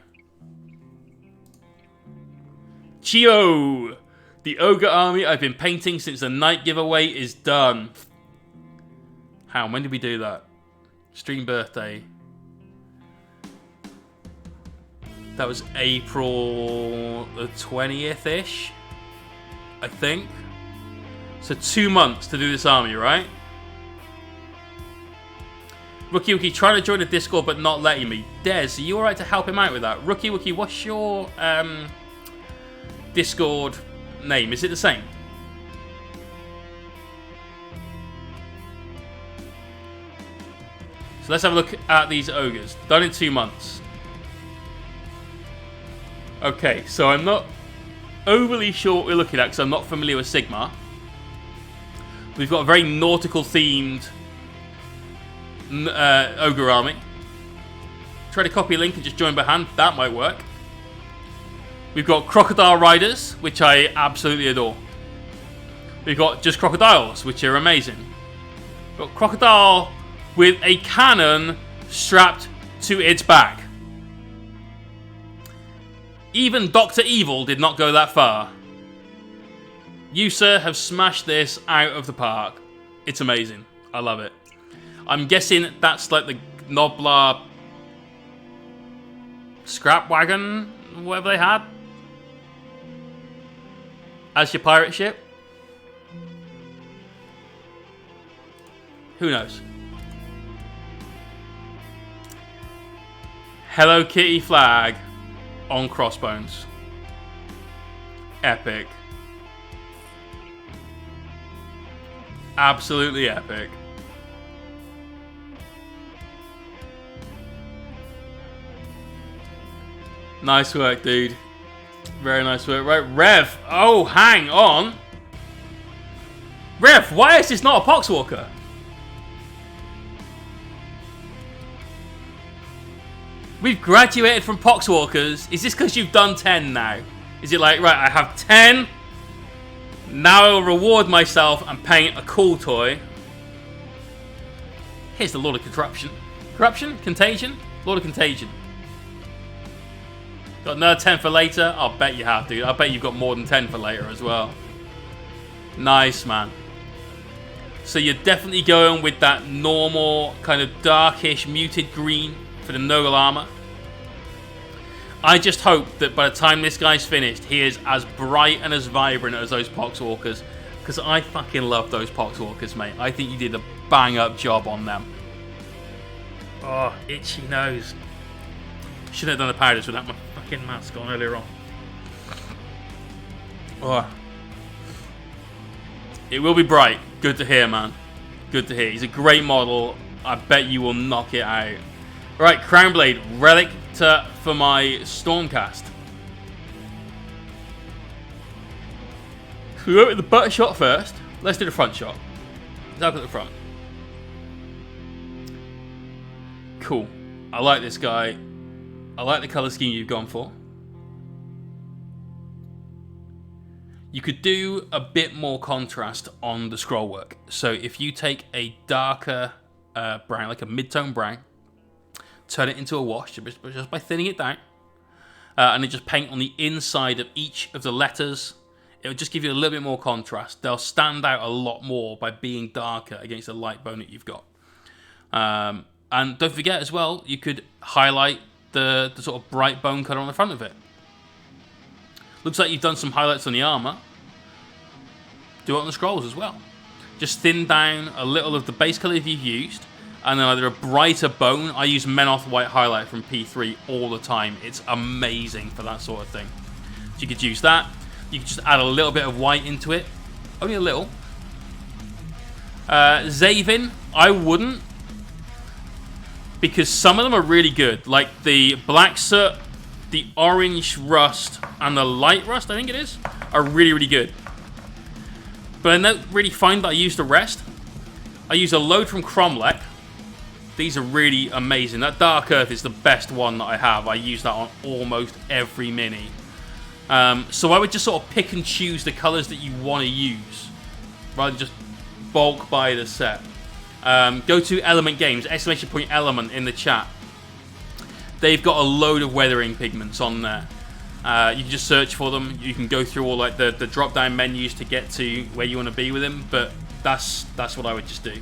Chio! The Ogre Army I've been painting since the night giveaway is done. How? When did we do that? Stream birthday. That was April the 20th-ish, I think. So 2 months to do this army, right? Rookie Wookie trying to join the Discord but not letting me. Des, are you alright to help him out with that? Rookie Wookie, what's your Discord name? Is it the same? So let's have a look at these ogres. Done in 2 months. Okay, so I'm not overly sure what we're looking at because I'm not familiar with Sigma. We've got a very nautical themed ogre army. Try to copy a link and just join by hand. That might work. We've got crocodile riders, which I absolutely adore. We've got just crocodiles, which are amazing. We've got crocodile with a cannon strapped to its back. Even Dr. Evil did not go that far. You, sir, have smashed this out of the park. It's amazing. I love it. I'm guessing that's like the Noblar scrap wagon, whatever they had, as your pirate ship. Who knows? Hello Kitty flag on Crossbones. Epic. Absolutely epic. Nice work, dude. Very nice work. Right, Rev. Oh, hang on. Rev, why is this not a Poxwalker? We've graduated from Poxwalkers. Is this because you've done 10 now? Is it like, right, I have 10. Now I'll reward myself and paint a cool toy. Here's the Lord of Corruption. Corruption? Contagion? Lord of Contagion. Got another 10 for later? I'll bet you have, dude. I bet you've got more than 10 for later as well. Nice, man. So you're definitely going with that normal, kind of darkish, muted green for the Nurgle armor. I just hope that by the time this guy's finished, he is as bright and as vibrant as those Poxwalkers. Because I fucking love those Poxwalkers, mate. I think you did a bang-up job on them. Oh, itchy nose. Should have done the powders without my fucking mask on earlier on. Oh. It will be bright. Good to hear, man. Good to hear. He's a great model. I bet you will knock it out. Right, Crownblade, relic for my Stormcast. So we go with the butt shot first. Let's do the front shot. Let's have a look at the front. Cool. I like this guy. I like the colour scheme you've gone for. You could do a bit more contrast on the scroll work. So if you take a darker brown, like a mid-tone brown, turn it into a wash just by thinning it down, and then just paint on the inside of each of the letters. It'll just give you a little bit more contrast. They'll stand out a lot more by being darker against the light bone that you've got. And don't forget as well, you could highlight the sort of bright bone colour on the front of it. Looks like you've done some highlights on the armour. Do it on the scrolls as well. Just thin down a little of the base colour you've used, and then either a brighter bone. I use Menoth White Highlight from P3 all the time. It's amazing for that sort of thing. So you could use that. You could just add a little bit of white into it. Only a little. Zavin, I wouldn't. Because some of them are really good. Like the Black Soot, the Orange Rust, and the Light Rust, I think it is, are really, really good. But I don't really find that I use the rest. I use a load from Cromlech. These are really amazing. That Dark Earth is the best one that I have. I use that on almost every mini. So I would just sort of pick and choose the colours that you want to use, rather than just bulk buy the set. Go to Element Games, ! Element in the chat. They've got a load of weathering pigments on there. You can just search for them. You can go through all like the drop-down menus to get to where you want to be with them, but that's what I would just do.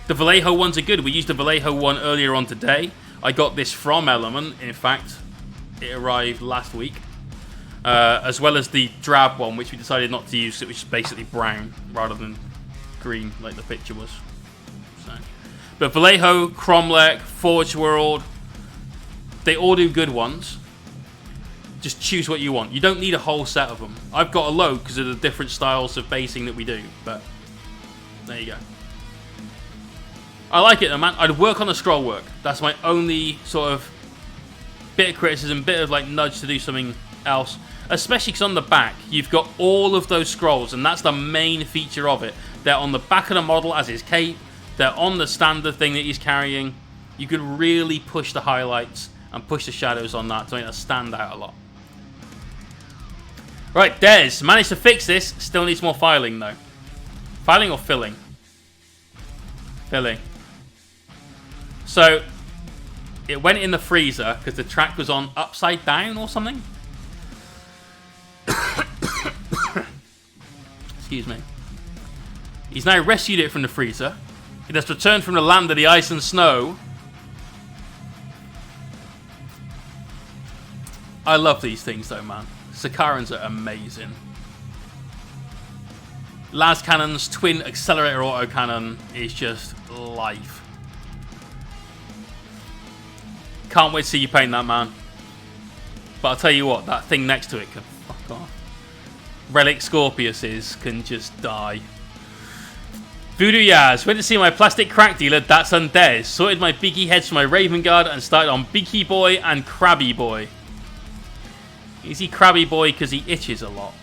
The Vallejo ones are good. We used the Vallejo one earlier on today. I got this from Element. In fact, it arrived last week. As well as the drab one, which we decided not to use, which is basically brown rather than green like the picture was. So. But Vallejo, Cromlech, Forge World, they all do good ones. Just choose what you want. You don't need a whole set of them. I've got a load because of the different styles of basing that we do, but there you go. I like it though, man. I'd work on the scroll work. That's my only sort of bit of criticism, bit of like nudge to do something else. Especially because on the back, you've got all of those scrolls, and that's the main feature of it. They're on the back of the model as his cape. They're on the standard thing that he's carrying. You could really push the highlights and push the shadows on that to make that stand out a lot. Right, Des, managed to fix this. Still needs more filing though. Filing or filling? Filling. So, it went in the freezer because the track was on upside down or something. Excuse me. He's now rescued it from the freezer. It has returned from the land of the ice and snow. I love these things though, man. Sakarans are amazing. Las Cannon's twin accelerator autocannon is just life. Can't wait to see you paint that, man. But I'll tell you what, that thing next to it can fuck off. relic Scorpiuses can just die. Voodoo Yaz, went to see my plastic crack dealer, that's Undead. Sorted my beaky heads for my Raven Guard and started on Beaky Boy and Crabby Boy. Is he Crabby Boy because he itches a lot?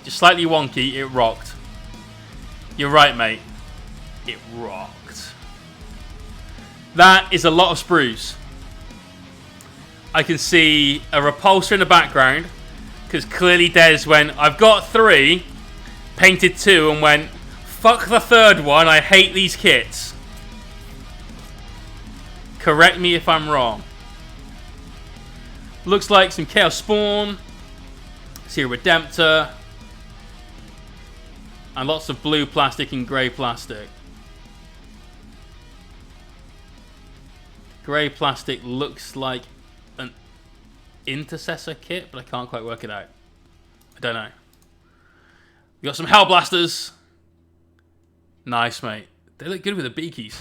Just slightly wonky, it rocked. You're right, mate. It rocked. That is a lot of sprues. I can see a repulsor in the background because clearly Des went, I've got 3, painted 2 and went, fuck the 3rd one, I hate these kits. Correct me if I'm wrong. Looks like some Chaos Spawn, see a Redemptor, and lots of blue plastic and grey plastic. Grey plastic looks like an Intercessor kit, but I can't quite work it out. I don't know. We got some Hellblasters. Nice, mate. They look good with the beakies.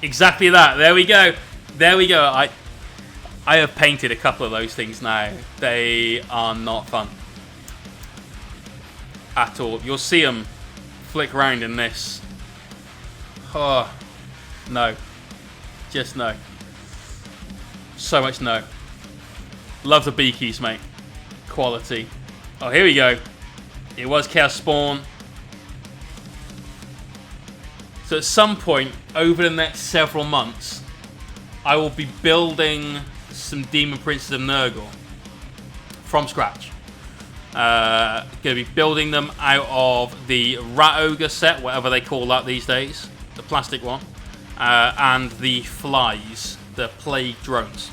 Exactly that. There we go. There we go. I have painted a couple of those things now. They are not fun at all. You'll see them flick around in this. Oh, no. Just no. So much no. Love the beakies, mate. Quality. Oh, here we go. It was Chaos Spawn. So at some point over the next several months, I will be building some Demon Princes of Nurgle from scratch. Going to be building them out of the Rat Ogre set, whatever they call that these days, the plastic one, and the Flies, the Plague Drones.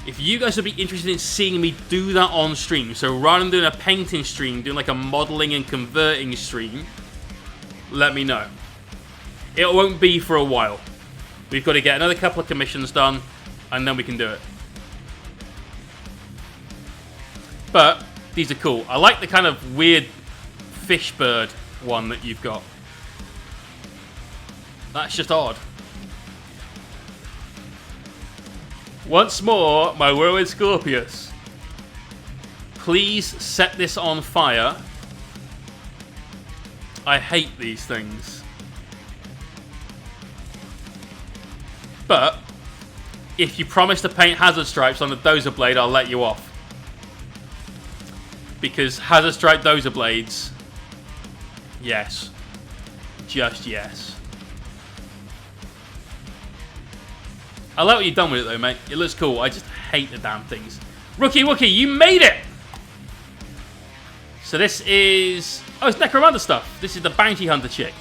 If you guys would be interested in seeing me do that on stream, so rather than doing a painting stream, doing like a modelling and converting stream, let me know. It won't be for a while. We've got to get another couple of commissions done, and then we can do it. But these are cool. I like the kind of weird fish bird one that you've got. That's just odd. Once more, my Whirlwind Scorpius. Please set this on fire. I hate these things. But if you promise to paint hazard stripes on the Dozer Blade, I'll let you off. Because hazard stripe Dozer Blades, yes. Just yes. I like what you've done with it though, mate. It looks cool. I just hate the damn things. Rookie Wookie, you made it! So this is... oh, it's Necromunda stuff. This is the Bounty Hunter chick.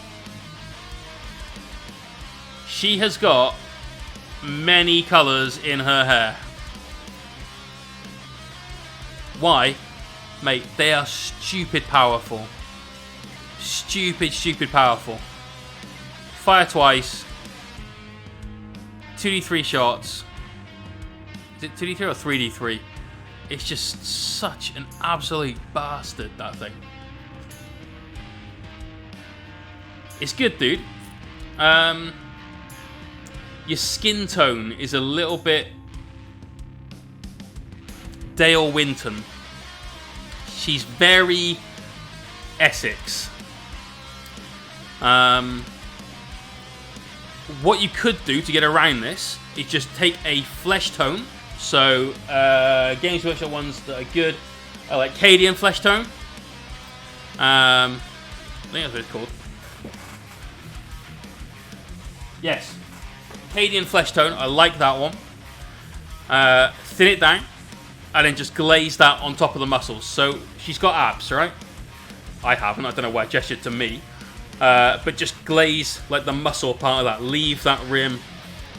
She has got many colours in her hair. Why? Mate, they are stupid powerful. Stupid, stupid powerful. Fire twice. 2d3 shots. Is it 2d3 or 3d3? It's just such an absolute bastard, that thing. It's good, dude. Your skin tone is a little bit Dale Winton. She's very Essex. What you could do to get around this is just take a flesh tone. So, Games Workshop ones that are good are like Cadian flesh tone. I think that's what it's called. Yes. Cadian flesh tone. I like that one. Thin it down. And then just glaze that on top of the muscles. So, she's got abs, right? I haven't. I don't know why I gestured to me. But just glaze like the muscle part of that. Leave that rim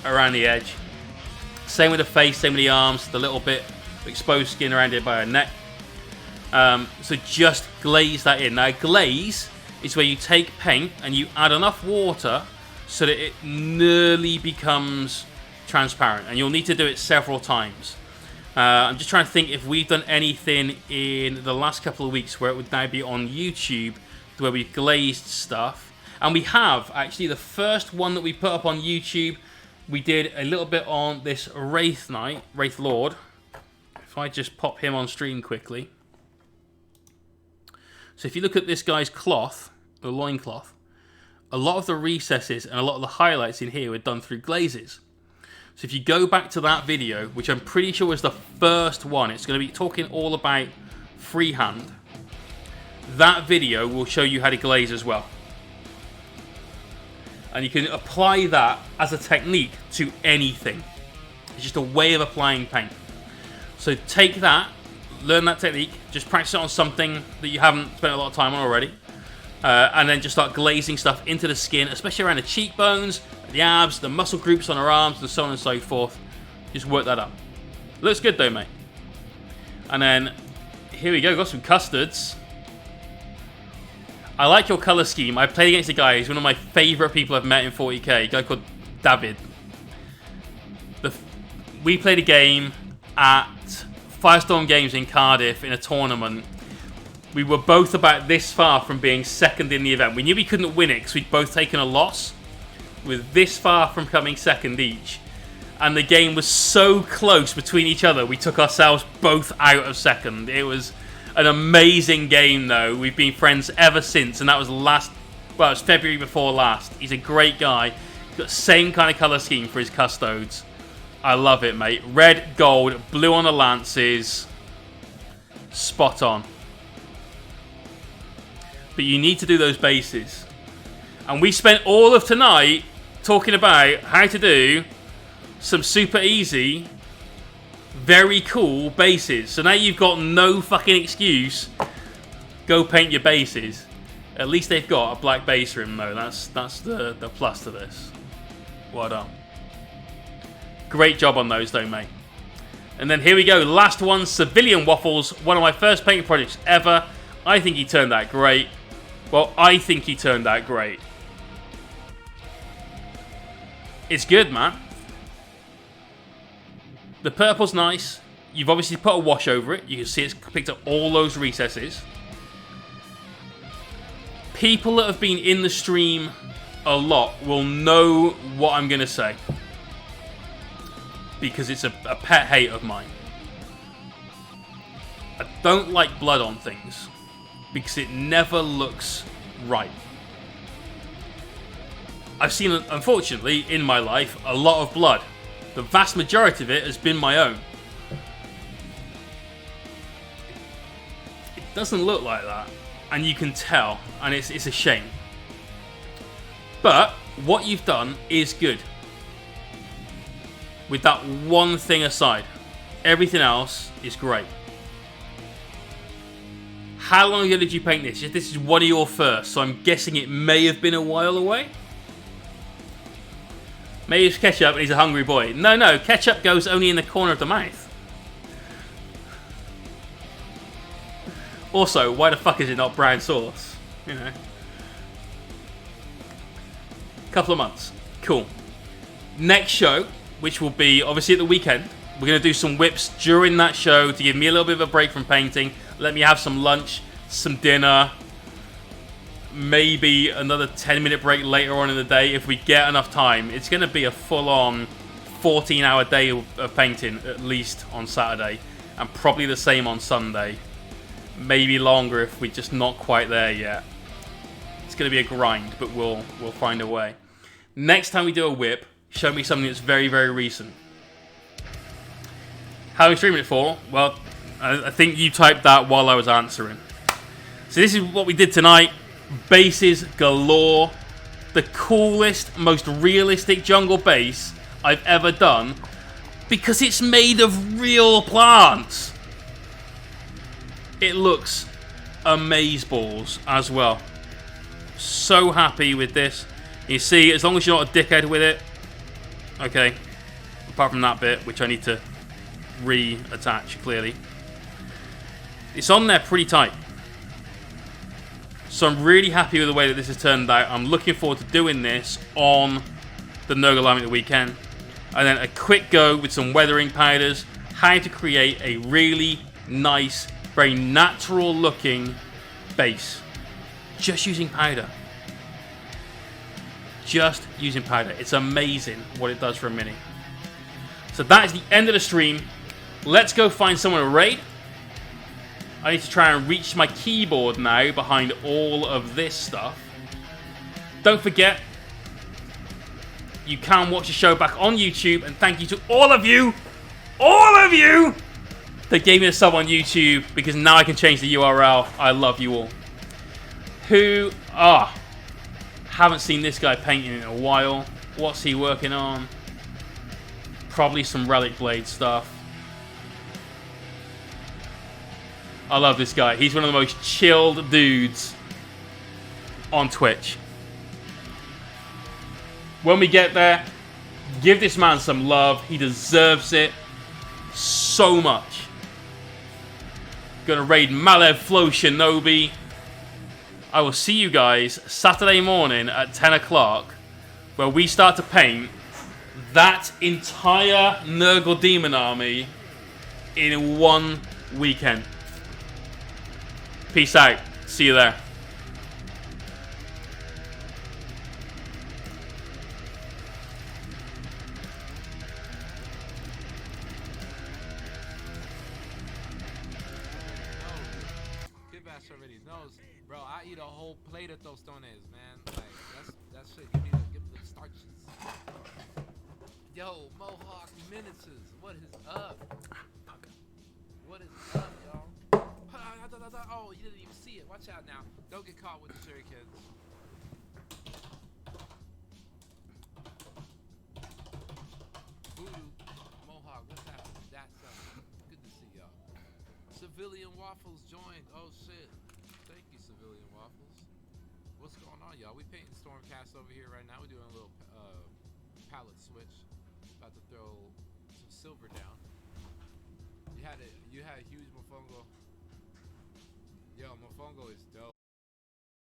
around the edge. Same with the face, same with the arms. The little bit of exposed skin around it by her neck. So just glaze that in. Now glaze is where you take paint and you add enough water so that it nearly becomes transparent. And you'll need to do it several times. I'm just trying to think if we've done anything in the last couple of weeks where it would now be on YouTube where we glazed stuff. And we have, actually, the first one that we put up on YouTube, we did a little bit on this Wraith Knight, Wraith Lord. If I just pop him on stream quickly. So if you look at this guy's cloth, the loincloth, a lot of the recesses and a lot of the highlights in here were done through glazes. So if you go back to that video, which I'm pretty sure was the first one, it's going to be talking all about freehand. That video will show you how to glaze as well. And you can apply that as a technique to anything. It's just a way of applying paint. So take that, learn that technique, just practice it on something that you haven't spent a lot of time on already. And then just start glazing stuff into the skin, especially around the cheekbones, the abs, the muscle groups on our arms, and so on and so forth. Just work that up. Looks good though, mate. And then, here we go, got some custards. I like your colour scheme. I played against a guy, he's one of my favourite people I've met in 40k, a guy called David. We played a game at Firestorm Games in Cardiff in a tournament. We were both about this far from being second in the event. We knew we couldn't win it because we'd both taken a loss. We were this far from coming second each. And the game was so close between each other, we took ourselves both out of second. It was an amazing game, though. We've been friends ever since, and that was it was February before last. He's a great guy. He's got the same kind of colour scheme for his custodes. I love it, mate. Red, gold, blue on the lances. Spot on. But you need to do those bases. And we spent all of tonight talking about how to do some super easy, very cool bases. So now you've got no fucking excuse. Go paint your bases. At least they've got a black base rim though. That's the plus to this. Well done. Great job on those though, mate. And then here we go. Last one, Civilian Waffles. One of my first painting projects ever. I think he turned out great. Well, I think he turned out great. It's good, man. The purple's nice. You've obviously put a wash over it. You can see it's picked up all those recesses. People that have been in the stream a lot will know what I'm going to say. Because it's a pet hate of mine. I don't like blood on things. Because it never looks right. I've seen, unfortunately, in my life, a lot of blood. The vast majority of it has been my own. It doesn't look like that. And you can tell. And it's a shame. But what you've done is good. With that one thing aside. Everything else is great. How long ago did you paint this? This is one of your first, so I'm guessing it may have been a while away. Maybe it's ketchup and he's a hungry boy. No, ketchup goes only in the corner of the mouth. Also, why the fuck is it not brown sauce? You know. Couple of months. Cool. Next show, which will be obviously at the weekend, we're going to do some whips during that show to give me a little bit of a break from painting. Let me have some lunch, some dinner, maybe another 10-minute break later on in the day if we get enough time. It's going to be a full-on 14-hour day of painting, at least on Saturday, and probably the same on Sunday. Maybe longer if we're just not quite there yet. It's going to be a grind, but we'll find a way. Next time we do a whip, show me something that's very, very recent. How are we streaming it for? Well, I think you typed that while I was answering. So this is what we did tonight. Bases galore. The coolest, most realistic jungle base I've ever done. Because it's made of real plants. It looks amazeballs as well. So happy with this. You see, as long as you're not a dickhead with it. Okay. Apart from that bit, which I need to reattach clearly. It's on there pretty tight. So I'm really happy with the way that this has turned out. I'm looking forward to doing this on the Nurgle Army the weekend. And then a quick go with some weathering powders. How to create a really nice, very natural looking base. Just using powder. Just using powder. It's amazing what it does for a mini. So that is the end of the stream. Let's go find someone to raid. I need to try and reach my keyboard now behind all of this stuff. Don't forget, you can watch the show back on YouTube, and thank you to all of you that gave me a sub on YouTube, because now I can change the URL. I love you all. Who haven't seen this guy painting in a while. What's he working on? Probably some Relic Blade stuff. I love this guy. He's one of the most chilled dudes on Twitch. When we get there, give this man some love. He deserves it so much. Gonna raid Malev Flow Shinobi. I will see you guys Saturday morning at 10 o'clock, where we start to paint that entire Nurgle Demon army in one weekend. Peace out. See you there. Already knows, bro. I eat a whole plate of tostones, man. Like that's shit. Give me the starches. Yo, Mohawkminiatures, what is up? What is up, y'all? Oh, you didn't even see it. Watch out now. Don't get caught with the shurikens. Voodoo, Mohawk, what's happening? That's good to see y'all. Civilian Waffles joined. Oh shit. Thank you, Civilian Waffles. What's going on, y'all? We painting Stormcast over here right now. We're doing a little palette switch. About to throw some silver down. You had a huge Mofongo. Yo, Mofongo is dope.